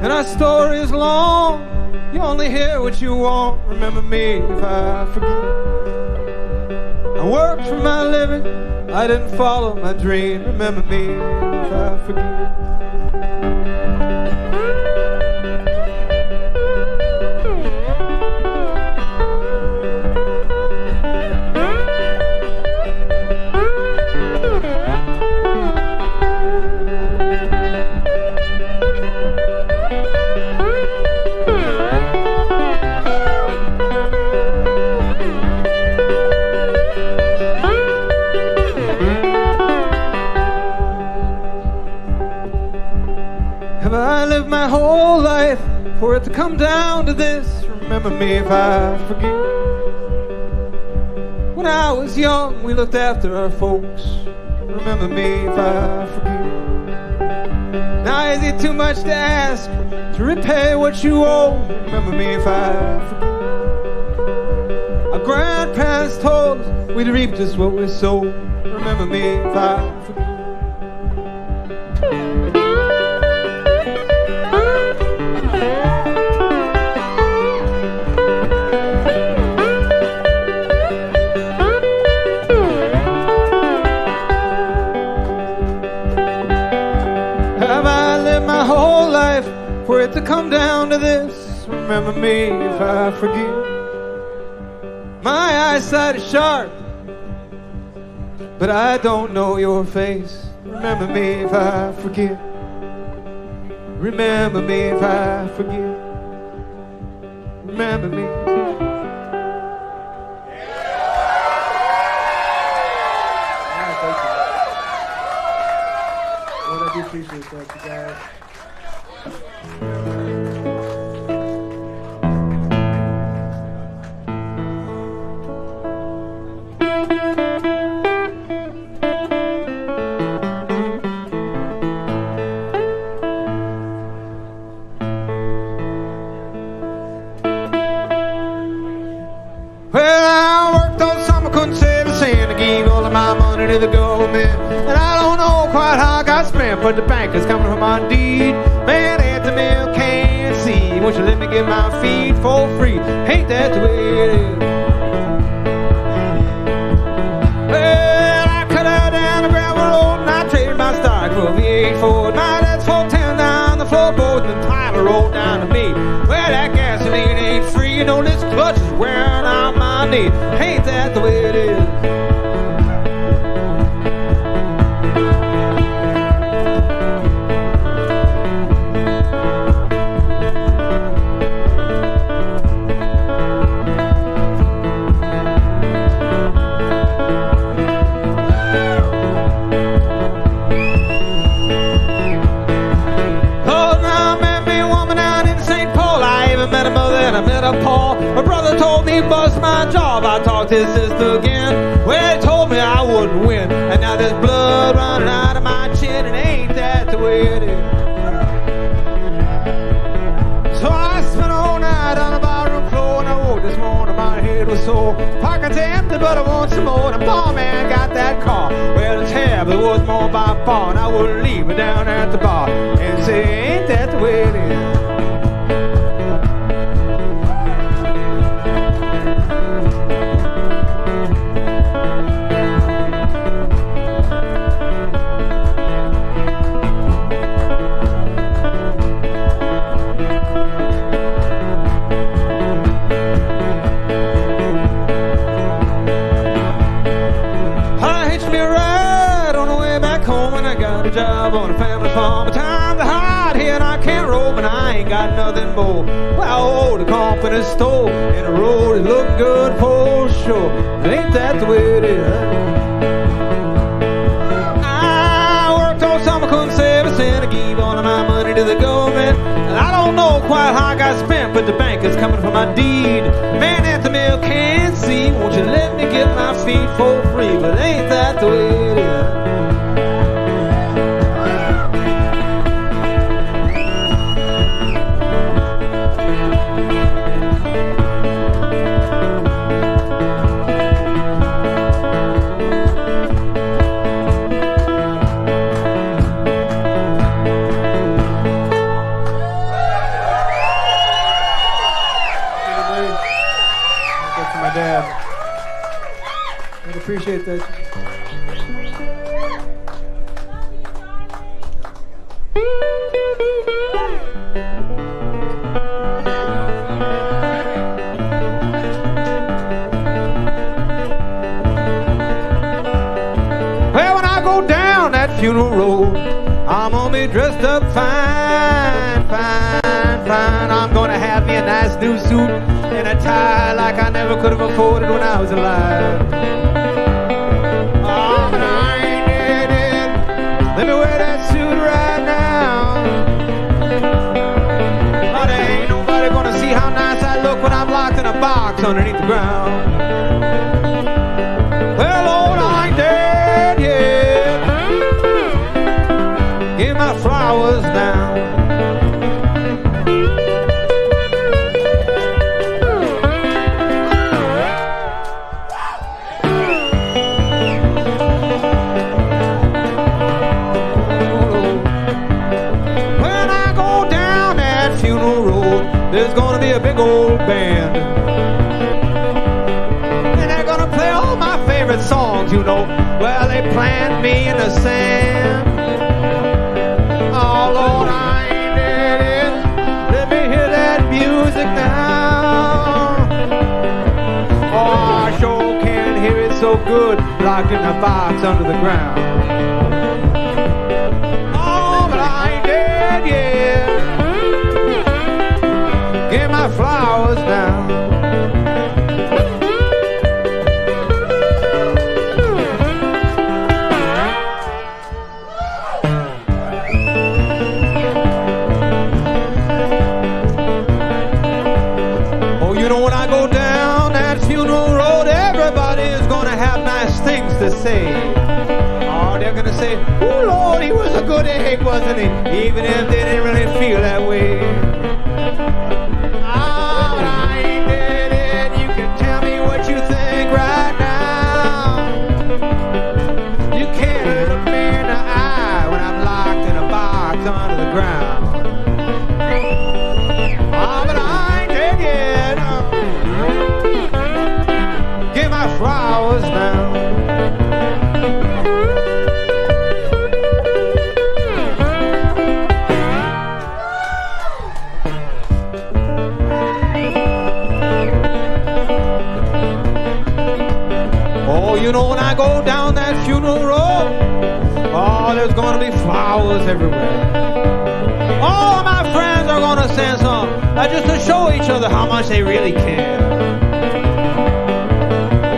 And our story is long. You only hear what you want. Remember me if I forget. I worked for my living. I didn't follow my dream. Remember me if I forget. Have I lived my whole life for it to come down to this? Remember me if I forget. When I was young, we looked after our folks. Remember me if I forget. Now is it too much to ask to repay what you owe? Remember me if I forget. Our grandparents told us we'd reap just what we sow. Remember me if I forget. For it to come down to this, remember me if I forget. My eyesight is sharp, but I don't know your face. Remember me if I forget. Remember me if I forget. Remember me. Lord, I do appreciate that, you guys. To the government, and I don't know quite how I got spent, but the bank is coming from my deed. Man at the mill can't see. Won't you let me get my feed for free? Ain't that the way it is? Well, I cut out down the gravel road and I traded my stock for a V8 Ford. My dad's 410 down the floorboard and the title rolled down to me. Well, that gasoline ain't free, you know this clutch is wearing out my knee. Ain't that the way it is? I met a Paul. My brother told me bust my job. I talked to his sister again. Well, he told me I wouldn't win. And now there's blood running out of my chin. And ain't that the way it is? So I spent all night on the barroom floor. And I woke this morning, my head was sore. Pockets empty, but I want some more. And the barman got that car. Well, the tab, it was more by far. And I wouldn't leave it down at the bar and say, ain't that the way it is? Job on a family farm. The times are hard here and I can't roll, but I ain't got nothing more. Well, the company store and the road is looking good for sure. Ain't that the way it is? I worked all summer, couldn't save a cent. I gave all of my money to the government, and I don't know quite how I got spent, but the bank is coming for my deed. Man at the mill can't see. Won't you let me get my feet for free? But ain't that the way it is? my dad. I appreciate that. Well, when I go down that funeral road, I'm gonna be dressed up fine, fine, fine. I'm gonna have me a nice new suit and a tie like I never could have afforded when I was alive. Oh, but I ain't dead. Let me wear that suit right now. Oh, there ain't nobody gonna see how nice I look when I'm locked in a box underneath the ground. Well, Lord, I ain't dead yet. Give my flowers now. When I go down that funeral road, there's gonna be a big old band. And they're gonna play all my favorite songs, you know. Well, they plant me in the sand. Oh, Lord, I ain't dead. Let me hear that music now. Oh, I sure can hear it so good, locked in a box under the ground. Oh, but I ain't dead yet. Give my flowers now. To say, oh, they're gonna say, oh Lord, he was a good egg, wasn't he? Even if they didn't really feel that way. Ah, but I ain't dead. You can tell me what you think right now. You can't look me in the eye when I'm locked in a box under the ground. Ah, but I ain't dead yet. Give my flowers now. You know, when I go down that funeral road, oh, there's gonna be flowers everywhere. All my friends are gonna sing some, just to show each other how much they really care.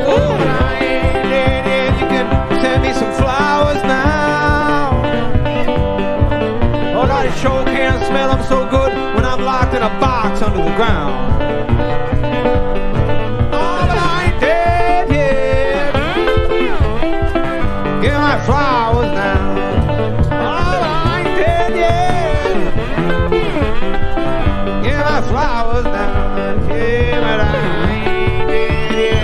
Oh, but I ain't dead. You can send me some flowers now. Oh, I sure can smell them so good when I'm locked in a box under the ground. Flowers now. Oh, I ain't dead yet. Give my flowers now. Yeah, but I ain't dead yet.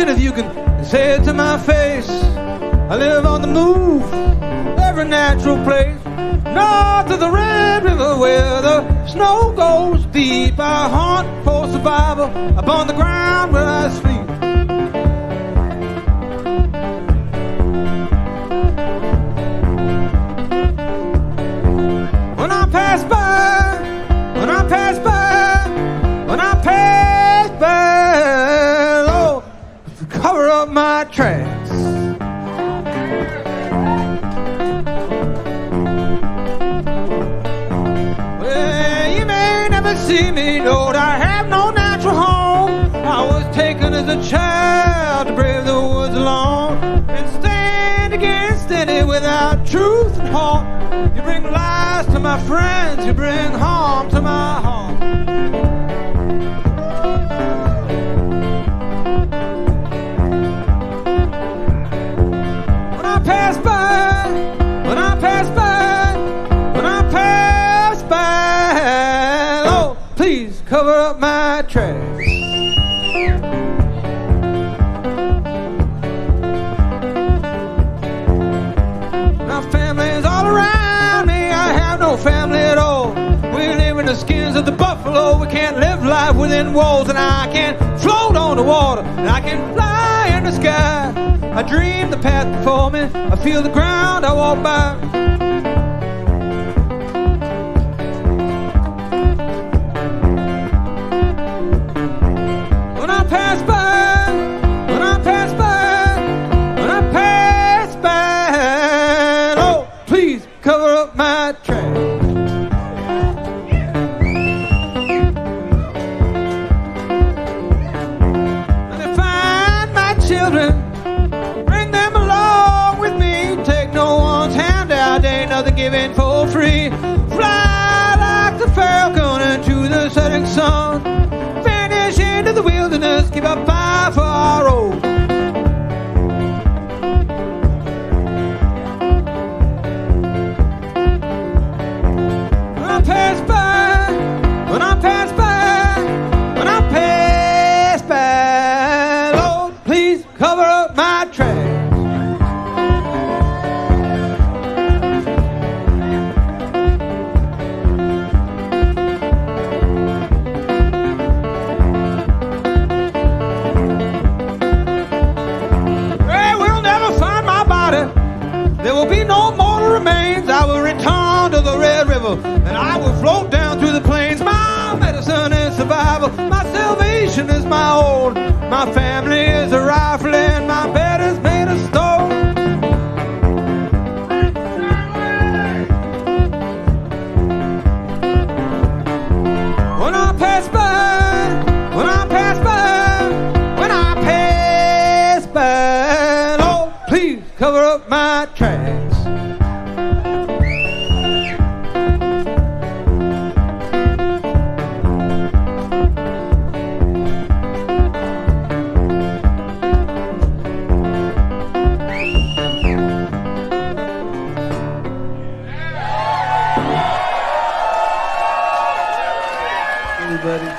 If you can say it to my face, I live on the move, every natural place, north of the Red River where the snow goes deep. I hunt for survival upon the ground where I sleep. When I pass by, when I pass by, when I pass my tracks. Well, you may never see me, Lord, I have no natural home. I was taken as a child to brave the woods alone and stand against any without truth and heart. You bring lies to my friends, you bring harm to my heart. When I pass by, when I pass by, when I pass by, Lord, please cover up my tracks. My family's all around me, I have no family at all. We live in the skins of the buffalo, we can't live life within walls. And I can float on the water, and I can fly in the sky. I dream the path before me, I feel the ground I walk by. When I pass by, when I pass by, when I pass by, oh, please cover up my tracks. And if find my children, bring them along with me. Take no one's handout, ain't nothing given for free. Fly like the falcon into the setting sun. Vanish into the wilderness, keep a fire for our road. When I pass by, when I pass by, when I pass by, Lord, please cover up my tracks. They will never find my body. There will be no mortal remains. I will return to the Red River, and I will float down through the plains. My medicine is survival. My salvation is my own. My family is a rifle, and my bed is made of stone. When I pass by, when I pass by, when I pass by, Lord, please cover up my tracks. Everybody.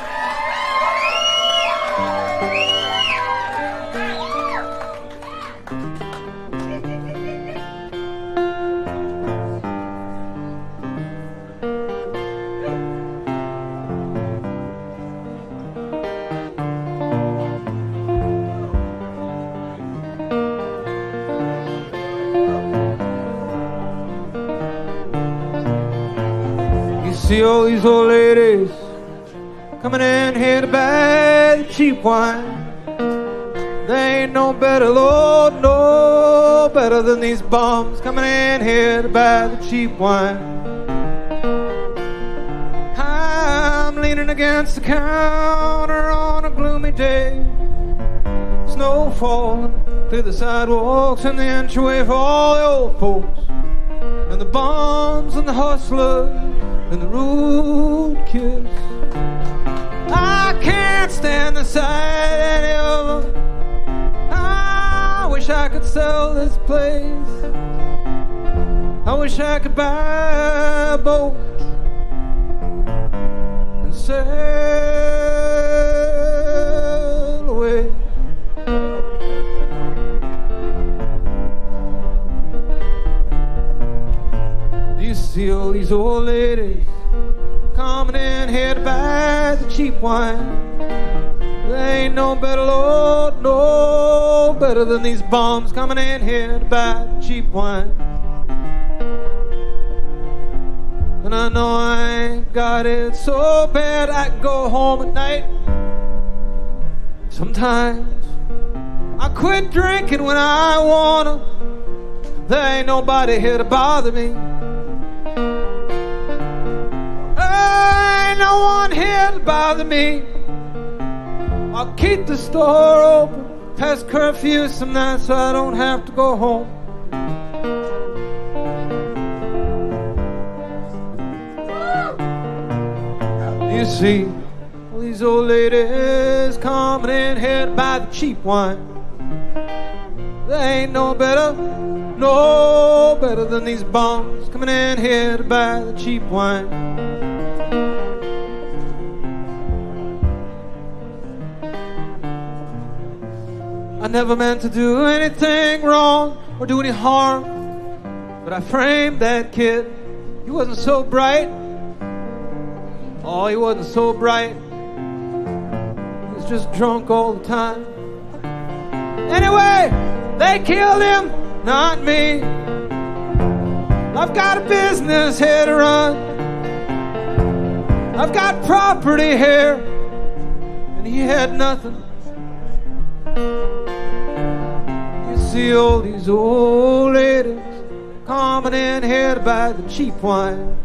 You see all these old ladies coming in here to buy the cheap wine. They ain't no better, Lord, no better than these bums coming in here to buy the cheap wine. I'm leaning against the counter on a gloomy day. Snow falling, clear the sidewalks and the entryway for all the old folks, and the bums and the hustlers and the rude kids. I can't stand the sight of any of them. I wish I could sell this place. I wish I could buy a boat and sail away. Do you see all these old ladies coming in here to buy the cheap wine? They ain't no better, Lord, no better than these bums coming in here to buy the cheap wine. And I know I ain't got it so bad I can go home at night. Sometimes I quit drinking when I wanna. There ain't nobody here to bother me. There ain't no one here to bother me. I'll keep the store open past curfew some nights so I don't have to go home. You see, all these old ladies coming in here to buy the cheap wine. They ain't no better than these bums coming in here to buy the cheap wine. I never meant to do anything wrong or do any harm, but I framed that kid. He wasn't so bright. Oh, he wasn't so bright. He was just drunk all the time. Anyway, they killed him, not me. I've got a business here to run. I've got property here, and he had nothing. You see all these old ladies coming in here to buy the cheap wine.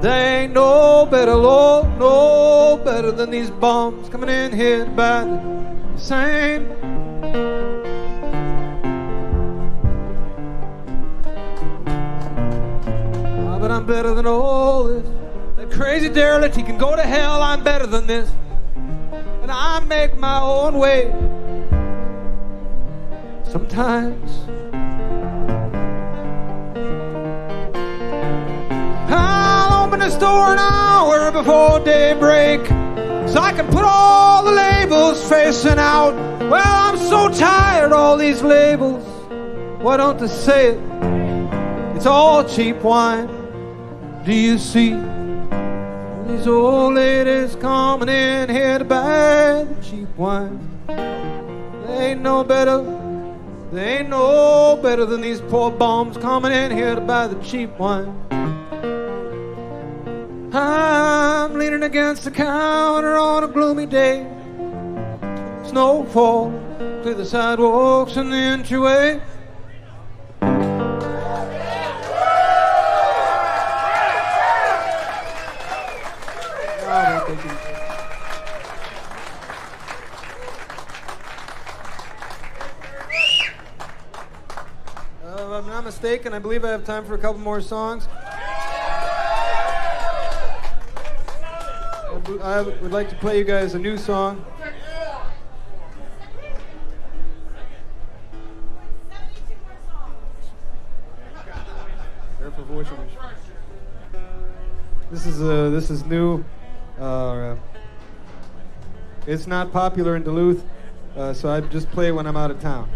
They ain't no better, Lord, no better than these bums coming in here to buy the same. But I'm better than all this. That crazy derelict, he can go to hell. I'm better than this. And I make my own way. Sometimes I'll open the store an hour before daybreak so I can put all the labels facing out. Well, I'm so tired of all these labels. Why don't they say it? It's all cheap wine. Do you see these old ladies coming in here to buy the cheap wine? They ain't no better. They ain't no better than these poor bums coming in here to buy the cheap wine. I'm leaning against the counter on a gloomy day. Snowfall clear the sidewalks and the entryway. If I'm not mistaken, I believe I have time for a couple more songs. I would like to play you guys a new song. Careful voice. This is new. It's not popular in Duluth, so I just play when I'm out of town.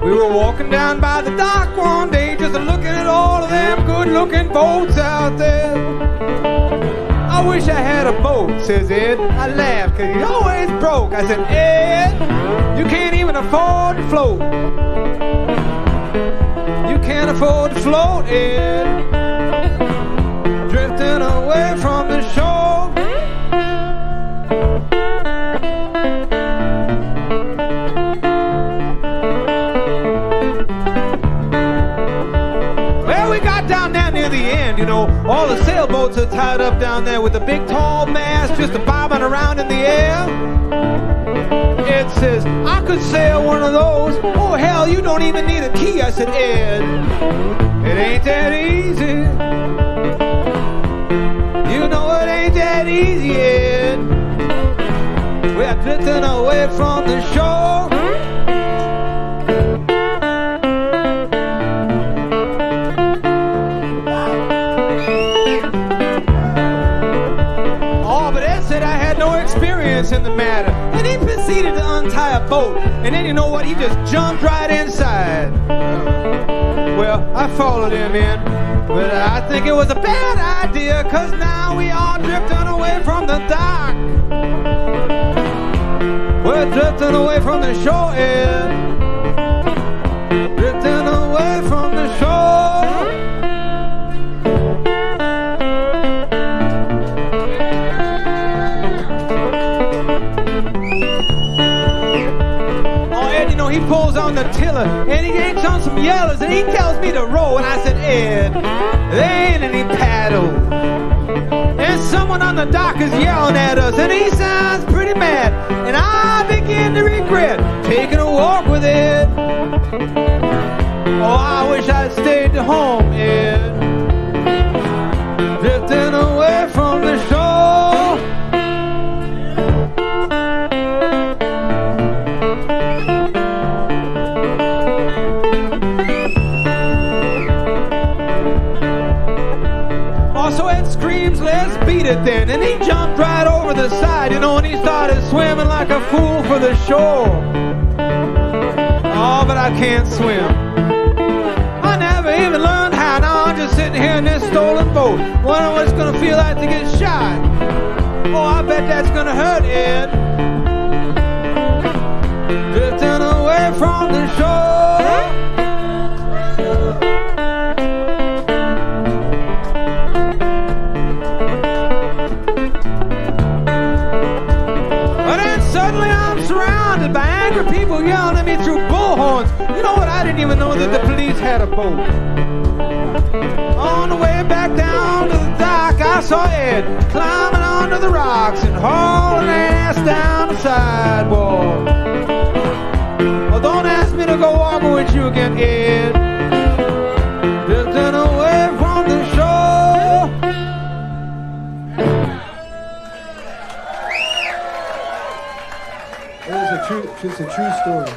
We were walking down by the dock one day, just looking at all of them good-looking boats out there. I wish I had a boat, says Ed. I laughed, cause he's always broke. I said, Ed, you can't even afford to float. You can't afford to float, Ed. Drifting away from the shore. Near the end, you know, all the sailboats are tied up down there with a big tall mast just bobbing around in the air. Ed says, I could sail one of those. Oh hell, you don't even need a key. I said, Ed, it ain't that easy. You know it ain't that easy, Ed. We're drifting away from the shore. he just jumped right inside. Well, I followed him in, but I think it was a bad idea, 'cause now we are drifting away from the dock. We're drifting away from the shore, Ed. Drifting away from the shore. He pulls on the tiller and he yanks on some yellows and he tells me to row, and I said, Ed, there ain't any paddle. And someone on the dock is yelling at us and he sounds pretty mad, and I begin to regret taking a walk with Ed. Oh, I wish I'd stayed at home, Ed. Drifting away from the shore. So Ed screams, let's beat it then. And he jumped right over the side, you know, and he started swimming like a fool for the shore. Oh, but I can't swim. I never even learned how. Now I'm just sitting here in this stolen boat, wondering what it's going to feel like to get shot. Oh, I bet that's going to hurt, Ed. Drifting away from the shore. Surrounded by angry people yelling at me through bullhorns. You know what? I didn't even know that the police had a boat. On the way back down to the dock, I saw Ed climbing onto the rocks and hauling ass down the sidewalk. Well, don't ask me to go walking with you again, Ed. Drifting away from the shore. It's a true story.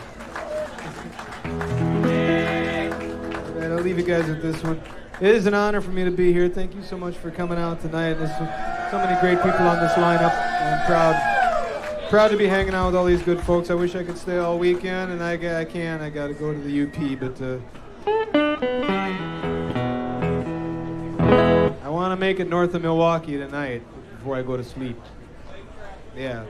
And I'll leave you guys with this one. It is an honor for me to be here. Thank you so much for coming out tonight. There's so many great people on this lineup. I'm proud to be hanging out with all these good folks. I wish I could stay all weekend, and I can't. I got to go to the UP, but I want to make it north of Milwaukee tonight before I go to sleep. Yeah.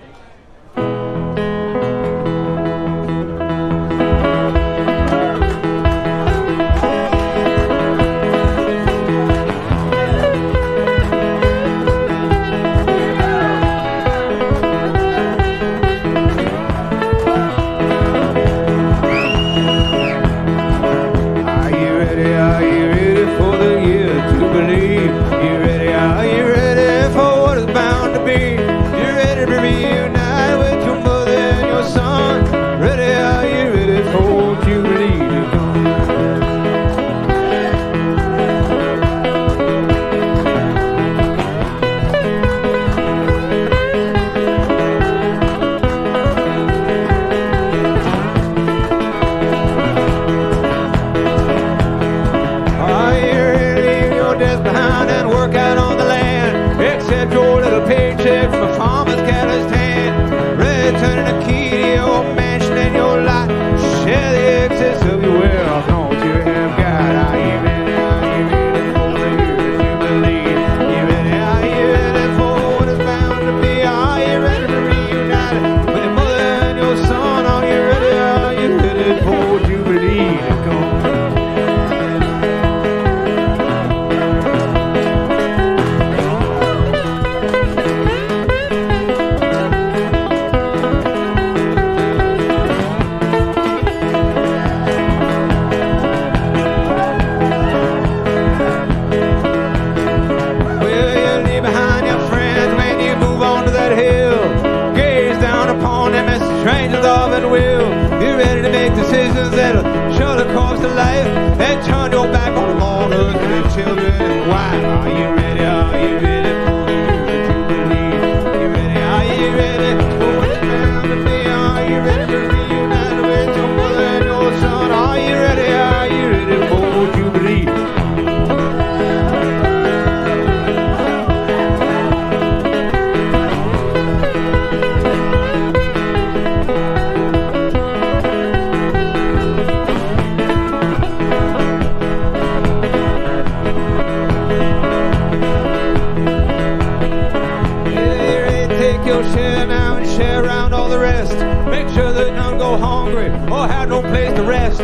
hungry or had no place to rest.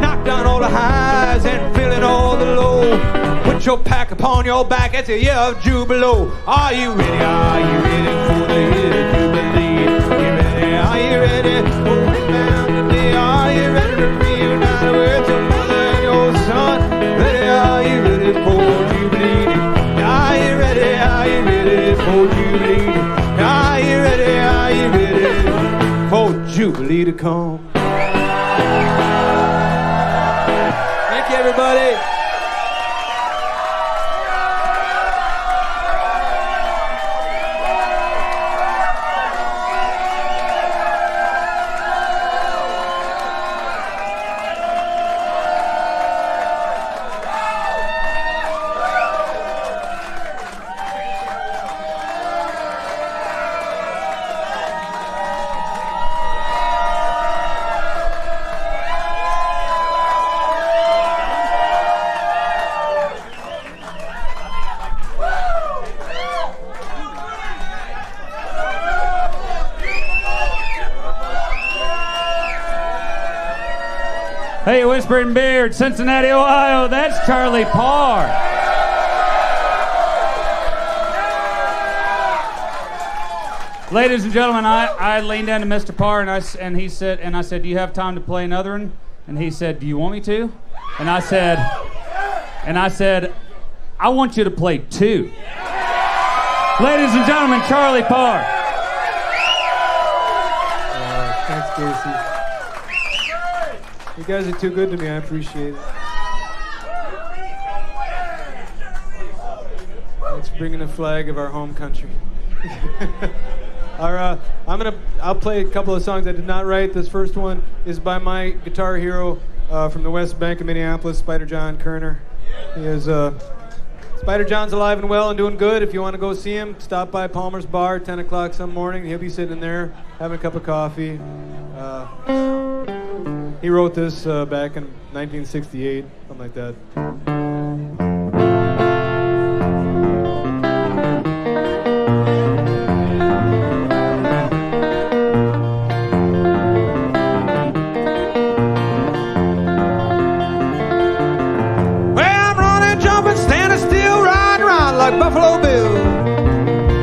Knock down all the highs and filling all the low. Put your pack upon your back, it's a year of jubilee. Are you ready? Are you ready for the year of jubilee? You ready? Are you ready for the down today? Are you ready to reunite with your mother and your son? Ready? Are you ready for jubilee? Are you ready? Are you ready for jubilee? Are you ready? Are you ready for jubilee to come? Thank you, everybody. Hey, Whispering Beard, Cincinnati, Ohio, that's Charlie Parr. Ladies and gentlemen, I leaned down to Mr. Parr and I said, do you have time to play another one? And he said, do you want me to? And I said, I want you to play two. Ladies and gentlemen, Charlie Parr. Thanks, Casey. You guys are too good to me. I appreciate it. Thanks for bringing the flag of our home country. I'll play a couple of songs I did not write. This first one is by my guitar hero from the West Bank of Minneapolis, Spider John Kerner. He is Spider John's alive and well and doing good. If you want to go see him, stop by Palmer's Bar at 10 o'clock some morning. He'll be sitting in there having a cup of coffee. He wrote this back in 1968, something like that. Like Buffalo Bill.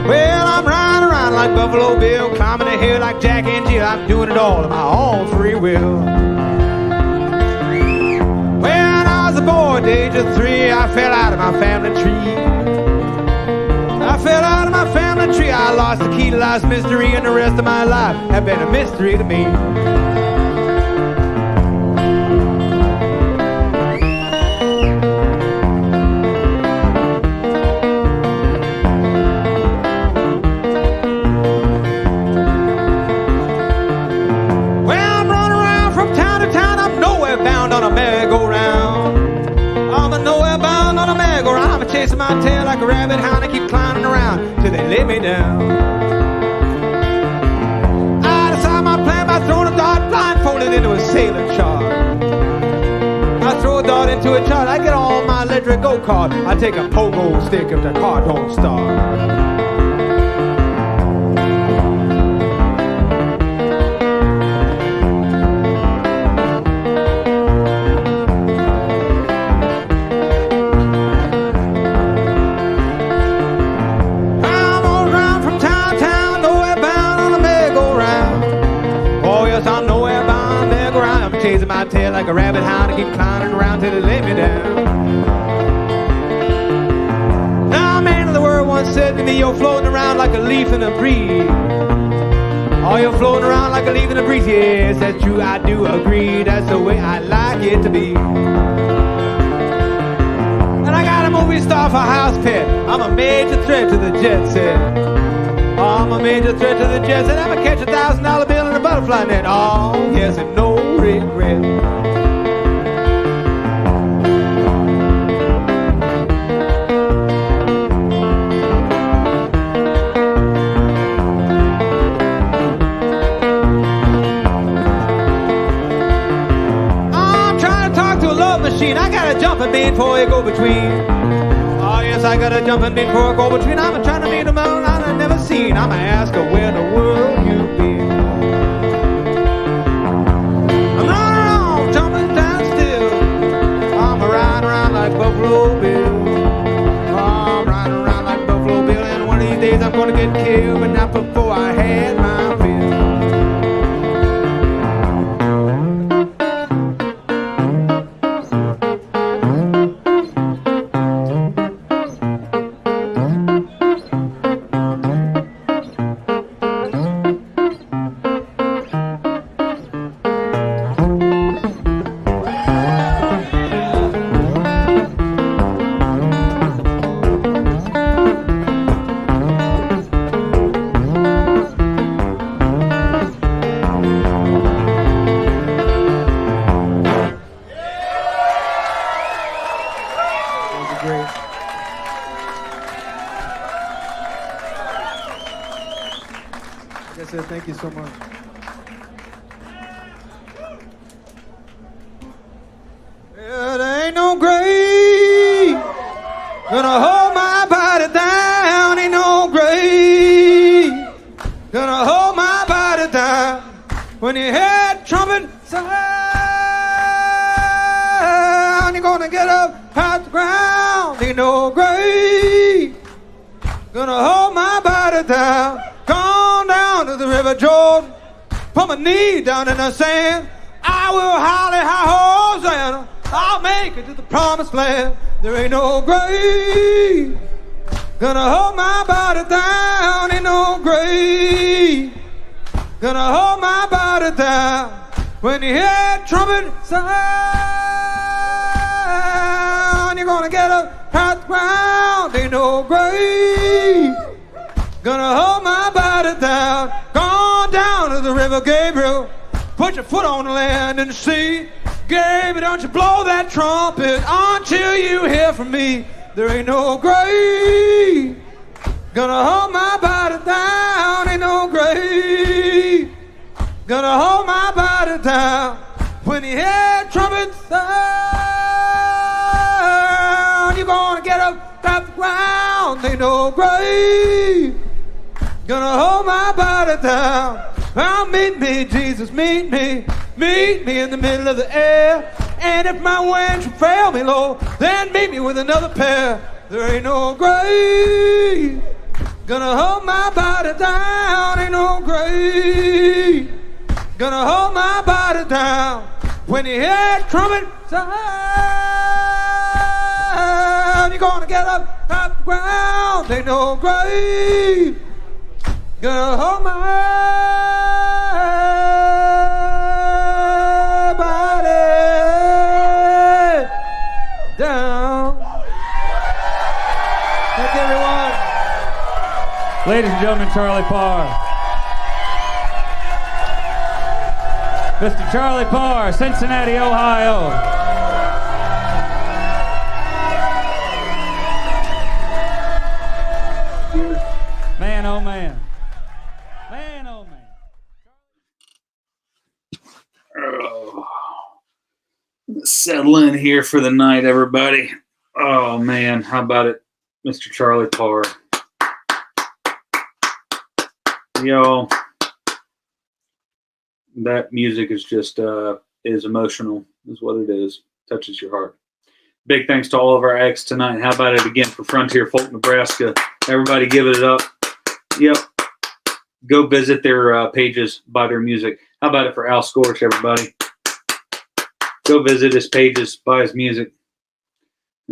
Well, I'm riding around like Buffalo Bill, climbing a hill like Jack and Jill. I'm doing it all of my own free will. When I was a boy at the age of 3, I fell out of my family tree. I fell out of my family tree. I lost the key to life's mystery, and the rest of my life have been a mystery to me. Chasing my tail like a rabbit hound, I keep climbing around till they lay me down. I decide my plan by throwing a dart blindfolded into a sailing chart. I throw a dart into a chart, I get on my electric go-kart. I take a pogo stick if the car don't start. Chasing my tail like a rabbit hound, I keep climbing around till they lay me down. Now a man of the world once said to me, you're floating around like a leaf in a breeze. Oh, you're floating around like a leaf in a breeze. Yes, that's true, I do agree. That's the way I like it to be. And I got a movie star for house pet. I'm a major threat to the jet set. Oh, I'm a major threat to the jet set. I'm gonna catch $1,000 bill in a butterfly net. Oh, yes, and no regret. I'm trying to talk to a love machine. I got a jumping bean for a go-between. Oh, yes, I got a jumping bean for a go-between. I'm trying to meet a man I've never seen. I'm gonna ask her where in the world you been. you so much. Yeah, there ain't no grave gonna hold my body down. Ain't no grave gonna hold my body down. When you hear trumpet sound, you're gonna get up out the ground. Ain't no grave gonna hold my body down. Gone down to the River Jordan, put my knee down in the sand. I will holly Hosanna. I'll make it to the promised land. There ain't no grave gonna hold my body down. Ain't no grave gonna hold my body down. When you hear trumpet sound, you're gonna get up out the ground. Ain't no grave gonna hold my body down. Gone down to the River Gabriel, put your foot on the land and the sea. Gabriel, don't you blow that trumpet until you hear from me. There ain't no grave gonna hold my body down. Ain't no grave gonna hold my body down. When you hear trumpet sound, you're gonna get up off the ground. Ain't no grave gonna hold my body down. Well, meet me, Jesus, meet me in the middle of the air. And if my wings should fail me, Lord, then meet me with another pair. There ain't no grave gonna hold my body down. Ain't no grave gonna hold my body down. When you hear trumpet sound, you're gonna get up off the ground. Ain't no grave gonna hold my body down. Thank you, everyone. Ladies and gentlemen, Charlie Parr. Mr. Charlie Parr, Cincinnati, Ohio. Man, oh man. Man, oh man. Oh. Settle in here for the night, everybody. Oh man, how about it, Mr. Charlie Parr? Y'all, that music is just is emotional, is what it is. Touches your heart. Big thanks to all of our acts tonight. How about it again for Frontier Folk Nebraska? Everybody give it up. Yep. Go visit their pages, buy their music. How about it for Al Scorch, everybody? Go visit his pages, buy his music.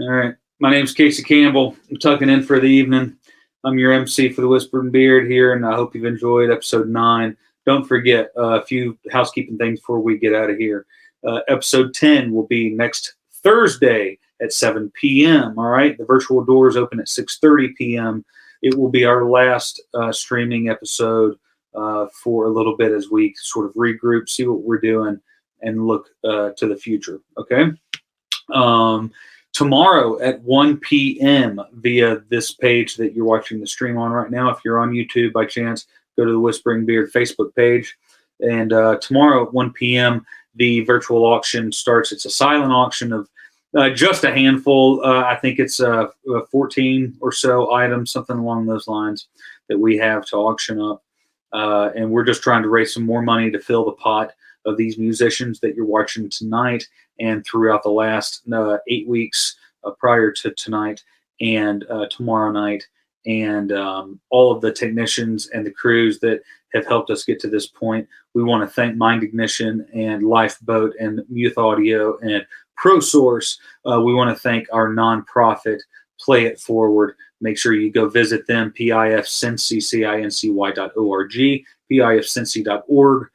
All right. My name's Casey Campbell. I'm tucking in for the evening. I'm your MC for the Whispering Beard here, and I hope you've enjoyed episode 9. Don't forget a few housekeeping things before we get out of here. Episode 10 will be next Thursday at 7 p.m. All right. The virtual doors open at 6:30 p.m. It will be our last streaming episode for a little bit as we sort of regroup, see what we're doing, and look to the future. Okay. Tomorrow at 1 p.m. via this page that you're watching the stream on right now. If you're on YouTube by chance, go to the Whispering Beard Facebook page. And tomorrow at 1 p.m., the virtual auction starts. It's a silent auction of just a handful. I think it's 14 or so items, something along those lines, that we have to auction up. And we're just trying to raise some more money to fill the pot of these musicians that you're watching tonight and throughout the last 8 weeks prior to tonight and tomorrow night, and all of the technicians and the crews that have helped us get to this point. We want to thank Mind Ignition and Lifeboat and Muth Audio and ProSource. We want to thank our nonprofit, Play It Forward. Make sure you go visit them, pifcincy.org, pifcincy.org.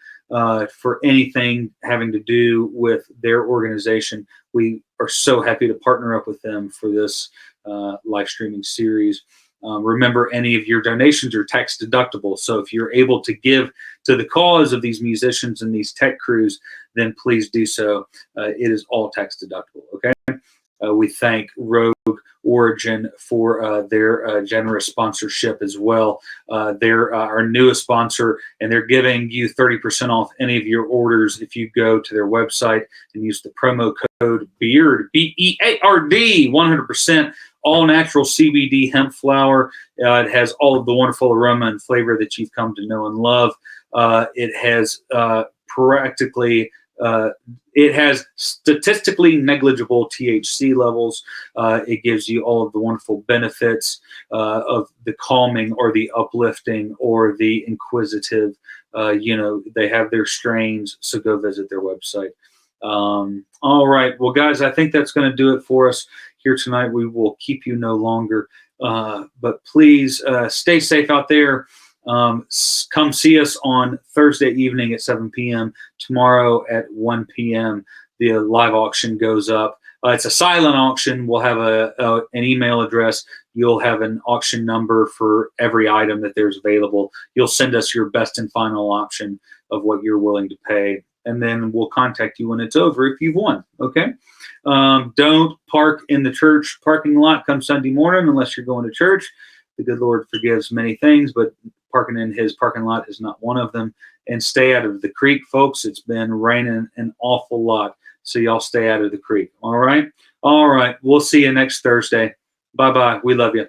For anything having to do with their organization. We are so happy to partner up with them for this live streaming series. Remember, any of your donations are tax deductible. So if you're able to give to the cause of these musicians and these tech crews, then please do so. It is all tax deductible. Okay. We thank Rogue Origin for their generous sponsorship as well. They're our newest sponsor, and they're giving you 30% off any of your orders if you go to their website and use the promo code BEARD, BEARD, 100% all natural CBD hemp flower. It has all of the wonderful aroma and flavor that you've come to know and love. It has it has statistically negligible THC levels. It gives you all of the wonderful benefits of the calming or the uplifting or the inquisitive. They have their strains, so go visit their website. All right. Well, guys, I think that's going to do it for us here tonight. We will keep you no longer. But please stay safe out there. Come see us on Thursday evening at 7 p.m. Tomorrow at 1 p.m. The live auction goes up. It's a silent auction. We'll have an email address. You'll have an auction number for every item that there's available. You'll send us your best and final option of what you're willing to pay, and then we'll contact you when it's over if you've won. Okay? Don't park in the church parking lot come Sunday morning unless you're going to church. The good Lord forgives many things, but parking in his parking lot is not one of them. And stay out of the creek, folks. It's been raining an awful lot, so y'all stay out of the creek. All right? All right. We'll see you next Thursday. Bye-bye. We love you.